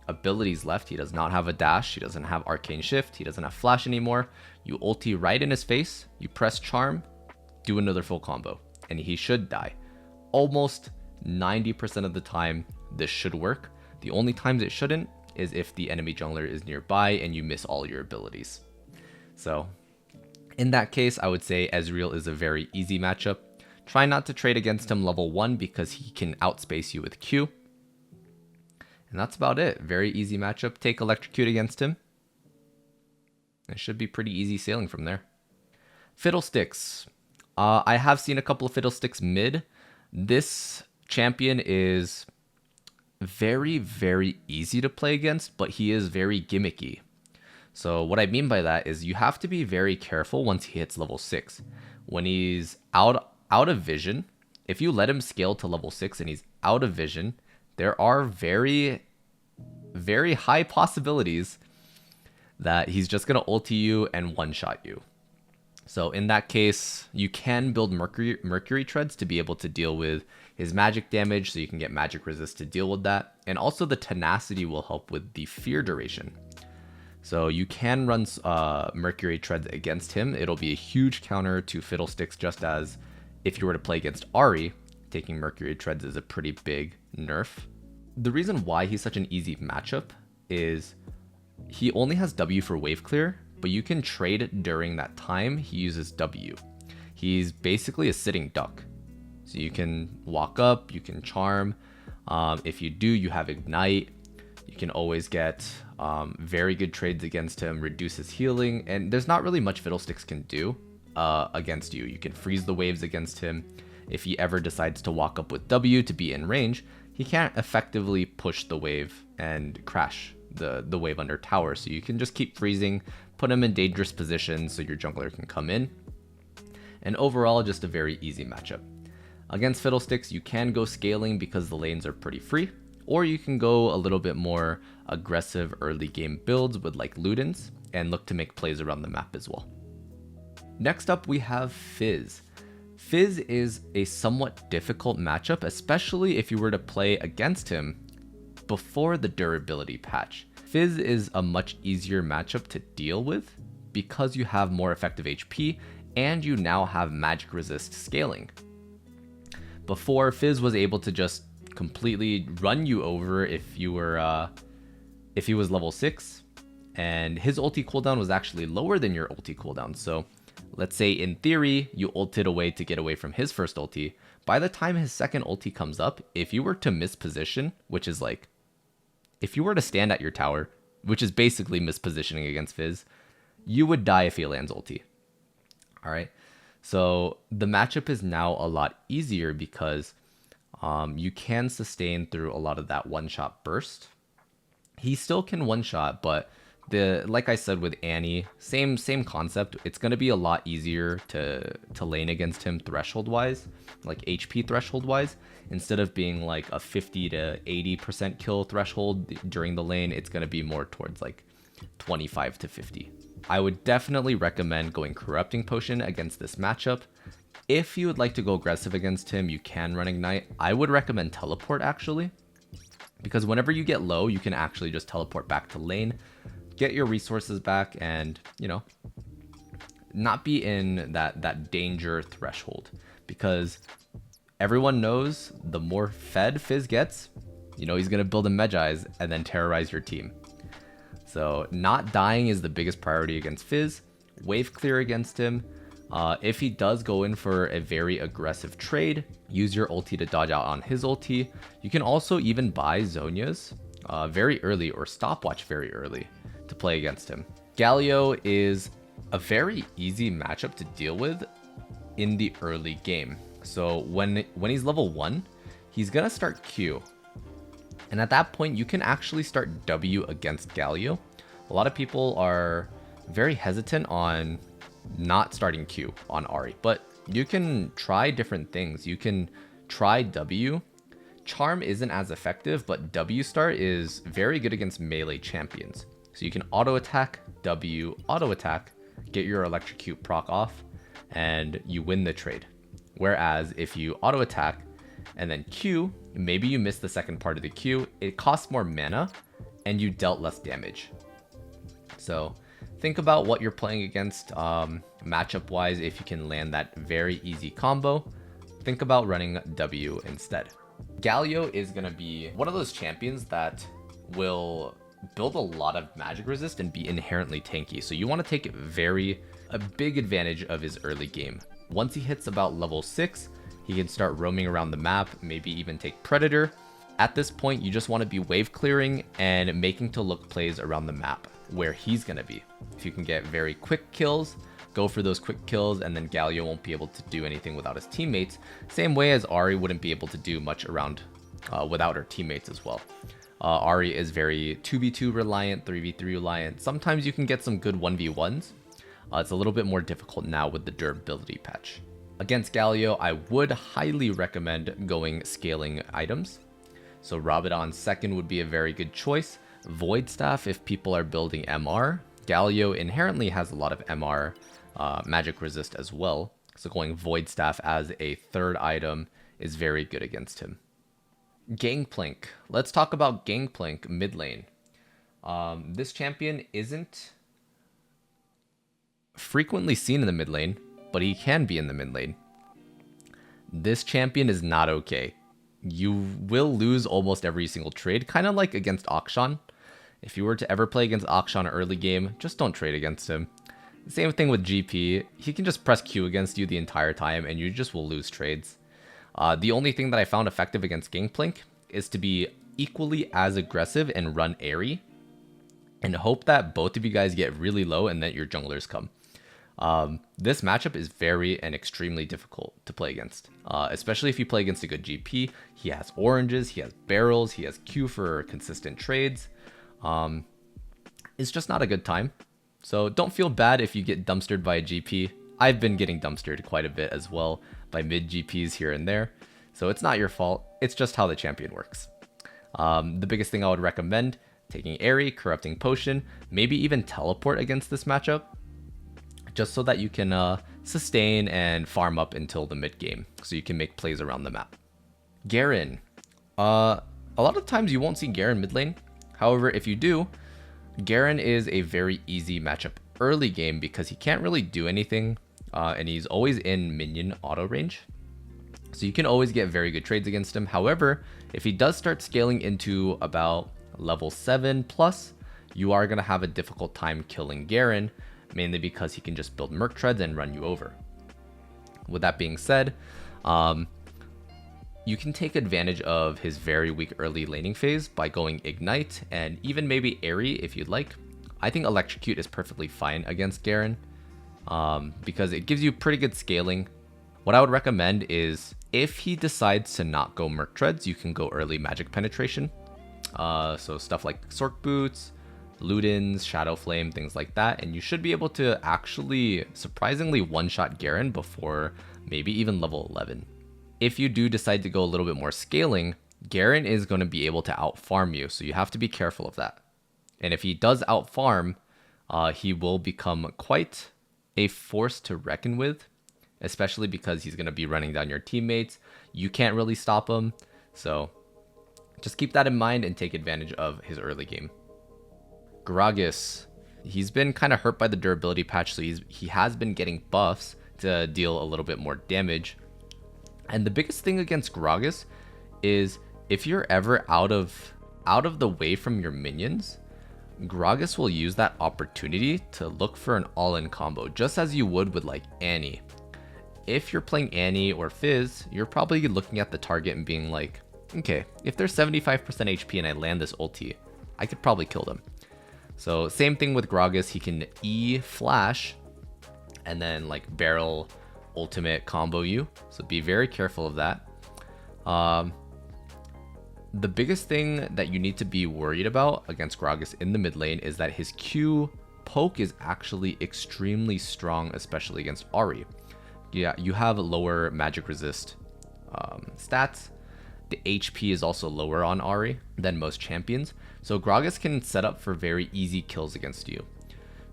abilities left. He does not have a dash. He doesn't have arcane shift. He doesn't have flash anymore. You ulti right in his face. You press charm, do another full combo, and he should die. Almost 90% of the time, this should work. The only times it shouldn't is if the enemy jungler is nearby and you miss all your abilities. So in that case, I would say Ezreal is a very easy matchup. Try not to trade against him level 1 because he can outspace you with Q. And that's about it. Very easy matchup. Take Electrocute against him. It should be pretty easy sailing from there. Fiddlesticks. I have seen a couple of Fiddlesticks mid. This champion is very, very easy to play against, but he is very gimmicky. So what I mean by that is you have to be very careful once he hits level 6. When he's out of vision, if you let him scale to level 6 and he's out of vision, there are very, very high possibilities that he's just going to ulti you and one-shot you. So in that case, you can build Mercury Treads to be able to deal with his magic damage, so you can get magic resist to deal with that. And also the tenacity will help with the fear duration. So you can run Mercury Treads against him. It'll be a huge counter to Fiddlesticks, just as if you were to play against Ahri, taking Mercury Treads is a pretty big nerf. The reason why he's such an easy matchup is he only has W for wave clear, but you can trade during that time he uses W. He's basically a sitting duck. So you can walk up, you can charm. If you do, you have ignite. You can always get very good trades against him, reduce his healing, and there's not really much Fiddlesticks can do against you. You can freeze the waves against him. If he ever decides to walk up with W to be in range, he can't effectively push the wave and crash the wave under tower. So you can just keep freezing, put him in dangerous positions so your jungler can come in. And overall, just a very easy matchup. Against Fiddlesticks, you can go scaling because the lanes are pretty free, or you can go a little bit more aggressive early game builds with like Ludens and look to make plays around the map as well. Next up, we have Fizz. Fizz is a somewhat difficult matchup, especially if you were to play against him before the durability patch. Fizz is a much easier matchup to deal with because you have more effective HP and you now have magic resist scaling. Before, Fizz was able to just completely run you over if you were if he was level 6, and his ulti cooldown was actually lower than your ulti cooldown. So let's say in theory you ulted away to get away from his first ulti. By the time his second ulti comes up, if you were to miss position, which is like if you were to stand at your tower, which is basically mispositioning against Fizz, you would die if he lands ulti. All right. So the matchup is now a lot easier because you can sustain through a lot of that one-shot burst. He still can one-shot, but like I said with Annie, same concept. It's going to be a lot easier to lane against him threshold-wise, like HP threshold-wise. Instead of being like a 50 to 80% kill threshold during the lane, it's going to be more towards like 25 to 50. I would definitely recommend going Corrupting Potion against this matchup. If you would like to go aggressive against him, you can run Ignite. I would recommend Teleport actually, because whenever you get low, you can actually just teleport back to lane, get your resources back, and, you know, not be in that danger threshold. Because everyone knows the more fed Fizz gets, you know, he's going to build a Medjai's and then terrorize your team. So not dying is the biggest priority against Fizz. Wave clear against him. If he does go in for a very aggressive trade, use your ulti to dodge out on his ulti. You can also even buy Zhonya's very early or stopwatch very early to play against him. Galio is a very easy matchup to deal with in the early game. So when he's level 1, he's gonna start Q. And at that point, you can actually start W against Galio. A lot of people are very hesitant on not starting Q on Ahri, but you can try different things. You can try W. Charm isn't as effective, but W start is very good against melee champions. So you can auto attack, W, auto attack, get your electrocute proc off, and you win the trade. Whereas if you auto attack and then Q, maybe you missed the second part of the Q, it costs more mana and you dealt less damage. So think about what you're playing against matchup wise. If you can land that very easy combo, think about running W instead. Galio is going to be one of those champions that will build a lot of magic resist and be inherently tanky. So you want to take a big advantage of his early game. Once he hits about level 6, he can start roaming around the map, maybe even take Predator. At this point, you just want to be wave clearing and making to look plays around the map where he's going to be. If you can get very quick kills, go for those quick kills, and then Galio won't be able to do anything without his teammates. Same way as Ahri wouldn't be able to do much around without her teammates as well. Ahri is very 2v2 reliant, 3v3 reliant. Sometimes you can get some good 1v1s. It's a little bit more difficult now with the durability patch. Against Galio, I would highly recommend going scaling items. So Rabadon second would be a very good choice. Void Staff if people are building MR. Galio inherently has a lot of MR magic resist as well. So going Void Staff as a third item is very good against him. Gangplank. Let's talk about Gangplank mid lane. This champion isn't frequently seen in the mid lane, but he can be in the mid lane. this champion is not okay. You will lose almost every single trade, kind of like against Akshan. If you were to ever play against Akshan early game, just don't trade against him. Same thing with GP. He can just press Q against you the entire time and you just will lose trades. The only thing that I found effective against Gangplank is to be equally as aggressive and run Ahri and hope that both of you guys get really low and that your junglers come. This matchup is very and extremely difficult to play against, especially if you play against a good GP. He has oranges, he has barrels, he has Q for consistent trades. It's just not a good time. So don't feel bad if you get dumpstered by a GP. I've been getting dumpstered quite a bit as well by mid GPs here and there. So it's not your fault. It's just how the champion works. The biggest thing I would recommend, taking Ahri, Corrupting Potion, maybe even Teleport against this matchup, just so that you can sustain and farm up until the mid game, so you can make plays around the map. Garen. A lot of times you won't see Garen mid lane. However, if you do, Garen is a very easy matchup early game because he can't really do anything, and he's always in minion auto range. So you can always get very good trades against him. However, if he does start scaling into about level 7 plus, you are going to have a difficult time killing Garen, mainly because he can just build Merc Treads and run you over. With that being said, you can take advantage of his very weak early laning phase by going Ignite and even maybe Ahri if you'd like. I think Electrocute is perfectly fine against Garen because it gives you pretty good scaling. What I would recommend is if he decides to not go Merc Treads, you can go early Magic Penetration. So stuff like Sork Boots, Ludens, Shadow Flame, things like that, and you should be able to actually surprisingly one-shot Garen before maybe even level 11. If you do decide to go a little bit more scaling, Garen is going to be able to out-farm you, so you have to be careful of that. And if he does out-farm, he will become quite a force to reckon with, especially because he's going to be running down your teammates. You can't really stop him, so just keep that in mind and take advantage of his early game. Gragas, he's been kind of hurt by the durability patch, so he has been getting buffs to deal a little bit more damage. And the biggest thing against Gragas is if you're ever out of the way from your minions, Gragas will use that opportunity to look for an all-in combo, just as you would with like Annie. If you're playing Annie or Fizz, you're probably looking at the target and being like, okay, if they're 75% HP and I land this ulti, I could probably kill them. So same thing with Gragas, he can E flash and then like barrel ultimate combo you. So be very careful of that. The biggest thing that you need to be worried about against Gragas in the mid lane is that his Q poke is actually extremely strong, especially against Ahri. Yeah, you have lower magic resist stats. The HP is also lower on Ahri than most champions, so Gragas can set up for very easy kills against you.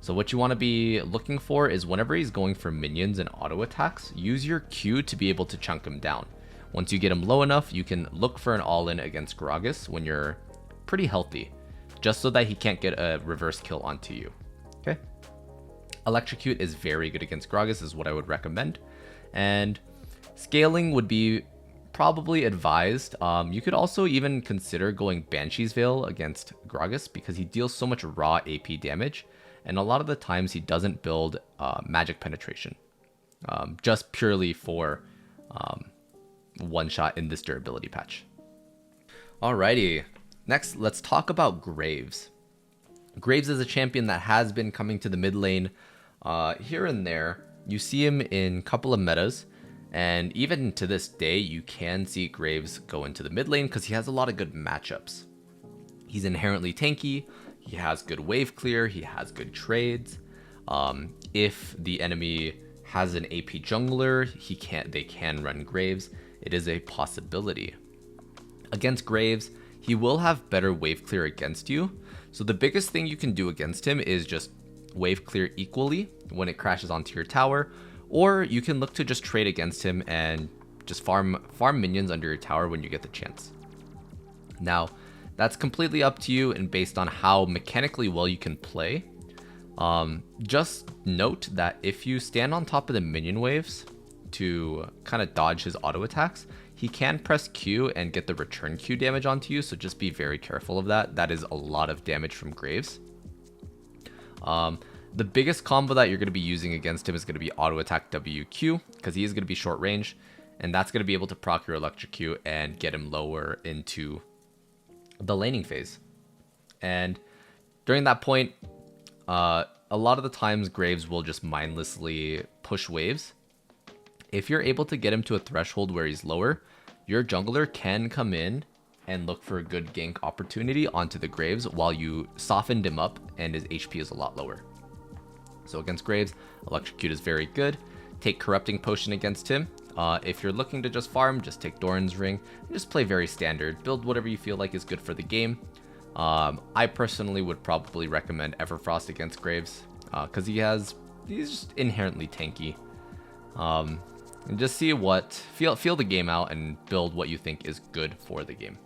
So what you want to be looking for is whenever he's going for minions and auto attacks, use your Q to be able to chunk him down. Once you get him low enough, you can look for an all-in against Gragas when you're pretty healthy, just so that he can't get a reverse kill onto you. Okay. Electrocute is very good against Gragas, is what I would recommend. And scaling would be probably advised. You could also even consider going Banshee's Veil against Gragas because he deals so much raw AP damage, and a lot of the times he doesn't build magic penetration, just purely for one shot in this durability patch. Alrighty, next let's talk about Graves. Graves is a champion that has been coming to the mid lane here and there. You see him in a couple of metas, and even to this day you can see Graves go into the mid lane because he has a lot of good matchups. He's inherently tanky, he has good wave clear, he has good trades. If the enemy has an AP jungler, they can run Graves. It is a possibility. Against Graves, he will have better wave clear against you. So the biggest thing you can do against him is just wave clear equally when it crashes onto your tower, or you can look to just trade against him and just farm minions under your tower when you get the chance. Now, that's completely up to you and based on how mechanically well you can play. Just note that if you stand on top of the minion waves, to kind of dodge his auto attacks, he can press Q and get the return Q damage onto you, so just be very careful of that. That is a lot of damage from Graves. The biggest combo that you're going to be using against him is going to be auto attack WQ, because he is going to be short range, and that's going to be able to proc your electrocute and get him lower into the laning phase. And during that point, a lot of the times Graves will just mindlessly push waves. If you're able to get him to a threshold where he's lower, your jungler can come in and look for a good gank opportunity onto the Graves while you softened him up and his HP is a lot lower. So against Graves, electrocute is very good. Take corrupting potion against him. If you're looking to just farm, just take Doran's ring and just play very standard. Build whatever you feel like is good for the game. I personally would probably recommend Everfrost against Graves, because he's just inherently tanky. And just see feel the game out and build what you think is good for the game.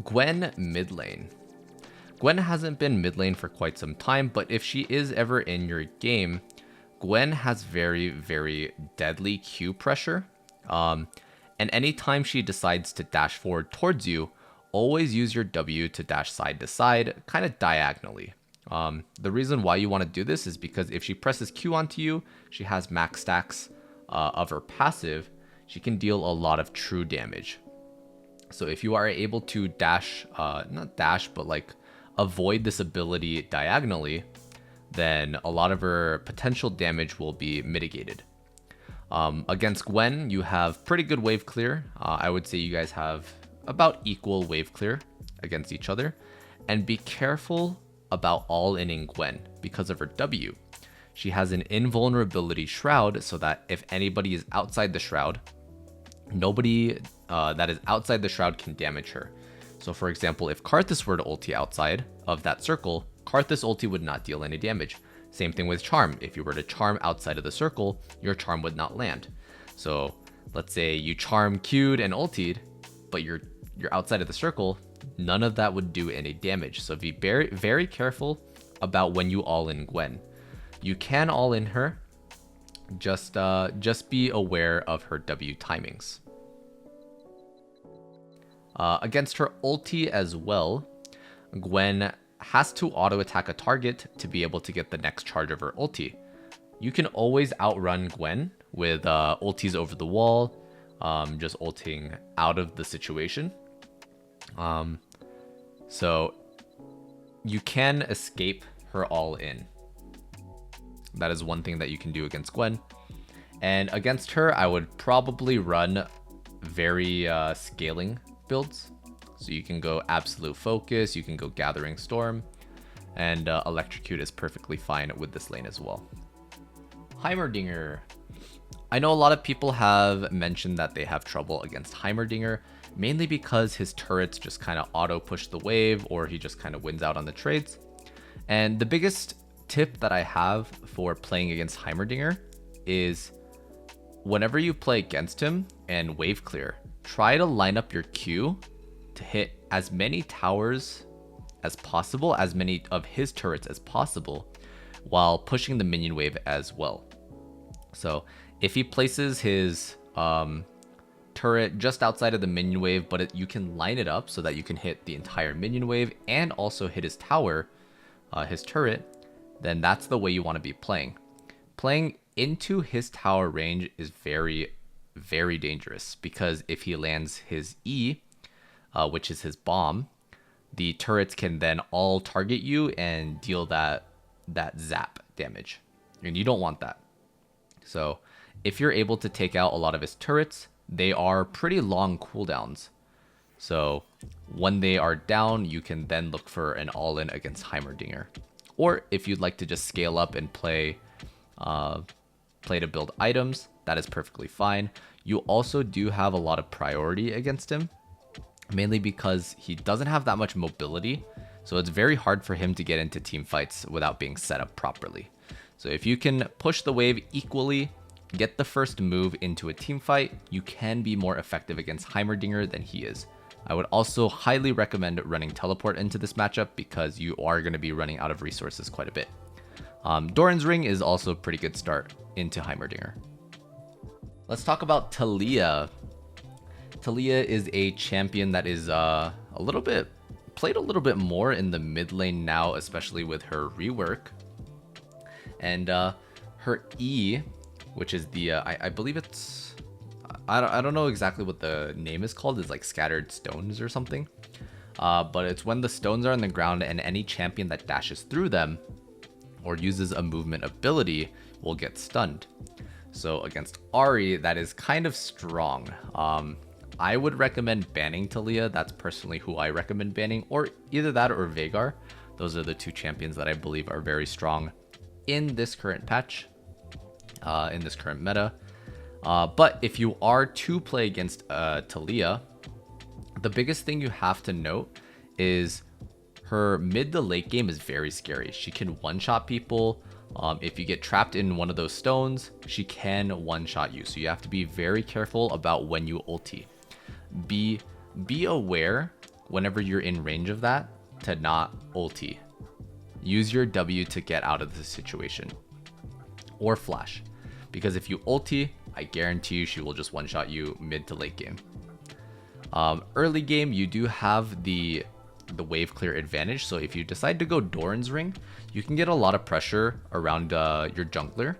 Gwen mid lane. Gwen hasn't been mid lane for quite some time, but if she is ever in your game, Gwen has very, very deadly Q pressure. And anytime she decides to dash forward towards you, always use your W to dash side to side, kind of diagonally. The reason why you want to do this is because if she presses Q onto you, she has max stacks of her passive, she can deal a lot of true damage. So if you are able to dash, not dash, but like avoid this ability diagonally, then a lot of her potential damage will be mitigated. Against Gwen, you have pretty good wave clear. I would say you guys have about equal wave clear against each other. And be careful about all-inning Gwen because of her W. She has an invulnerability shroud, so that if anybody is outside the shroud, nobody that is outside the shroud can damage her. So for example, if Karthus were to ulti outside of that circle, Karthus ulti would not deal any damage. Same thing with Charm. If you were to charm outside of the circle, your charm would not land. So let's say you charm Q'd and ultied, but you're outside of the circle, none of that would do any damage. So be very, very careful about when you all in Gwen. You can all in her, just be aware of her W timings. Against her ulti as well, Gwen has to auto attack a target to be able to get the next charge of her ulti. You can always outrun Gwen with ultis over the wall, just ulting out of the situation. So you can escape her all in. That is one thing that you can do against Gwen. And against her, I would probably run very scaling builds. So you can go Absolute Focus, you can go Gathering Storm, and Electrocute is perfectly fine with this lane as well. Heimerdinger. I know a lot of people have mentioned that they have trouble against Heimerdinger, mainly because his turrets just kind of auto push the wave, or he just kind of wins out on the trades. And the biggest tip that I have for playing against Heimerdinger is whenever you play against him and wave clear, try to line up your Q to hit as many towers as possible, as many of his turrets as possible, while pushing the minion wave as well. So if he places his turret just outside of the minion wave, but you can line it up so that you can hit the entire minion wave and also hit his tower, his turret, then that's the way you want to be playing. Playing into his tower range is very, very dangerous, because if he lands his E, which is his bomb, the turrets can then all target you and deal that zap damage, and you don't want that. So if you're able to take out a lot of his turrets, they are pretty long cooldowns. So when they are down, you can then look for an all-in against Heimerdinger. Or if you'd like to just scale up and play to build items, that is perfectly fine. You also do have a lot of priority against him, mainly because he doesn't have that much mobility. So it's very hard for him to get into team fights without being set up properly. So if you can push the wave equally, get the first move into a team fight, you can be more effective against Heimerdinger than he is. I would also highly recommend running teleport into this matchup, because you are going to be running out of resources quite a bit. Doran's ring is also a pretty good start into Heimerdinger. Let's talk about Talia. Talia is a champion that is played a little bit more in the mid lane now, especially with her rework. And her E, which is the I believe it's I don't know exactly what the name is called. It's like scattered stones or something. But it's when the stones are on the ground and any champion that dashes through them or uses a movement ability will get stunned. So against Ahri, that is kind of strong. I would recommend banning Talia. That's personally who I recommend banning, or either that or Veigar. Those are the two champions that I believe are very strong in this current patch, in this current meta. But if you are to play against Talia, the biggest thing you have to note is her mid to late game is very scary. She can one-shot people. If you get trapped in one of those stones, she can one-shot you. So you have to be very careful about when you ulti. Be aware whenever you're in range of that to not ulti. Use your W to get out of the situation. Or flash. Because if you ulti, I guarantee you she will just one-shot you mid to late game. Early game, you do have the wave clear advantage. So if you decide to go Doran's Ring, you can get a lot of pressure around your jungler,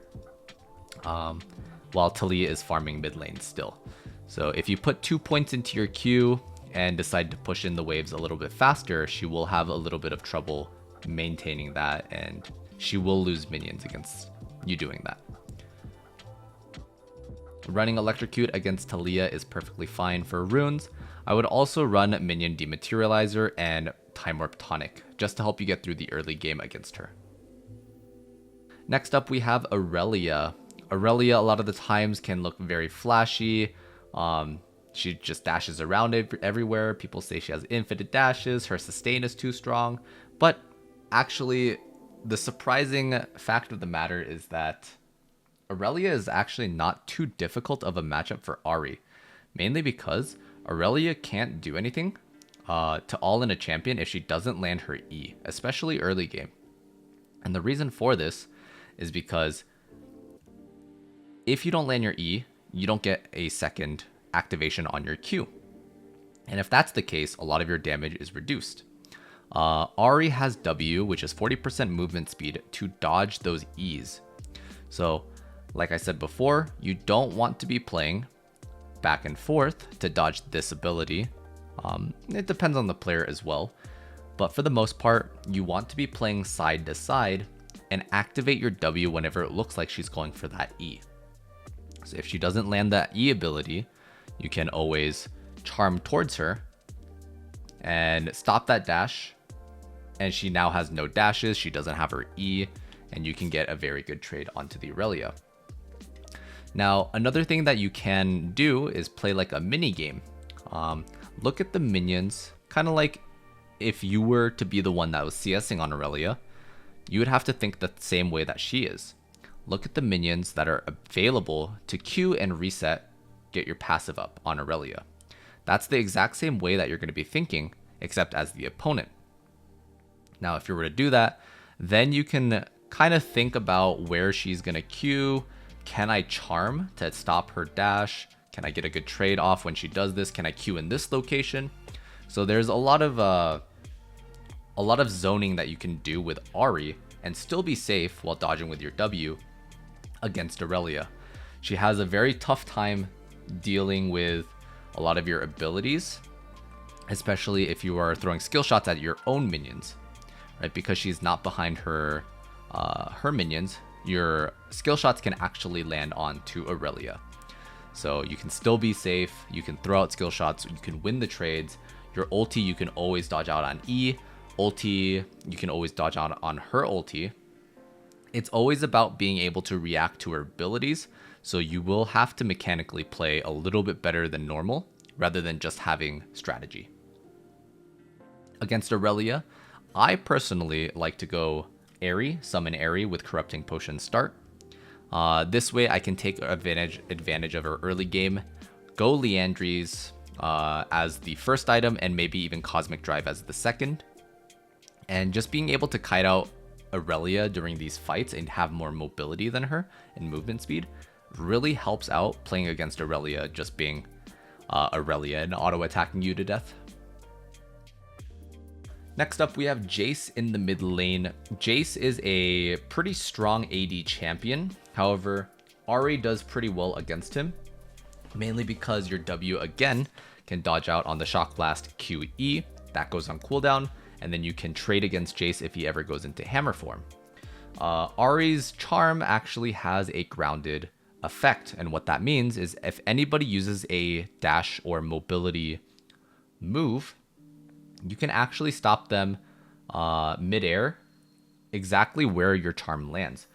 while Talia is farming mid lane still. So if you put 2 points into your Q and decide to push in the waves a little bit faster, she will have a little bit of trouble maintaining that, and she will lose minions against you doing that. Running Electrocute against Talia is perfectly fine for runes. I would also run Minion Dematerializer and Time Warp Tonic, just to help you get through the early game against her. Next up, we have Aurelia. Aurelia, a lot of the times, can look very flashy. She just dashes around everywhere. People say she has infinite dashes. Her sustain is too strong. But actually, the surprising fact of the matter is that Aurelia is actually not too difficult of a matchup for Ahri. Mainly because Aurelia can't do anything to all-in a champion if she doesn't land her E, especially early game. And the reason for this is because if you don't land your E, you don't get a second activation on your Q. And if that's the case, a lot of your damage is reduced. Ahri has W, which is 40% movement speed, to dodge those E's. So, like I said before, you don't want to be playing back and forth to dodge this ability. It depends on the player as well. But for the most part, you want to be playing side to side and activate your W whenever it looks like she's going for that E. So if she doesn't land that E ability, you can always charm towards her and stop that dash. And she now has no dashes, she doesn't have her E, and you can get a very good trade onto the Aurelia. Now, another thing that you can do is play like a mini game. Look at the minions, kind of like if you were to be the one that was CSing on Aurelia, you would have to think the same way that she is. Look at the minions that are available to Q and reset, get your passive up on Aurelia. That's the exact same way that you're going to be thinking, except as the opponent. Now, if you were to do that, then you can kind of think about where she's going to Q. Can I charm to stop her dash? Can I get a good trade off when she does this? Can I Q in this location? So there's a lot of zoning that you can do with Ahri and still be safe while dodging with your W against Aurelia. She has a very tough time dealing with a lot of your abilities, especially if you are throwing skill shots at your own minions, right? Because she's not behind her minions, your skill shots can actually land onto Aurelia. So you can still be safe, you can throw out skill shots, you can win the trades. Your ulti you can always dodge out on E, ulti you can always dodge out on her ulti. It's always about being able to react to her abilities, so you will have to mechanically play a little bit better than normal, rather than just having strategy. Against Aurelia, I personally like to go Ahri, summon Ahri with Corrupting Potion start. This way I can take advantage of her early game, go Liandry's as the first item, and maybe even Cosmic Drive as the second. And just being able to kite out Aurelia during these fights and have more mobility than her and movement speed really helps out playing against Aurelia just being Aurelia and auto-attacking you to death. Next up, we have Jace in the mid lane. Jace is a pretty strong AD champion. However, Ahri does pretty well against him, mainly because your W again can dodge out on the Shock Blast QE. That goes on cooldown, and then you can trade against Jace if he ever goes into hammer form. Ahri's charm actually has a grounded effect, and what that means is if anybody uses a dash or mobility move, you can actually stop them midair exactly where your charm lands.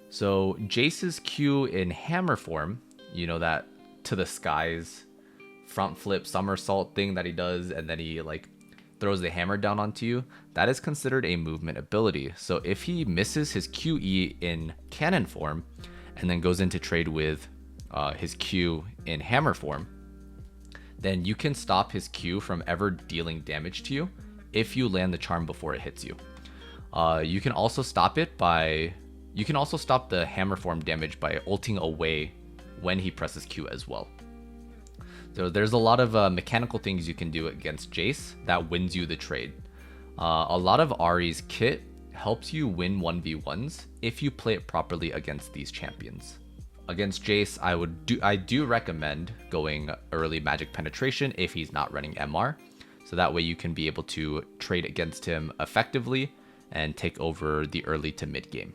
So Jace's Q in hammer form, you know, that to the skies front flip somersault thing that he does, and then he like throws the hammer down onto you, that is considered a movement ability. So if he misses his QE in cannon form and then goes into trade with his Q in hammer form, then you can stop his Q from ever dealing damage to you if you land the charm before it hits you. You can also stop it by, you can also stop the hammer form damage by ulting away when he presses Q as well. So there's a lot of mechanical things you can do against Jace that wins you the trade. A lot of Ahri's kit helps you win 1v1s if you play it properly against these champions. Against Jace, I do recommend going early magic penetration if he's not running MR. So that way you can be able to trade against him effectively and take over the early to mid game.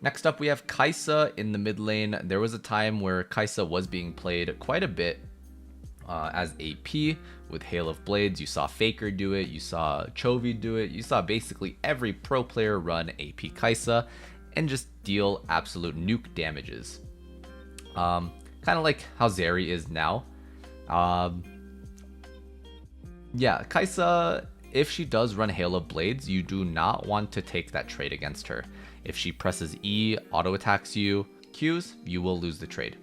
Next up, we have Kai'Sa in the mid lane. There was a time where Kai'Sa was being played quite a bit as AP with Hail of Blades. You saw Faker do it, you saw Chovy do it, you saw basically every pro player run AP Kai'Sa and just deal absolute nuke damages. Kind of like how Zeri is now. Yeah, Kai'Sa, if she does run Hail of Blades, you do not want to take that trade against her. If she presses E, auto attacks you, Qs, you will lose the trade.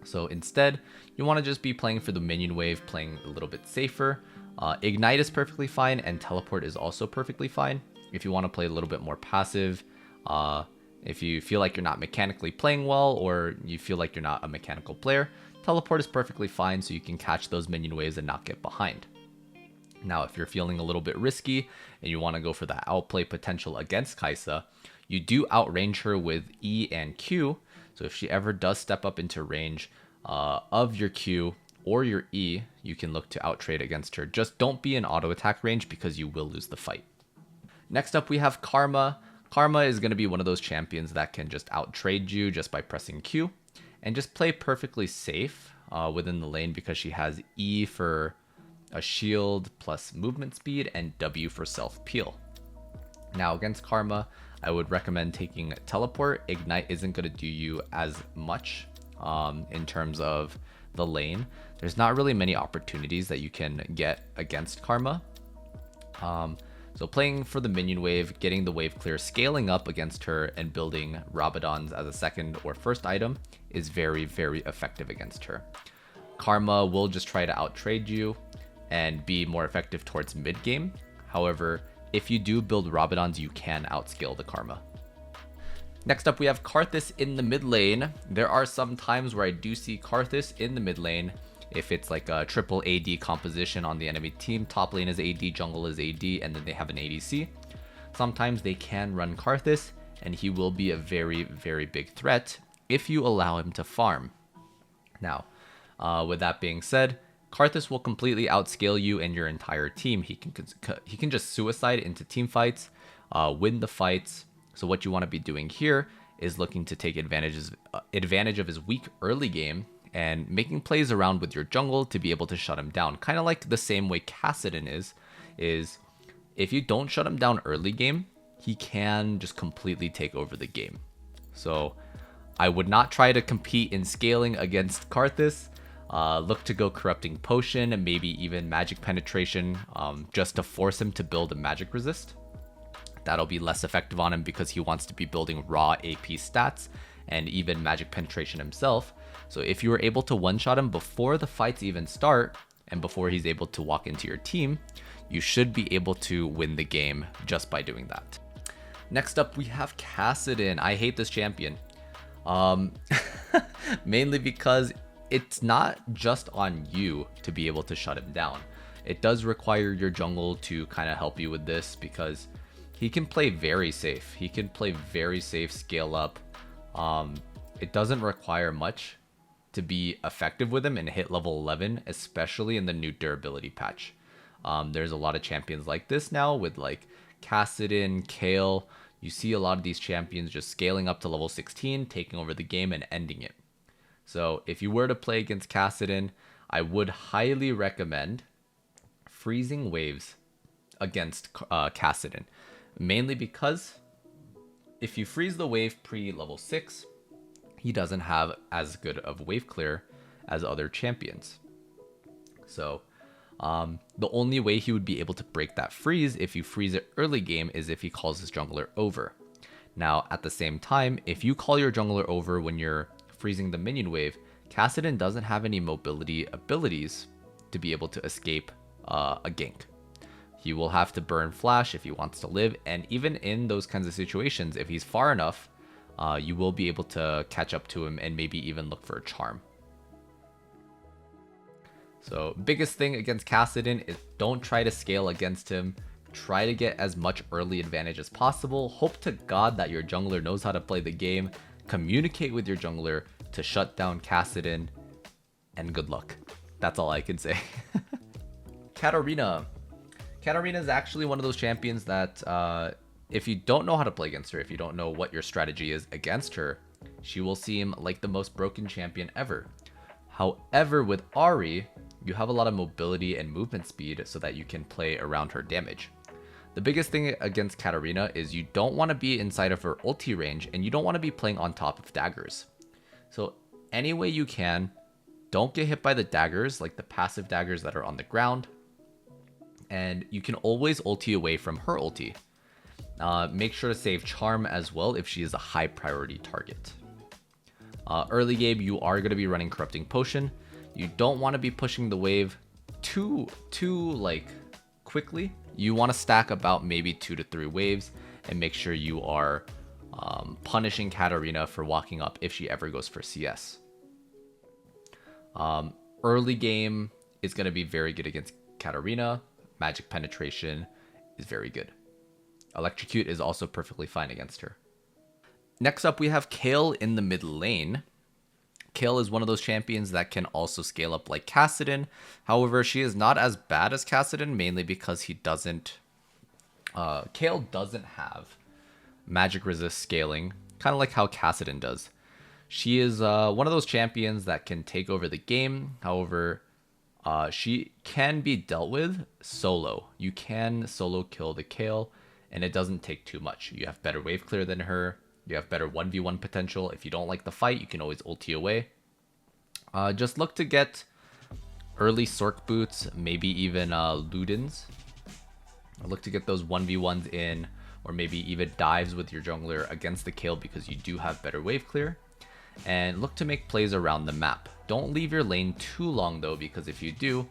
So instead, you want to just be playing for the minion wave, playing a little bit safer. Ignite is perfectly fine, and Teleport is also perfectly fine. If you want to play a little bit more passive, if you feel like you're not mechanically playing well, or you feel like you're not a mechanical player, Teleport is perfectly fine so you can catch those minion waves and not get behind. Now, if you're feeling a little bit risky and you want to go for that outplay potential against Kai'Sa, you do outrange her with E and Q. So if she ever does step up into range of your Q or your E, you can look to outtrade against her. Just don't be in auto attack range because you will lose the fight. Next up, we have Karma. Karma is going to be one of those champions that can just outtrade you just by pressing Q and just play perfectly safe within the lane because she has E for a shield plus movement speed and W for self peel. Now against Karma, I would recommend taking Teleport. Ignite isn't going to do you as much in terms of the lane. There's not really many opportunities that you can get against Karma. So playing for the minion wave, getting the wave clear, scaling up against her, and building Rabadons as a second or first item is very, very effective against her. Karma will just try to outtrade you and be more effective towards mid game. However, if you do build Rabadons, you can outscale the Karma. Next up, we have Karthus in the mid lane. There are some times where I do see Karthus in the mid lane. If it's like a triple AD composition on the enemy team, top lane is AD, jungle is AD, and then they have an ADC. Sometimes they can run Karthus, and he will be a very, very big threat if you allow him to farm. Now, with that being said, Karthus will completely outscale you and your entire team. He can just suicide into team fights, win the fights. So what you want to be doing here is looking to take advantage of his weak early game and making plays around with your jungle to be able to shut him down. Kind of like the same way Kassadin is if you don't shut him down early game, he can just completely take over the game. So I would not try to compete in scaling against Karthus. Look to go Corrupting Potion and maybe even Magic Penetration just to force him to build a Magic Resist. That'll be less effective on him because he wants to be building raw AP stats and even Magic Penetration himself. So if you were able to one-shot him before the fights even start and before he's able to walk into your team, you should be able to win the game just by doing that. Next up, we have Kassadin. I hate this champion. Um, mainly because it's not just on you to be able to shut him down. It does require your jungle to kind of help you with this, because he can play very safe. He can play very safe, scale up. It doesn't require much to be effective with him and hit level 11, especially in the new durability patch. There's a lot of champions like this now with like Kassadin, Kale. You see a lot of these champions just scaling up to level 16, taking over the game and ending it. So if you were to play against Kassadin, I would highly recommend freezing waves against Kassadin. Mainly because if you freeze the wave pre-level 6, he doesn't have as good of wave clear as other champions. So the only way he would be able to break that freeze if you freeze it early game is if he calls his jungler over. Now, at the same time, if you call your jungler over when you're freezing the minion wave, Kassadin doesn't have any mobility abilities to be able to escape a gank. He will have to burn flash if he wants to live, and even in those kinds of situations, if he's far enough, you will be able to catch up to him and maybe even look for a charm. So biggest thing against Kassadin is don't try to scale against him. Try to get as much early advantage as possible. Hope to God that your jungler knows how to play the game. Communicate with your jungler to shut down Kassadin, and good luck. That's all I can say. Katarina. Katarina is actually one of those champions that if you don't know how to play against her, if you don't know what your strategy is against her, she will seem like the most broken champion ever. However, with Ahri, you have a lot of mobility and movement speed so that you can play around her damage. The biggest thing against Katarina is you don't want to be inside of her ulti range, and you don't want to be playing on top of daggers. So any way you can, don't get hit by the daggers, like the passive daggers that are on the ground. And you can always ulti away from her ulti. Make sure to save charm as well if she is a high priority target. Early game, you are going to be running Corrupting Potion. You don't want to be pushing the wave too like quickly. You want to stack about maybe 2 to 3 waves and make sure you are punishing Katarina for walking up if she ever goes for CS. Early game is going to be very good against Katarina. Magic Penetration is very good. Electrocute is also perfectly fine against her. Next up, we have Kale in the mid lane. Kale is one of those champions that can also scale up like Kassadin. However, she is not as bad as Kassadin, mainly because he doesn't... Kale doesn't have magic resist scaling, kind of like how Kassadin does. She is one of those champions that can take over the game. However, she can be dealt with solo. You can solo kill the Kale, and it doesn't take too much. You have better wave clear than her. You have better 1v1 potential. If you don't like the fight, you can always ulti away. Just look to get early Sork boots, maybe even Ludens. Look to get those 1v1s in, or maybe even dives with your jungler against the Kale because you do have better wave clear. And look to make plays around the map. Don't leave your lane too long though, because if you do,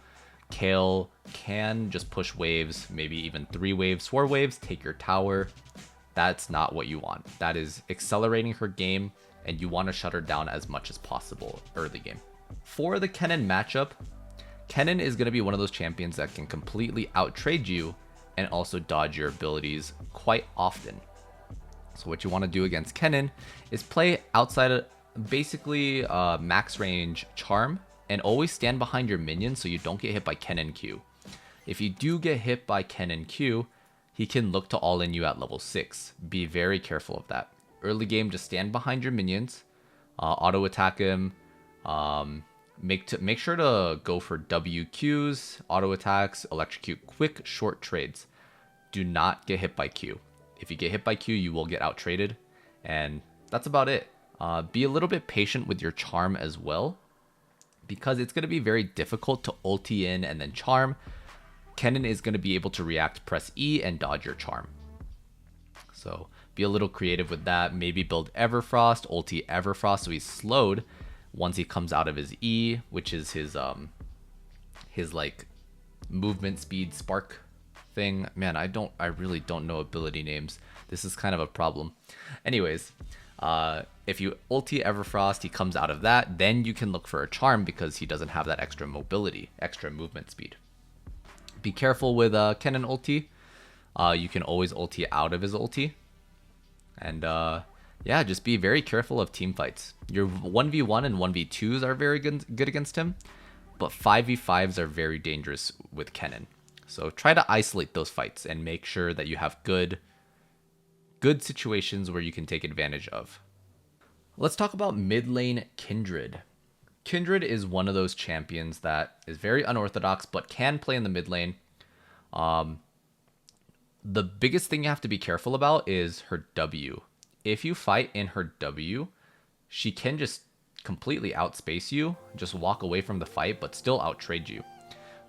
Kale can just push waves, maybe even 3 waves, 4 waves, take your tower. That's not what you want. That is accelerating her game, and you want to shut her down as much as possible early game. For the Kennen matchup, Kennen is going to be one of those champions that can completely outtrade you and also dodge your abilities quite often. So what you want to do against Kennen is play outside of basically max range charm, and always stand behind your minions so you don't get hit by Kennen Q. If you do get hit by Kennen Q, he can look to all in you at level 6. Be very careful of that. Early game, just stand behind your minions, auto attack him, make sure to go for WQs, auto attacks, electrocute, quick short trades. Do not get hit by Q. If you get hit by Q, you will get out traded, and that's about it. Be a little bit patient with your charm as well, because it's going to be very difficult to ulti in and then charm. Kennen is going to be able to react, press E, and dodge your charm. So be a little creative with that. Maybe build Everfrost, ulti Everfrost so he's slowed once he comes out of his E, which is his like movement speed spark thing. Man, I really don't know ability names. This is kind of a problem. Anyways, If you ulti Everfrost, he comes out of that, then you can look for a charm because he doesn't have that extra mobility, extra movement speed. Be careful with Kennen ulti. You can always ulti out of his ulti. And yeah, just be very careful of team fights. Your 1v1 and 1v2s are very good against him, but 5v5s are very dangerous with Kennen. So try to isolate those fights and make sure that you have good situations where you can take advantage of. Let's talk about mid lane Kindred. Kindred is one of those champions that is very unorthodox but can play in the mid lane. The biggest thing you have to be careful about is her W. If you fight in her W, she can just completely outspace you, just walk away from the fight, but still outtrade you.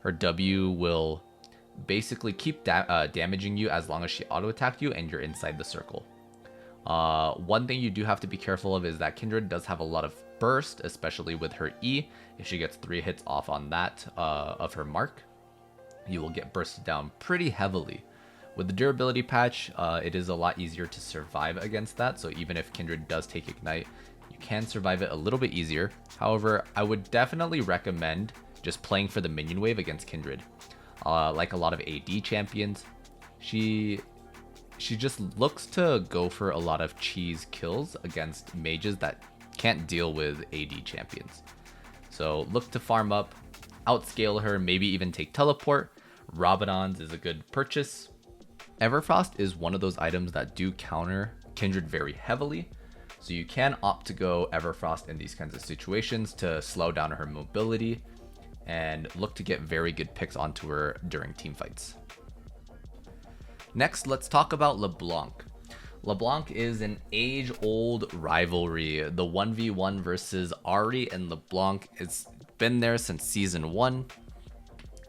Her W will basically keep damaging you as long as she auto-attacked you and you're inside the circle. One thing you do have to be careful of is that Kindred does have a lot of burst, especially with her E. If she gets 3 hits off on that of her mark, you will get bursted down pretty heavily. With the durability patch, it is a lot easier to survive against that, so even if Kindred does take Ignite, you can survive it a little bit easier. However, I would definitely recommend just playing for the minion wave against Kindred. Like a lot of AD champions, she just looks to go for a lot of cheese kills against mages that can't deal with AD champions. So look to farm up, outscale her, maybe even take teleport. Rabadon's is a good purchase. Everfrost is one of those items that do counter Kindred very heavily, so you can opt to go Everfrost in these kinds of situations to slow down her mobility and look to get very good picks onto her during team fights. Next, let's talk about LeBlanc. LeBlanc is an age-old rivalry. The 1v1 versus Ahri and LeBlanc has been there since season 1,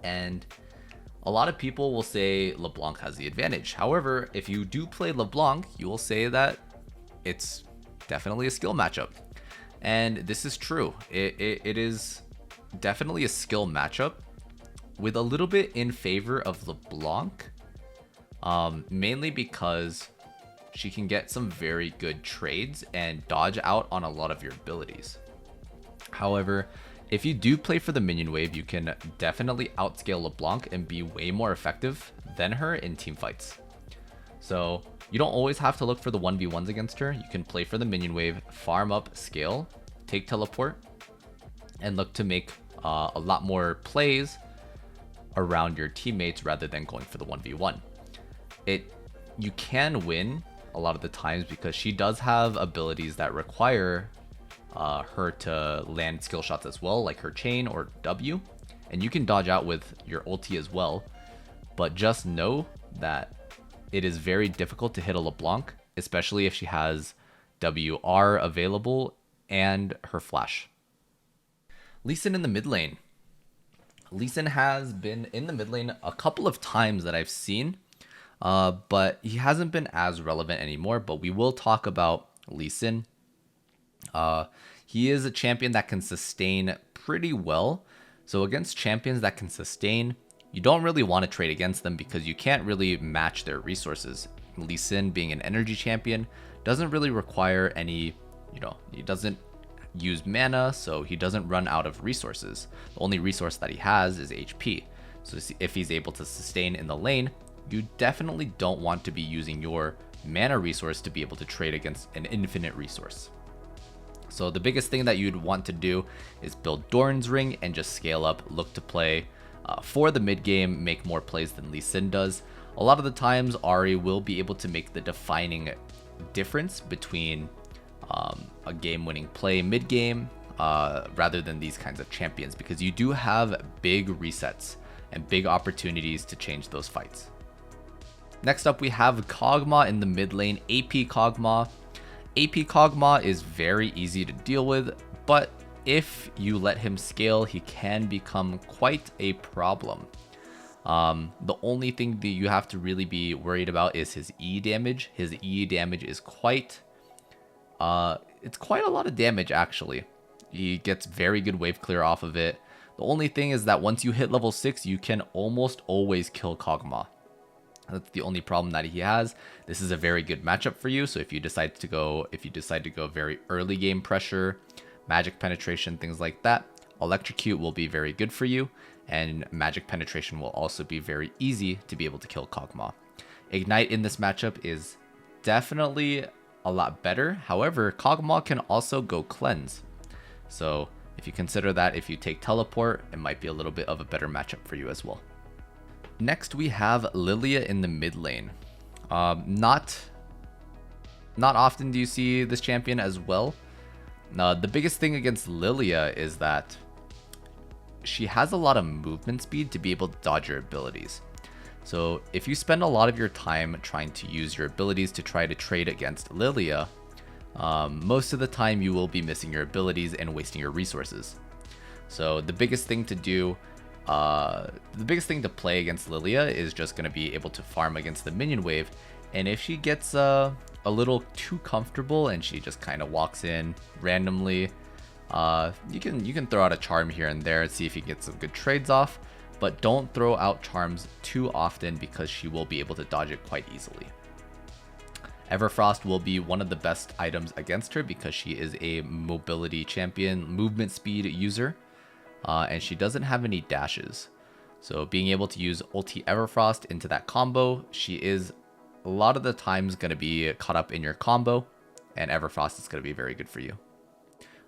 and a lot of people will say LeBlanc has the advantage. However, if you do play LeBlanc, you will say that it's definitely a skill matchup. And this is true. It is definitely a skill matchup with a little bit in favor of LeBlanc, mainly because she can get some very good trades and dodge out on a lot of your abilities. However, if you do play for the minion wave, you can definitely outscale LeBlanc and be way more effective than her in team fights. So you don't always have to look for the 1v1s against her. You can play for the minion wave, farm up, scale, take teleport, and look to make a lot more plays around your teammates rather than going for the 1v1. You can win a lot of the times because she does have abilities that require her to land skill shots as well, like her chain or W, and you can dodge out with your ulti as well. But just know that it is very difficult to hit a LeBlanc, especially if she has WR available and her flash. Lee Sin in the mid lane. Lee Sin has been in the mid lane a couple of times that I've seen, but he hasn't been as relevant anymore. But we will talk about Lee Sin. He is a champion that can sustain pretty well. So against champions that can sustain, you don't really want to trade against them because you can't really match their resources. Lee Sin, being an energy champion, doesn't really require any, he doesn't use mana, so he doesn't run out of resources. The only resource that he has is HP. So if he's able to sustain in the lane, you definitely don't want to be using your mana resource to be able to trade against an infinite resource. So the biggest thing that you'd want to do is build Doran's Ring and just scale up, look to play for the mid game, make more plays than Lee Sin does. A lot of the times Ahri will be able to make the defining difference between a game-winning play mid-game rather than these kinds of champions, because you do have big resets and big opportunities to change those fights. Next up, we have Kog'Maw in the mid lane, AP Kog'Maw. AP Kog'Maw is very easy to deal with, but if you let him scale, he can become quite a problem. The only thing that you have to really be worried about is his E damage. His E damage is quite it's quite a lot of damage actually. He gets very good wave clear off of it. The only thing is that once you hit level 6, you can almost always kill Kog'Maw. That's the only problem that he has. This is a very good matchup for you. So if you decide to go very early game pressure, magic penetration, things like that, electrocute will be very good for you, and magic penetration will also be very easy to be able to kill Kog'Maw. Ignite in this matchup is definitely a lot better. However, Kog'Maw can also go cleanse. So if you consider that, if you take teleport, it might be a little bit of a better matchup for you as well. Next, we have Lilia in the mid lane. Not often do you see this champion as well. The biggest thing against Lilia is that she has a lot of movement speed to be able to dodge your abilities. So if you spend a lot of your time trying to use your abilities to try to trade against Lilia, most of the time you will be missing your abilities and wasting your resources. So the biggest thing to do, the biggest thing to play against Lilia is just going to be able to farm against the minion wave. And if she gets a little too comfortable and she just kind of walks in randomly, you can throw out a charm here and there and see if you can get some good trades off. But don't throw out charms too often because she will be able to dodge it quite easily. Everfrost will be one of the best items against her because she is a mobility champion, movement speed user, and she doesn't have any dashes. So being able to use ulti Everfrost into that combo, she is a lot of the times going to be caught up in your combo, and Everfrost is going to be very good for you.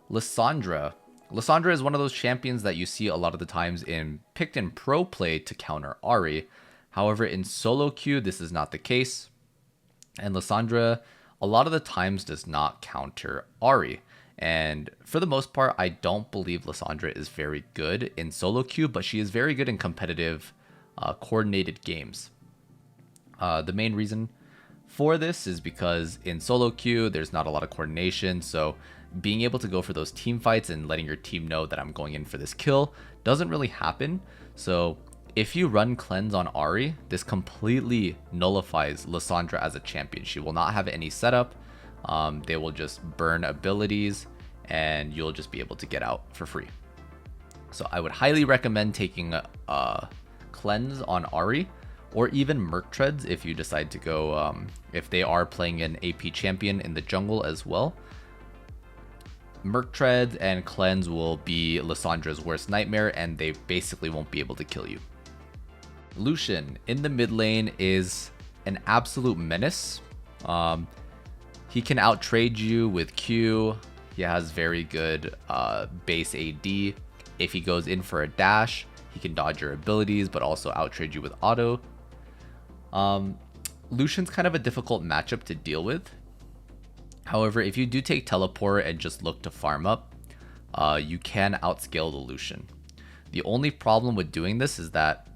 Lissandra. Lissandra is one of those champions that you see a lot of the times picked in pro play to counter Ahri. However, in solo queue, this is not the case. And Lissandra, a lot of the times, does not counter Ahri. And for the most part, I don't believe Lissandra is very good in solo queue, but she is very good in competitive, coordinated games. The main reason for this is because in solo queue, there's not a lot of coordination, so being able to go for those team fights and letting your team know that I'm going in for this kill doesn't really happen. So if you run cleanse on Ahri, this completely nullifies Lissandra as a champion. She will not have any setup. They will just burn abilities and you'll just be able to get out for free. So I would highly recommend taking a cleanse on Ahri, or even Merc Treads if you decide to go, if they are playing an AP champion in the jungle as well. Merc Treads and Cleanse will be Lissandra's worst nightmare, and they basically won't be able to kill you. Lucian in the mid lane is an absolute menace. He can outtrade you with Q. He has very good base AD. If he goes in for a dash, he can dodge your abilities, but also outtrade you with auto. Lucian's kind of a difficult matchup to deal with. However, if you do take teleport and just look to farm up, you can outscale the Lucian. The only problem with doing this is that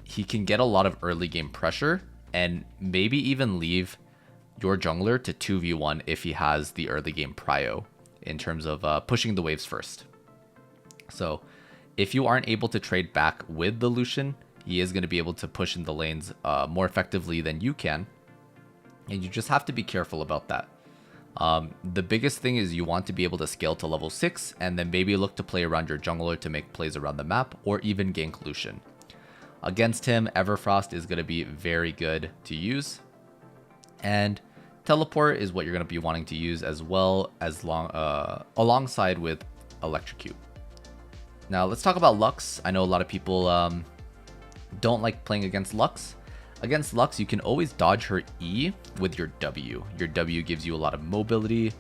he can get a lot of early game pressure and maybe even leave your jungler to 2v1 if he has the early game prio in terms of pushing the waves first. So if you aren't able to trade back with the Lucian, he is going to be able to push in the lanes more effectively than you can. And you just have to be careful about that. The biggest thing is you want to be able to scale to level 6 and then maybe look to play around your jungler to make plays around the map or even gank Lucian. Against him, Everfrost is going to be very good to use. And teleport is what you're going to be wanting to use as well as alongside with electrocute. Now let's talk about Lux. I know a lot of people don't like playing against Lux. Against Lux, you can always dodge her E with your W. Your W gives you a lot of mobility,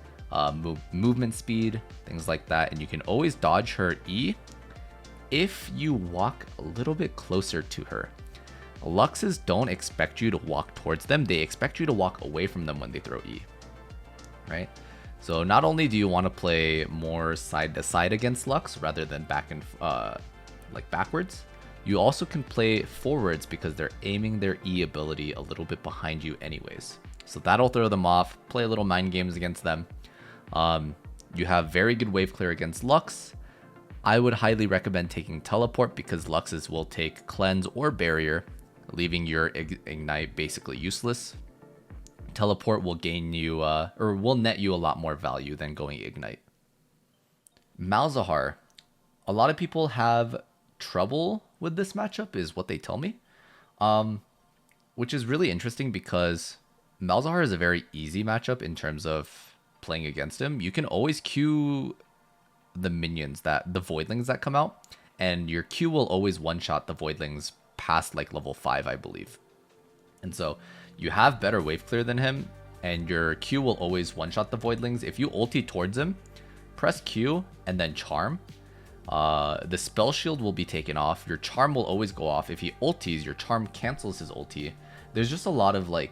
movement speed, things like that. And you can always dodge her E if you walk a little bit closer to her. Luxes don't expect you to walk towards them. They expect you to walk away from them when they throw E, right? So not only do you want to play more side to side against Lux rather than back and like backwards, you also can play forwards because they're aiming their E ability a little bit behind you anyways. So that'll throw them off, play a little mind games against them. You have very good wave clear against Lux. I would highly recommend taking teleport because Luxes will take cleanse or barrier, leaving your ignite basically useless. Teleport will gain you, or will net you a lot more value than going ignite. Malzahar. A lot of people have trouble with this matchup is what they tell me. which is really interesting because Malzahar is a very easy matchup in terms of playing against him. You can always Q the minions, the voidlings that come out, and your Q will always one-shot the voidlings past like level 5, I believe. And so you have better wave clear than him, and your Q will always one-shot the voidlings. If you ulti towards him, press Q and then charm. The spell shield will be taken off. Your charm will always go off. If he ultis, your charm cancels his ulti. There's just a lot of like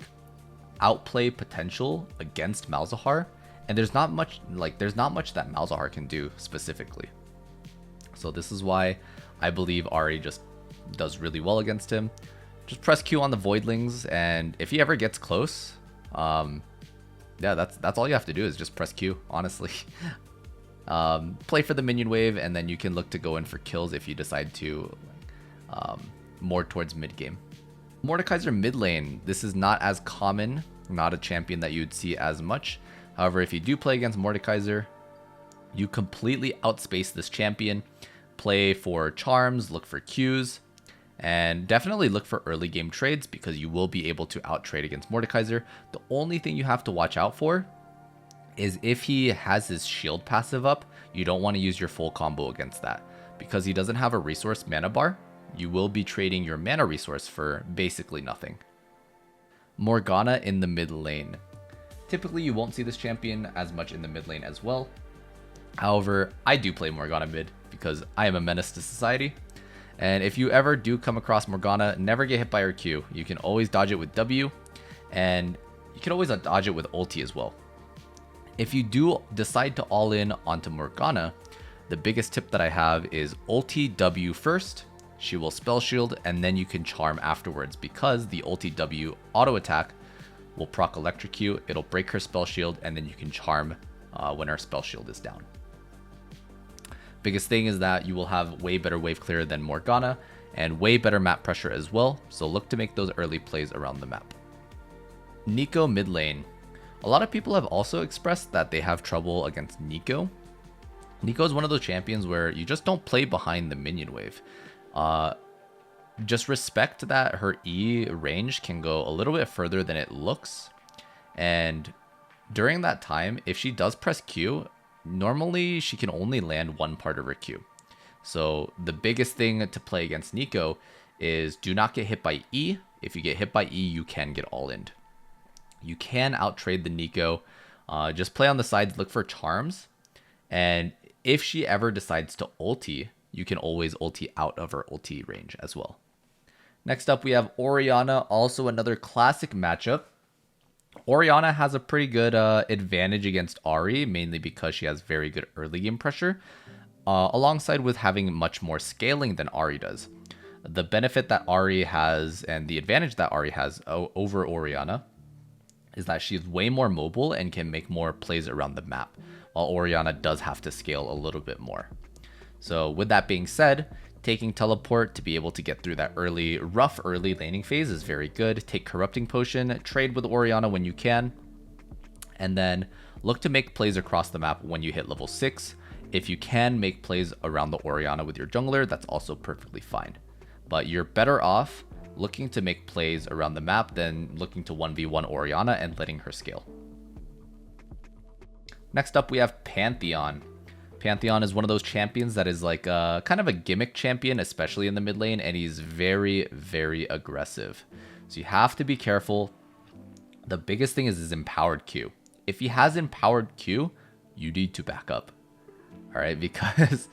outplay potential against Malzahar, and there's not much that Malzahar can do specifically. So this is why I believe Ahri just does really well against him. Just press Q on the voidlings, and if he ever gets close, yeah, that's all you have to do is just press Q, honestly. Play for the minion wave, and then you can look to go in for kills if you decide to more towards mid game. Mordekaiser mid lane, this is not as common, not a champion that you'd see as much. However, if you do play against Mordekaiser, you completely outspace this champion. Play for charms, look for Qs, and definitely look for early game trades because you will be able to out trade against Mordekaiser. The only thing you have to watch out for is if he has his shield passive up, you don't want to use your full combo against that. Because he doesn't have a resource mana bar, you will be trading your mana resource for basically nothing. Morgana in the mid lane. Typically you won't see this champion as much in the mid lane as well. However, I do play Morgana mid because I am a menace to society. And if you ever do come across Morgana, never get hit by her Q. You can always dodge it with W, and you can always dodge it with ulti as well. If you do decide to all in onto Morgana, the biggest tip that I have is ulti W first. She will spell shield, and then you can charm afterwards because the ulti W auto attack will proc electrocute. It'll break her spell shield, and then you can charm when her spell shield is down. Biggest thing is that you will have way better wave clear than Morgana and way better map pressure as well. So look to make those early plays around the map. Neeko mid lane. A lot of people have also expressed that they have trouble against Neeko. Neeko is one of those champions where you just don't play behind the minion wave. Just respect that her E range can go a little bit further than it looks. And during that time, if she does press Q, normally she can only land one part of her Q. So the biggest thing to play against Neeko is do not get hit by E. If you get hit by E, you can get all in. You can out trade the Neeko. Just play on the sides, look for charms. And if she ever decides to ulti, you can always ulti out of her ulti range as well. Next up, we have Orianna, also another classic matchup. Orianna has a pretty good advantage against Ahri, mainly because she has very good early game pressure, alongside with having much more scaling than Ahri does. The benefit that Ahri has and the advantage that Ahri has over Orianna is that she's way more mobile and can make more plays around the map, while Orianna does have to scale a little bit more. So with that being said, taking teleport to be able to get through that rough early laning phase is very good. Take corrupting potion, trade with Orianna when you can, and then look to make plays across the map when you hit level 6. If you can make plays around the Orianna with your jungler, that's also perfectly fine. But you're better off looking to make plays around the map than looking to 1v1 Orianna and letting her scale. Next up, we have Pantheon. Pantheon is one of those champions that is like kind of a gimmick champion, especially in the mid lane, and he's very, very aggressive. So you have to be careful. The biggest thing is his empowered Q. If he has empowered Q, you need to back up. All right, because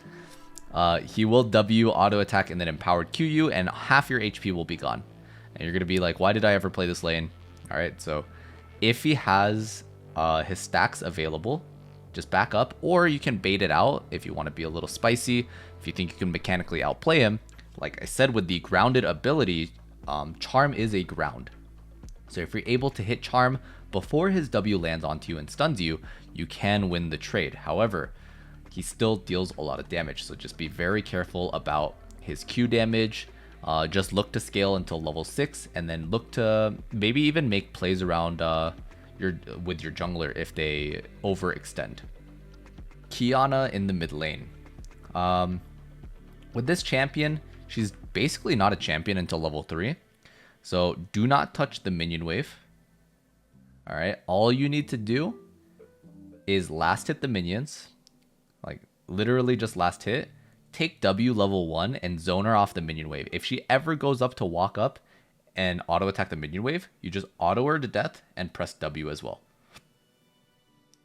he will W auto attack and then empowered Q you, and half your HP will be gone. And you're going to be like, why did I ever play this lane? All right, so if he has his stacks available, just back up, or you can bait it out if you want to be a little spicy. If you think you can mechanically outplay him, like I said, with the grounded ability, Charm is a ground. So if you're able to hit Charm before his W lands onto you and stuns you, you can win the trade. However, he still deals a lot of damage, so just be very careful about his Q damage. Just look to scale until level 6, and then look to maybe even make plays around with your jungler if they overextend. Qiyana in the mid lane. With this champion, she's basically not a champion until level 3. So do not touch the minion wave. All right, all you need to do is last hit the minions, like literally just last hit. Take W level 1 and zone her off the minion wave. If she ever goes up to walk up and auto attack the minion wave, you just auto her to death and press W as well.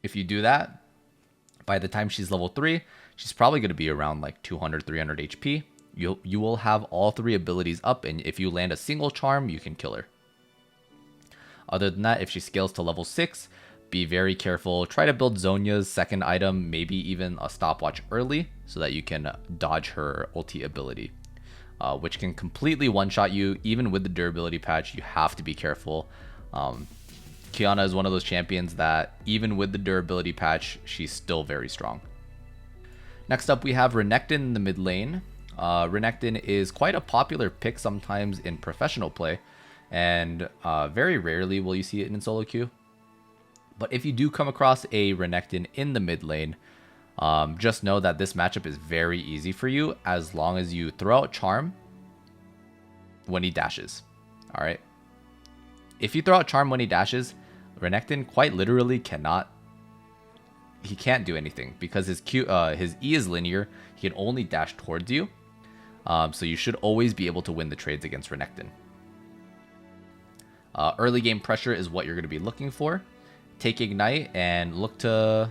If you do that, by the time she's level 3, she's probably going to be around like 200, 300 HP. You will have all 3 abilities up, and if you land a single charm, you can kill her. Other than that, if she scales to level 6, be very careful. Try to build Zhonya's second item, maybe even a stopwatch early, so that you can dodge her ulti ability, which can completely one-shot you. Even with the durability patch, you have to be careful. Qiyana is one of those champions that even with the durability patch, she's still very strong. Next up, we have Renekton in the mid lane. Renekton is quite a popular pick sometimes in professional play, and very rarely will you see it in solo queue. But if you do come across a Renekton in the mid lane, just know that this matchup is very easy for you as long as you throw out Charm when he dashes. All right. If you throw out Charm when he dashes, Renekton quite literally cannot. He can't do anything because his E is linear. He can only dash towards you. So you should always be able to win the trades against Renekton. Early game pressure is what you're going to be looking for. Take Ignite and look to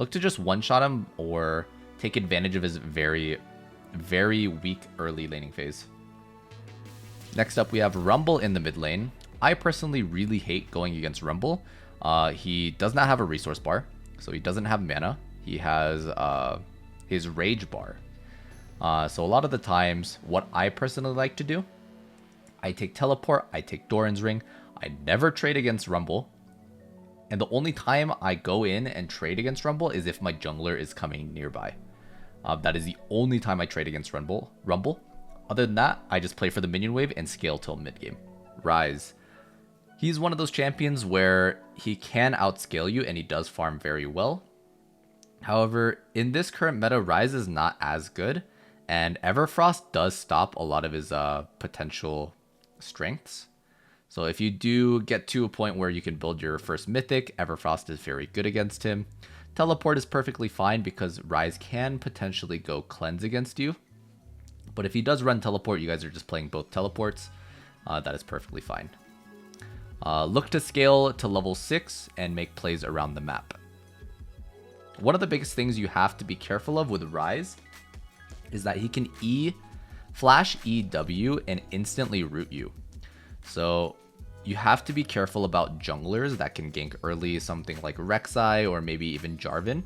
just one-shot him or take advantage of his very, very weak early laning phase. Next up, we have Rumble in the mid lane. I personally really hate going against Rumble. He does not have a resource bar, so he doesn't have mana. He has his rage bar. So a lot of the times, what I personally like to do, I take Teleport, I take Doran's Ring. I never trade against Rumble. And the only time I go in and trade against Rumble is if my jungler is coming nearby. That is the only time I trade against Rumble. Other than that, I just play for the minion wave and scale till mid game. Ryze. He's one of those champions where he can outscale you and he does farm very well. However, in this current meta, Ryze is not as good, and Everfrost does stop a lot of his potential strengths. So if you do get to a point where you can build your first mythic, Everfrost is very good against him. Teleport is perfectly fine because Ryze can potentially go cleanse against you. But if he does run teleport, you guys are just playing both teleports. That is perfectly fine. Look to scale to level 6 and make plays around the map. One of the biggest things you have to be careful of with Ryze is that he can flash EW and instantly root you. So you have to be careful about junglers that can gank early, something like Rek'Sai or maybe even Jarvan.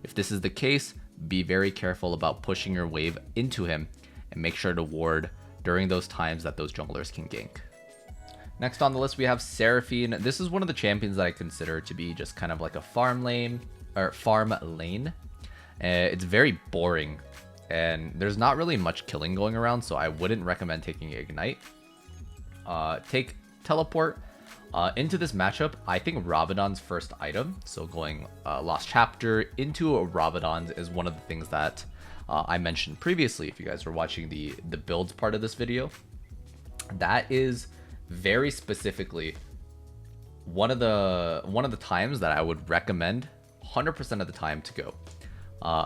If this is the case, be very careful about pushing your wave into him and make sure to ward during those times that those junglers can gank. Next on the list, we have Seraphine. This is one of the champions that I consider to be just kind of like a farm lane. It's very boring and there's not really much killing going around, so I wouldn't recommend taking Ignite. Take Teleport. Into this matchup, I think Rabadon's first item, so going Lost Chapter into a Rabadon's is one of the things that I mentioned previously. If you guys were watching the builds part of this video, that is very specifically one of the times that I would recommend 100% of the time to go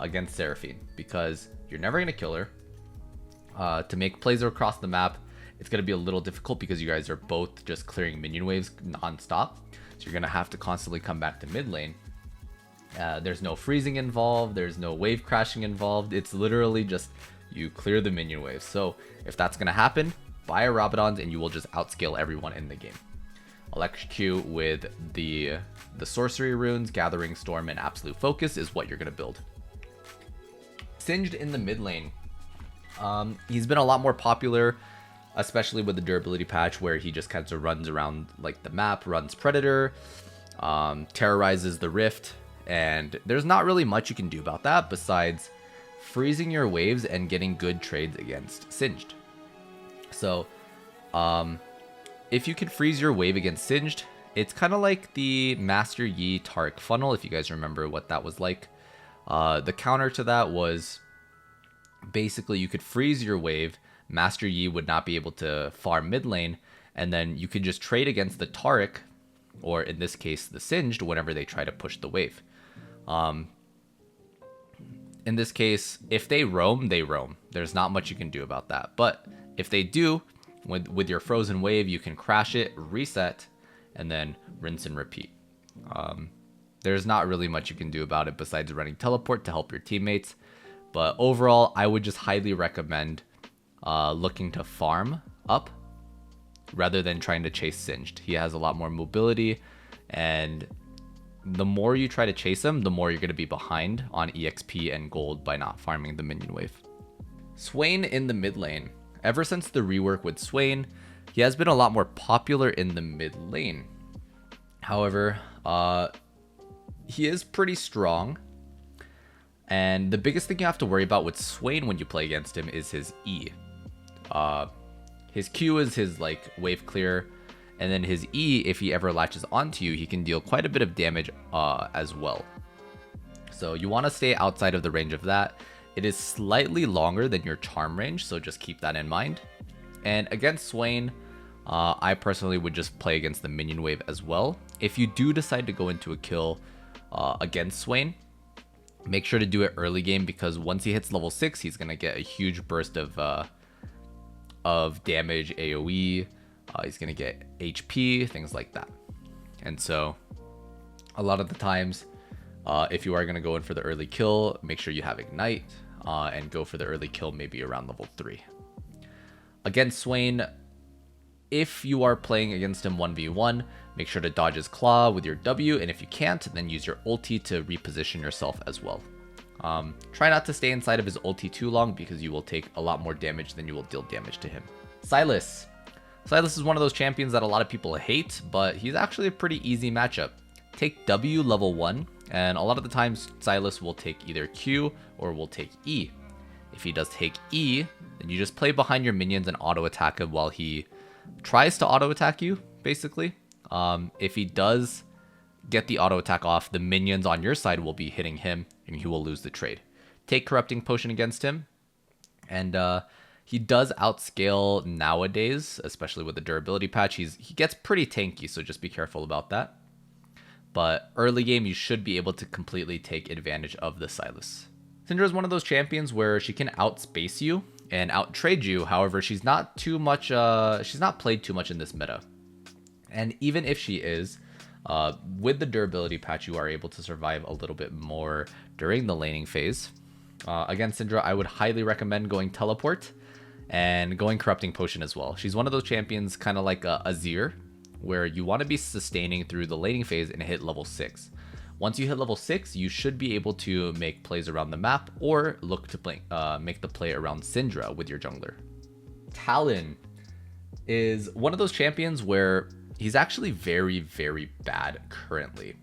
against Seraphine, because you're never going to kill her. To make plays across the map, it's going to be a little difficult because you guys are both just clearing minion waves non-stop. So you're going to have to constantly come back to mid lane. There's no freezing involved. There's no wave crashing involved. It's literally just you clear the minion waves. So if that's going to happen, buy a Rabadon's and you will just outscale everyone in the game. Electrocute with the sorcery runes, Gathering Storm, and Absolute Focus is what you're going to build. Singed in the mid lane. He's been a lot more popular, especially with the durability patch, where he just kind of runs around like the map, runs Predator, terrorizes the Rift, and there's not really much you can do about that besides freezing your waves and getting good trades against Singed. So, if you can freeze your wave against Singed, it's kind of like the Master Yi Taric funnel, if you guys remember what that was like. The counter to that was basically you could freeze your wave, Master Yi would not be able to farm mid lane, and then you can just trade against the Taric, or in this case the Singed, whenever they try to push the wave. In this case, if they roam, they roam. There's not much you can do about that. But if they do, with your frozen wave, you can crash it, reset, and then rinse and repeat. There's not really much you can do about it besides running teleport to help your teammates. But overall, I would just highly recommend looking to farm up rather than trying to chase Singed. He has a lot more mobility, and the more you try to chase him, the more you're going to be behind on EXP and gold by not farming the minion wave. Swain in the mid lane. Ever since the rework with Swain, he has been a lot more popular in the mid lane. However, he is pretty strong. And the biggest thing you have to worry about with Swain when you play against him is his E. His Q is his like wave clear. And then his E, if he ever latches onto you, he can deal quite a bit of damage as well. So you want to stay outside of the range of that. It is slightly longer than your charm range, so just keep that in mind. And against Swain, I personally would just play against the minion wave as well. If you do decide to go into a kill against Swain, make sure to do it early game, because once he hits level 6, he's going to get a huge burst of damage, AoE. He's going to get HP, things like that. And so a lot of the times, if you are going to go in for the early kill, make sure you have Ignite and go for the early kill maybe around level 3. Against Swain, if you are playing against him 1v1, make sure to dodge his claw with your W, and if you can't, then use your ulti to reposition yourself as well. Try not to stay inside of his ulti too long, because you will take a lot more damage than you will deal damage to him. Sylas. Sylas is one of those champions that a lot of people hate, but he's actually a pretty easy matchup. Take W level 1, and a lot of the times Sylas will take either Q or will take E. If he does take E, then you just play behind your minions and auto attack him while he tries to auto attack you, basically. If he does get the auto attack off, the minions on your side will be hitting him, and he will lose the trade. Take Corrupting Potion against him, and he does outscale nowadays, especially with the durability patch. He gets pretty tanky, so just be careful about that. But early game, you should be able to completely take advantage of the Sylas. Syndra is one of those champions where she can outspace you and outtrade you. However, she's not too much. She's not played too much in this meta. And even if she is, with the durability patch, you are able to survive a little bit more during the laning phase. Against Syndra, I would highly recommend going teleport and going Corrupting Potion as well. She's one of those champions, kind of like a Azir, where you want to be sustaining through the laning phase and hit level 6. Once you hit level 6, you should be able to make plays around the map, or look to make the play around Syndra with your jungler. Talon is one of those champions where he's actually very, very bad currently.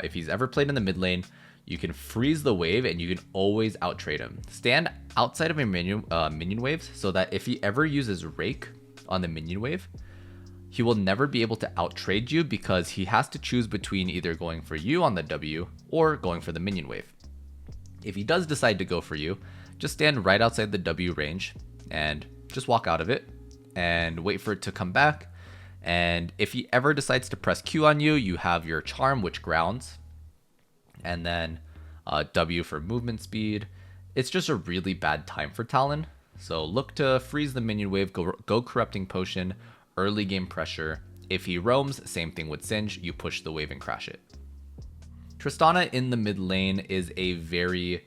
If he's ever played in the mid lane, you can freeze the wave and you can always outtrade him. Stand outside of your minion waves, so that if he ever uses Rake on the minion wave, he will never be able to outtrade you, because he has to choose between either going for you on the W or going for the minion wave. If he does decide to go for you, just stand right outside the W range and just walk out of it and wait for it to come back. And if he ever decides to press Q on you, you have your charm, which grounds, and then W for movement speed. It's just a really bad time for Talon. So look to freeze the minion wave, go Corrupting Potion, early game pressure. If he roams, same thing with Singe, you push the wave and crash it. Tristana in the mid lane is a very,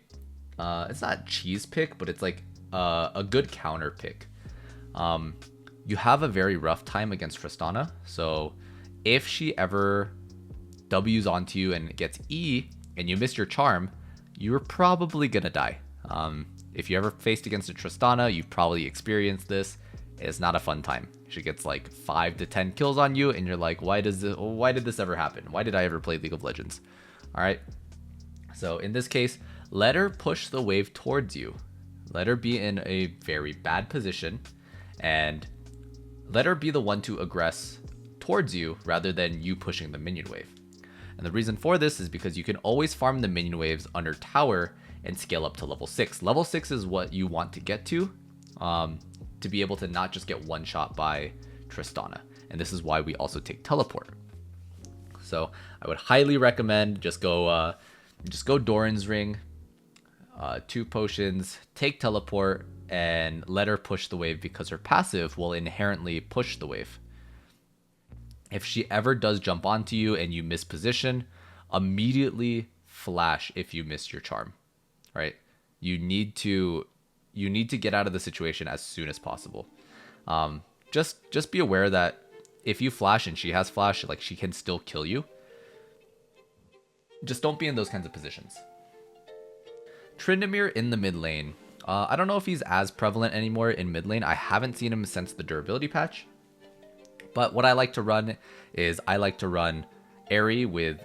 it's not cheese pick, but it's like a good counter pick. You have a very rough time against Tristana, so if she ever W's onto you and gets E and you miss your charm, you're probably gonna die. If you ever faced against a Tristana, you've probably experienced this. It's not a fun time. She gets like 5 to 10 kills on you, and you're like, why did this ever happen? Why did I ever play League of Legends? All right. So in this case, let her push the wave towards you. Let her be in a very bad position, and let her be the one to aggress towards you rather than you pushing the minion wave. And the reason for this is because you can always farm the minion waves under tower and scale up to level 6. Level 6 is what you want to get to be able to not just get one shot by Tristana. and this is why we also take teleport. So I would highly recommend just go Doran's Ring, 2 potions, take teleport, and let her push the wave because her passive will inherently push the wave. If she ever does jump onto you and you miss position, immediately flash if you miss your charm, right? You need to get out of the situation as soon as possible. Just be aware that if you flash and she has flash, like, she can still kill you. Just don't be in those kinds of positions. Tryndamere in the mid lane. I don't know if he's as prevalent anymore in mid lane. I haven't seen him since the durability patch. But what I like to run is I like to run Ahri with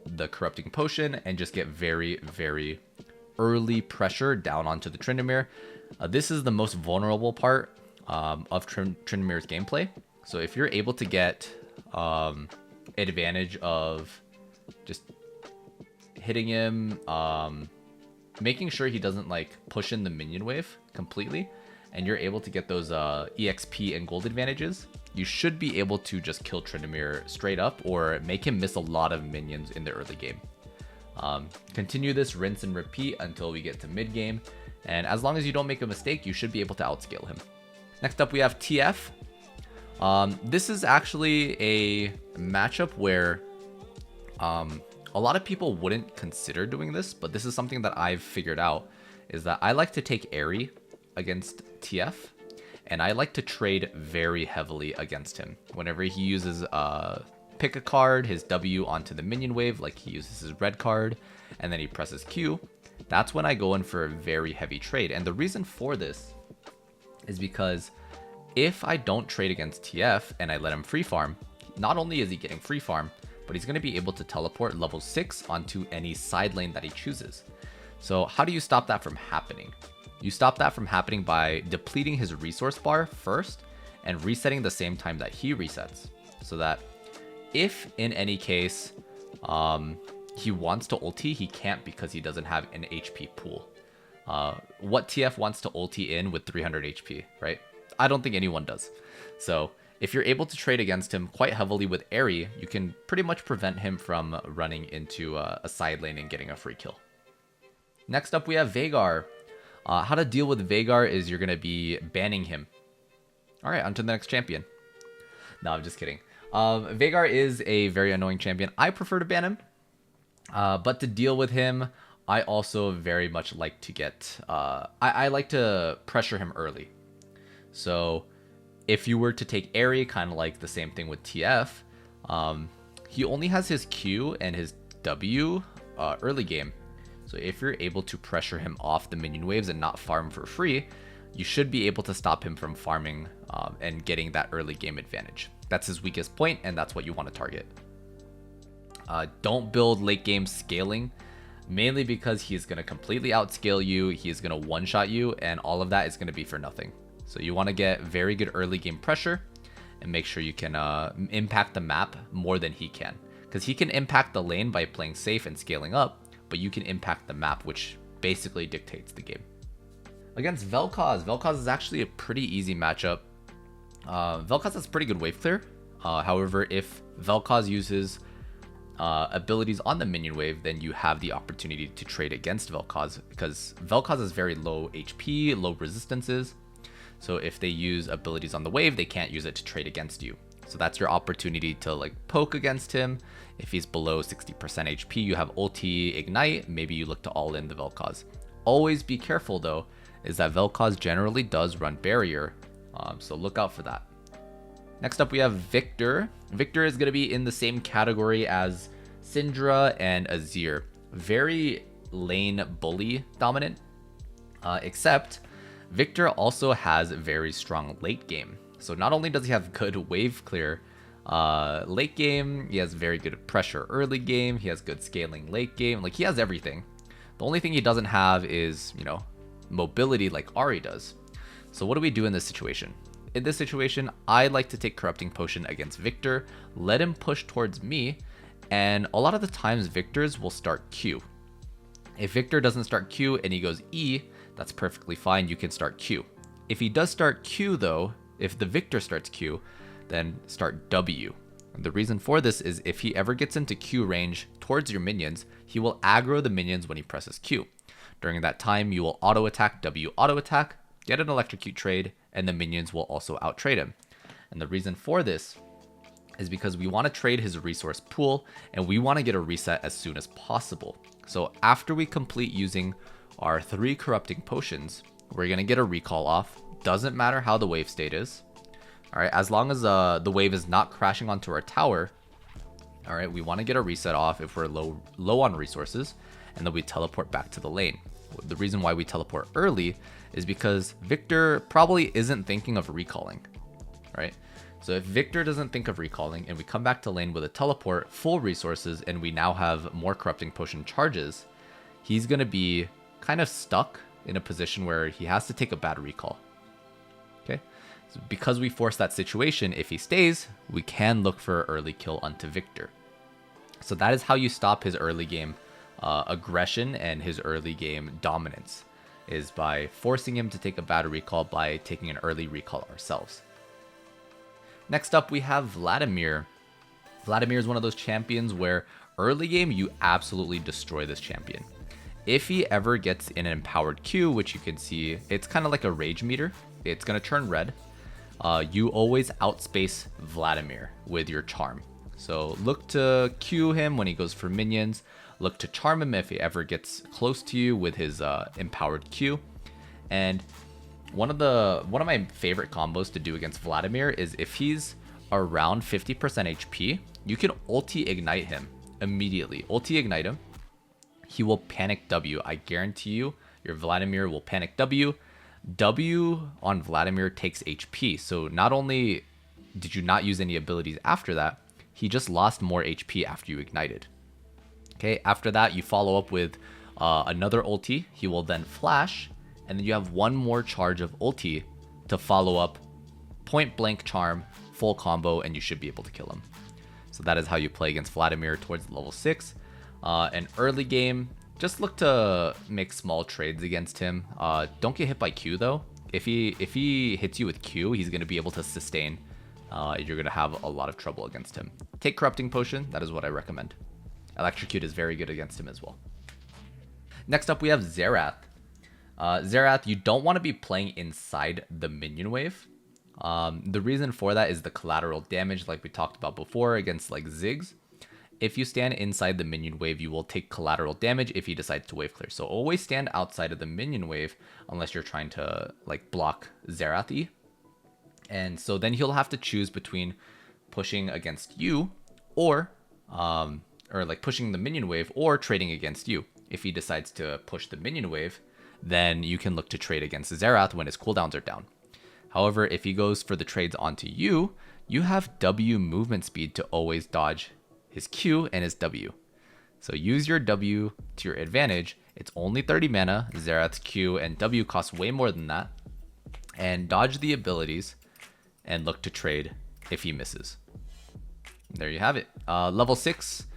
the Corrupting Potion and just get very, very early pressure down onto the Tryndamere. This is the most vulnerable part of Tryndamere's gameplay. So if you're able to get advantage of just hitting him, making sure he doesn't like push in the minion wave completely, and you're able to get those EXP and gold advantages, you should be able to just kill Tryndamere straight up or make him miss a lot of minions in the early game. Continue this rinse and repeat until we get to mid game, and as long as you don't make a mistake, you should be able to outscale him. Next up we have TF. This is actually a matchup where a lot of people wouldn't consider doing this, but this is something that I've figured out, is that I like to take Ahri against TF, and I like to trade very heavily against him. Whenever he uses pick a card, his W onto the minion wave, like he uses his red card, and then he presses Q, that's when I go in for a very heavy trade. And the reason for this is because if I don't trade against TF and I let him free farm, not only is he getting free farm, but he's going to be able to teleport level 6 onto any side lane that he chooses. So how do you stop that from happening? You stop that from happening by depleting his resource bar first and resetting the same time that he resets. So that if in any case he wants to ulti, he can't because he doesn't have an HP pool. What TF wants to ulti in with 300 HP, right? I don't think anyone does. So if you're able to trade against him quite heavily with Ahri, you can pretty much prevent him from running into a side lane and getting a free kill. Next up we have Veigar. How to deal with Veigar is you're going to be banning him. Alright, on to the next champion. No, I'm just kidding. Veigar is a very annoying champion. I prefer to ban him. But to deal with him, I also very much like to get... I like to pressure him early. So if you were to take Ahri, kind of like the same thing with TF, he only has his Q and his W early game. So if you're able to pressure him off the minion waves and not farm for free, you should be able to stop him from farming and getting that early game advantage. That's his weakest point, and that's what you want to target. Don't build late game scaling, mainly because he's going to completely outscale you, he's going to one-shot you, and all of that is going to be for nothing. So you want to get very good early game pressure and make sure you can impact the map more than he can. Because he can impact the lane by playing safe and scaling up, but you can impact the map, which basically dictates the game. Against Vel'Koz, Vel'Koz is actually a pretty easy matchup. Vel'Koz has pretty good wave clear. However, if Vel'Koz uses abilities on the minion wave, then you have the opportunity to trade against Vel'Koz, because Vel'Koz has very low HP, low resistances. So if they use abilities on the wave, they can't use it to trade against you. So that's your opportunity to like poke against him. If he's below 60% HP, you have ulti ignite. Maybe you look to all in the Vel'Koz. Always be careful though, is that Vel'Koz generally does run barrier. So look out for that. Next up we have Victor. Victor is going to be in the same category as Syndra and Azir. Very lane bully dominant, except Victor also has very strong late game. So not only does he have good wave clear late game, he has very good pressure early game, he has good scaling late game, like he has everything. The only thing he doesn't have is, you know, mobility like Ahri does. So what do we do in this situation? In this situation, I like to take Corrupting Potion against Victor, let him push towards me, and a lot of the times Victor's will start Q. If Victor doesn't start Q and he goes E, that's perfectly fine, you can start Q. If he does start Q though, if the Victor starts Q, then start W. The reason for this is if he ever gets into Q range towards your minions, he will aggro the minions when he presses Q. During that time, you will auto attack W auto attack, get an electrocute trade, and the minions will also out trade him. And the reason for this is because we want to trade his resource pool and we want to get a reset as soon as possible. So after we complete using our 3 corrupting potions, we're going to get a recall off. Doesn't matter how the wave state is. All right, as long as the wave is not crashing onto our tower. All right, we want to get a reset off if we're low on resources, and then we teleport back to the lane. The reason why we teleport early is because Victor probably isn't thinking of recalling, right? So if Victor doesn't think of recalling and we come back to lane with a teleport, full resources, and we now have more corrupting potion charges, he's going to be kind of stuck in a position where he has to take a bad recall. Okay, so because we force that situation, if he stays, we can look for an early kill onto Victor. So that is how you stop his early game aggression and his early game dominance, is by forcing him to take a bad recall by taking an early recall ourselves. Next up, we have Vladimir. Vladimir is one of those champions where early game, you absolutely destroy this champion. If he ever gets in an empowered Q, which you can see, it's kind of like a rage meter. It's going to turn red. You always outspace Vladimir with your charm. So look to Q him when he goes for minions. Look to charm him if he ever gets close to you with his empowered Q. And one of my favorite combos to do against Vladimir is if he's around 50% HP, you can ulti ignite him immediately. Ulti ignite him. He will panic W. I guarantee you, your Vladimir will panic W. W on Vladimir takes HP. So not only did you not use any abilities after that, he just lost more HP after you ignited. Okay, after that, you follow up with another ulti. He will then flash, and then you have one more charge of ulti to follow up, point blank charm, full combo, and you should be able to kill him. So that is how you play against Vladimir towards level 6. And early game, just look to make small trades against him. Don't get hit by Q though. If he hits you with Q, he's going to be able to sustain. You're going to have a lot of trouble against him. Take Corrupting Potion. That is what I recommend. Electrocute is very good against him as well. Next up, we have Xerath. Xerath, you don't want to be playing inside the minion wave. The reason for that is the collateral damage like we talked about before against like Ziggs. If you stand inside the minion wave, you will take collateral damage if he decides to wave clear. So always stand outside of the minion wave unless you're trying to like block Xerath. And so then he'll have to choose between pushing against you or like pushing the minion wave or trading against you. If he decides to push the minion wave, then you can look to trade against Xerath when his cooldowns are down. However, if he goes for the trades onto you, you have W movement speed to always dodge his Q and his W. So use your W to your advantage. It's only 30 mana. Xerath's Q and W cost way more than that. And dodge the abilities and look to trade if he misses. There you have it. Level 6.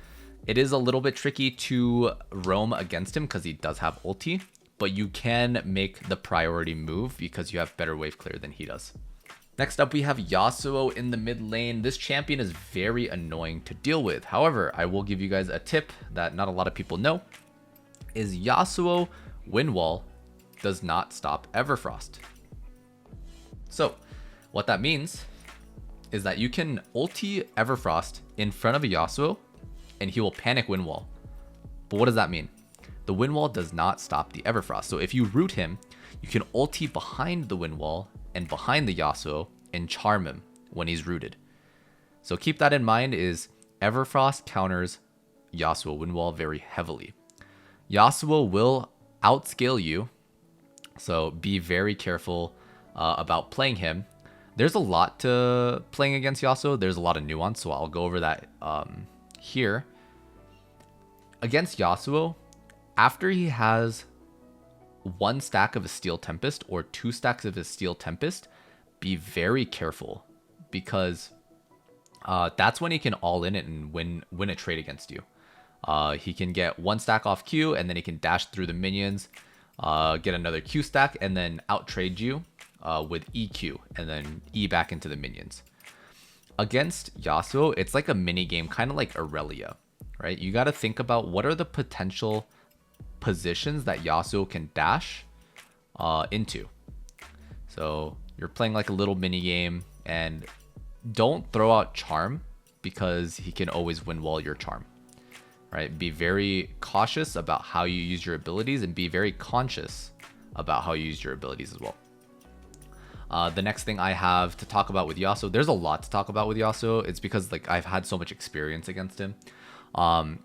It is a little bit tricky to roam against him because he does have ulti, but you can make the priority move because you have better wave clear than he does. Next up, we have Yasuo in the mid lane. This champion is very annoying to deal with. However, I will give you guys a tip that not a lot of people know, is Yasuo win wall does not stop Everfrost. So what that means is that you can ulti Everfrost in front of a Yasuo and he will panic win wall. But what does that mean? The win wall does not stop the Everfrost. So if you root him, you can ulti behind the win wall and behind the Yasuo and charm him when he's rooted. So keep that in mind, is Everfrost counters Yasuo win wall very heavily. Yasuo will outscale you, so be very careful about playing him. There's a lot to playing against Yasuo. There's a lot of nuance, so I'll go over that here. Against Yasuo, after he has 1 stack of a Steel Tempest or 2 stacks of his Steel Tempest, be very careful because that's when he can all in it and win a trade against you. He can get 1 stack off Q and then he can dash through the minions, get another Q stack and then out trade you with EQ and then E back into the minions. against Yasuo, it's like a mini game, kind of like Aurelia, right? You got to think about what are the potential positions that Yasuo can dash into. So you're playing like a little mini game, and don't throw out charm because he can always win while you're charm, right? Be very cautious about how you use your abilities, and be very conscious about how you use your abilities as well. The next thing I have to talk about with Yasuo, there's a lot to talk about with Yasuo. It's because like I've had so much experience against him.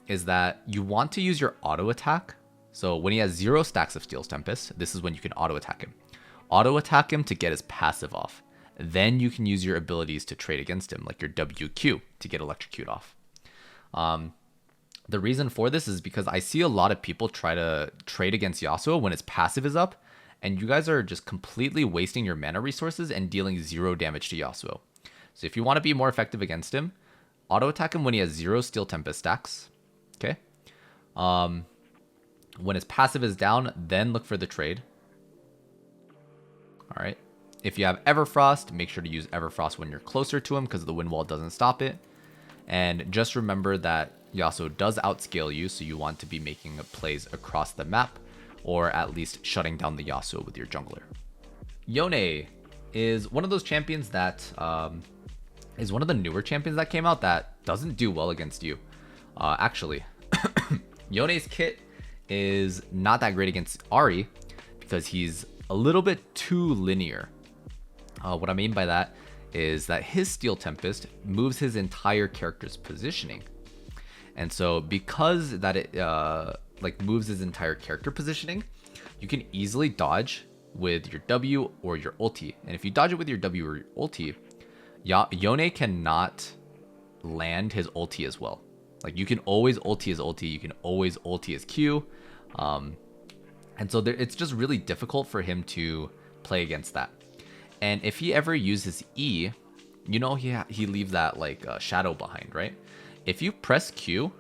Is that you want to use your auto attack. So when he has 0 stacks of Steel's Tempest, this is when you can auto attack him. Auto attack him to get his passive off. Then you can use your abilities to trade against him, like your WQ to get electrocute off. The reason for this is because I see a lot of people try to trade against Yasuo when his passive is up, and you guys are just completely wasting your mana resources and dealing 0 damage to Yasuo. So if you want to be more effective against him, auto attack him when he has 0 Steel Tempest stacks. Okay. When his passive is down, then look for the trade. All right. If you have Everfrost, make sure to use Everfrost when you're closer to him because the wind wall doesn't stop it. And just remember that Yasuo does outscale you, so you want to be making plays across the map, or at least shutting down the Yasuo with your jungler. Yone is one of those champions that is one of the newer champions that came out that doesn't do well against you. Actually, Yone's kit is not that great against Ahri because he's a little bit too linear. What I mean by that is that his Steel Tempest moves his entire character's positioning. And so because that it like moves his entire character positioning, you can easily dodge with your W or your ulti. And if you dodge it with your W or your ulti, Yone cannot land his ulti as well. Like you can always ulti his ulti, you can always ulti his Q. And so it's just really difficult for him to play against that. And if he ever uses E, you know he leaves that like shadow behind, right? If you press Q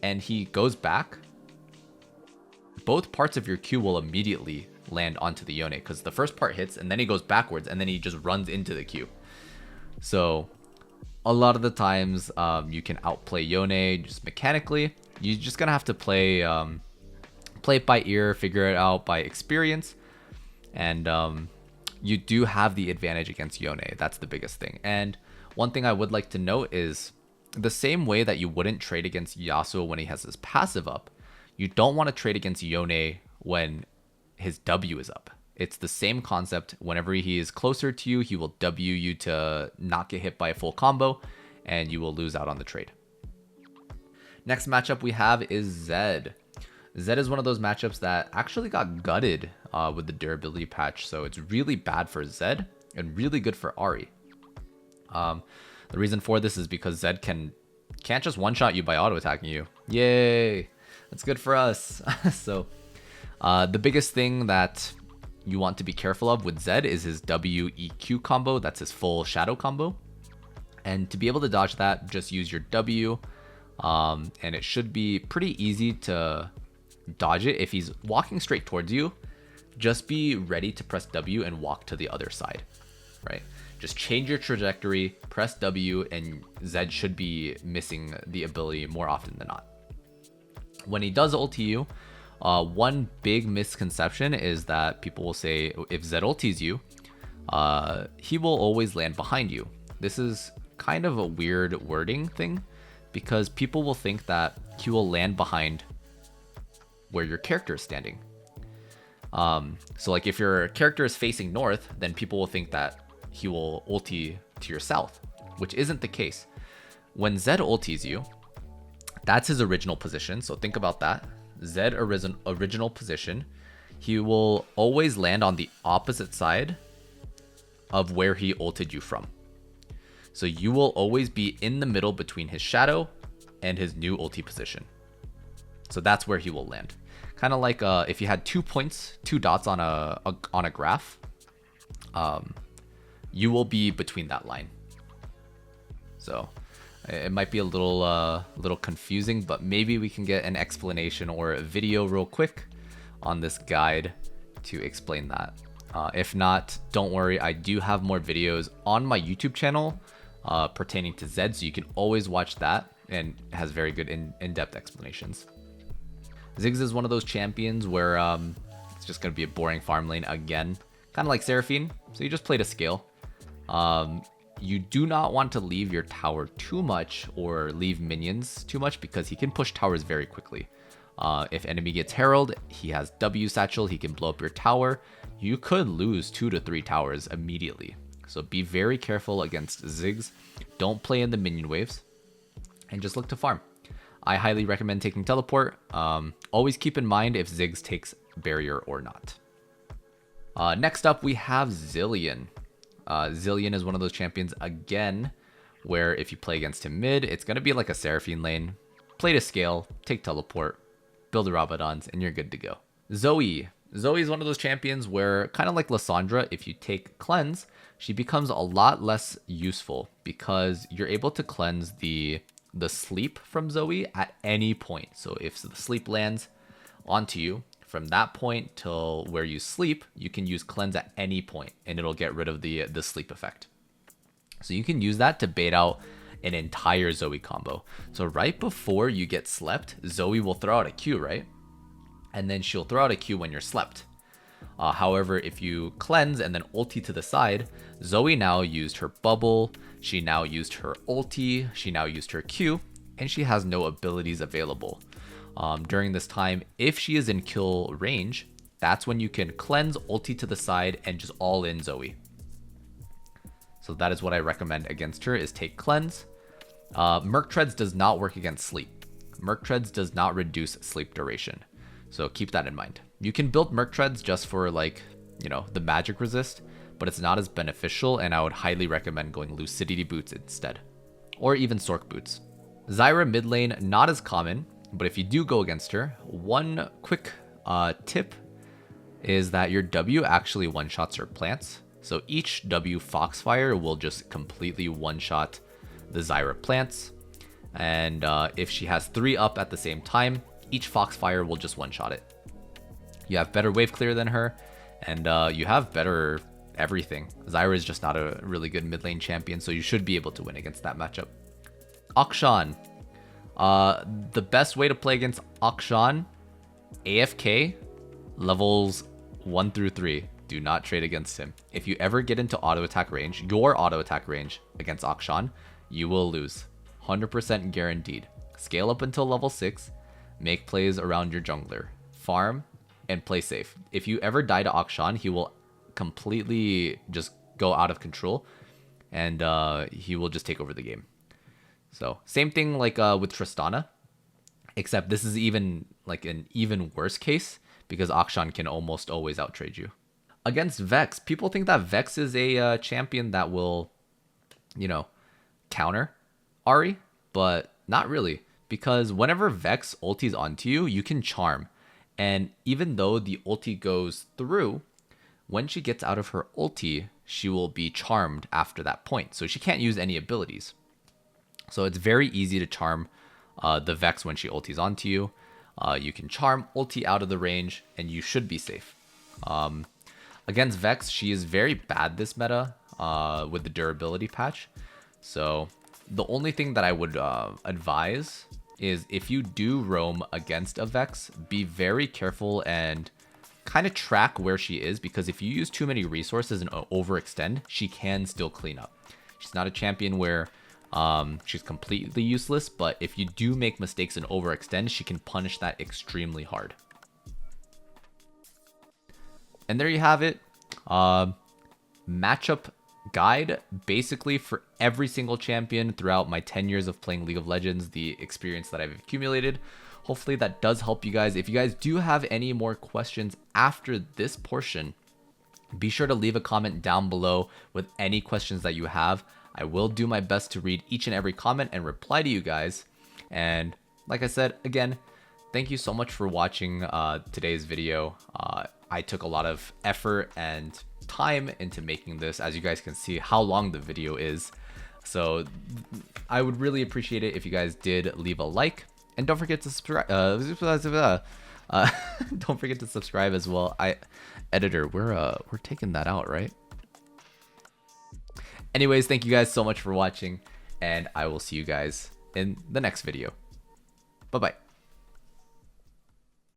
and he goes back, both parts of your Q will immediately land onto the Yone because the first part hits and then he goes backwards and then he just runs into the Q. So a lot of the times you can outplay Yone just mechanically. You're just gonna have to play it by ear, figure it out by experience, and you do have the advantage against Yone. That's the biggest thing. And one thing I would like to note is the same way that you wouldn't trade against Yasuo when he has his passive up, you don't want to trade against Yone when his W is up. It's the same concept. Whenever he is closer to you, he will W you to not get hit by a full combo, and you will lose out on the trade. Next matchup we have is Zed. Zed is one of those matchups that actually got gutted with the durability patch, so it's really bad for Zed and really good for Ahri. The reason for this is because Zed can't just one-shot you by auto-attacking you. Yay! That's good for us. So the biggest thing that you want to be careful of with Zed is his WEQ combo. That's his full shadow combo. And to be able to dodge that, just use your W. And it should be pretty easy to dodge it. If he's walking straight towards you, just be ready to press W and walk to the other side, right? Just change your trajectory, press W, and Zed should be missing the ability more often than not. When he does ulti you, one big misconception is that people will say if Zed ultis you, he will always land behind you. This is kind of a weird wording thing because people will think that he will land behind where your character is standing. So like if your character is facing north, then people will think that he will ulti to your south, which isn't the case. When Zed ultis you, that's his original position. So think about that. Zed original position. He will always land on the opposite side of where he ulted you from. So you will always be in the middle between his shadow and his new ulti position. So that's where he will land. Kind of like if you had 2 points, 2 dots on a graph, you will be between that line. So it might be a little confusing, but maybe we can get an explanation or a video real quick on this guide to explain that. If not, don't worry, I do have more videos on my YouTube channel pertaining to Zed, so you can always watch that, and it has very good in-depth explanations. Ziggs is one of those champions where it's just going to be a boring farm lane again, kind of like Seraphine, so you just play to scale. You do not want to leave your tower too much or leave minions too much because he can push towers very quickly. If enemy gets Herald, he has W satchel, he can blow up your tower. You could lose 2 to 3 towers immediately. So be very careful against Ziggs. Don't play in the minion waves and just look to farm. I highly recommend taking teleport. Always keep in mind if Ziggs takes barrier or not. Next up, we have Zilean. Zilean is one of those champions, again, where if you play against him mid, it's going to be like a Seraphine lane. Play to scale, take teleport, build the Rabadons, and you're good to go. Zoe. Zoe is one of those champions where, kind of like Lysandra, if you take cleanse, she becomes a lot less useful because you're able to cleanse the sleep from Zoe at any point. So if the sleep lands onto you, from that point till where you sleep, you can use cleanse at any point and it'll get rid of the sleep effect. So you can use that to bait out an entire Zoe combo. So right before you get slept, Zoe will throw out a Q, right? And then she'll throw out a Q when you're slept. However, if you cleanse and then ulti to the side, Zoe now used her bubble, she now used her ulti, she now used her Q, and she has no abilities available. During this time, if she is in kill range, that's when you can cleanse, ulti to the side, and just all in Zoe. So that is what I recommend against her, is take cleanse. Merc Treads does not work against sleep. Merc Treads does not reduce sleep duration. So keep that in mind. You can build Merc Treads just for the magic resist, but it's not as beneficial, and I would highly recommend going Lucidity boots instead. Or even Sork boots. Zyra mid lane, not as common, but if you do go against her, one quick tip is that your W actually one-shots her plants. So each W Foxfire will just completely one-shot the Zyra plants. And if she has 3 up at the same time, each Foxfire will just one-shot it. You have better wave clear than her, and you have better everything. Zyra is just not a really good mid lane champion, so you should be able to win against that matchup. Akshan. The best way to play against Akshan, AFK, levels 1 through 3. Do not trade against him. If you ever get into auto attack range, your auto attack range against Akshan, you will lose. 100% guaranteed. Scale up until level 6, make plays around your jungler, farm, and play safe. If you ever die to Akshan, he will completely just go out of control, and he will just take over the game. So same thing like with Tristana, except this is even like an even worse case because Akshan can almost always outtrade you. Against Vex, people think that Vex is a champion that will, counter Ahri, but not really, because whenever Vex ultis onto you, you can charm. And even though the ulti goes through, when she gets out of her ulti, she will be charmed after that point. So she can't use any abilities. So it's very easy to charm the Vex when she ultis onto you. You can charm, ulti out of the range, and you should be safe. Against Vex, she is very bad this meta with the durability patch. So the only thing that I would advise is if you do roam against a Vex, be very careful and kind of track where she is, because if you use too many resources and overextend, she can still clean up. She's not a champion where she's completely useless, but if you do make mistakes and overextend, she can punish that extremely hard. And there you have it. Matchup guide basically for every single champion throughout my 10 years of playing League of Legends, the experience that I've accumulated. Hopefully that does help you guys. If you guys do have any more questions after this portion, be sure to leave a comment down below with any questions that you have. I will do my best to read each and every comment and reply to you guys. And like I said, again, thank you so much for watching today's video. I took a lot of effort and time into making this, as you guys can see how long the video is. So I would really appreciate it if you guys did leave a like, and don't forget to subscribe. Don't forget to subscribe as well. Editor, we're taking that out, right? Anyways, thank you guys so much for watching, and I will see you guys in the next video. Bye-bye.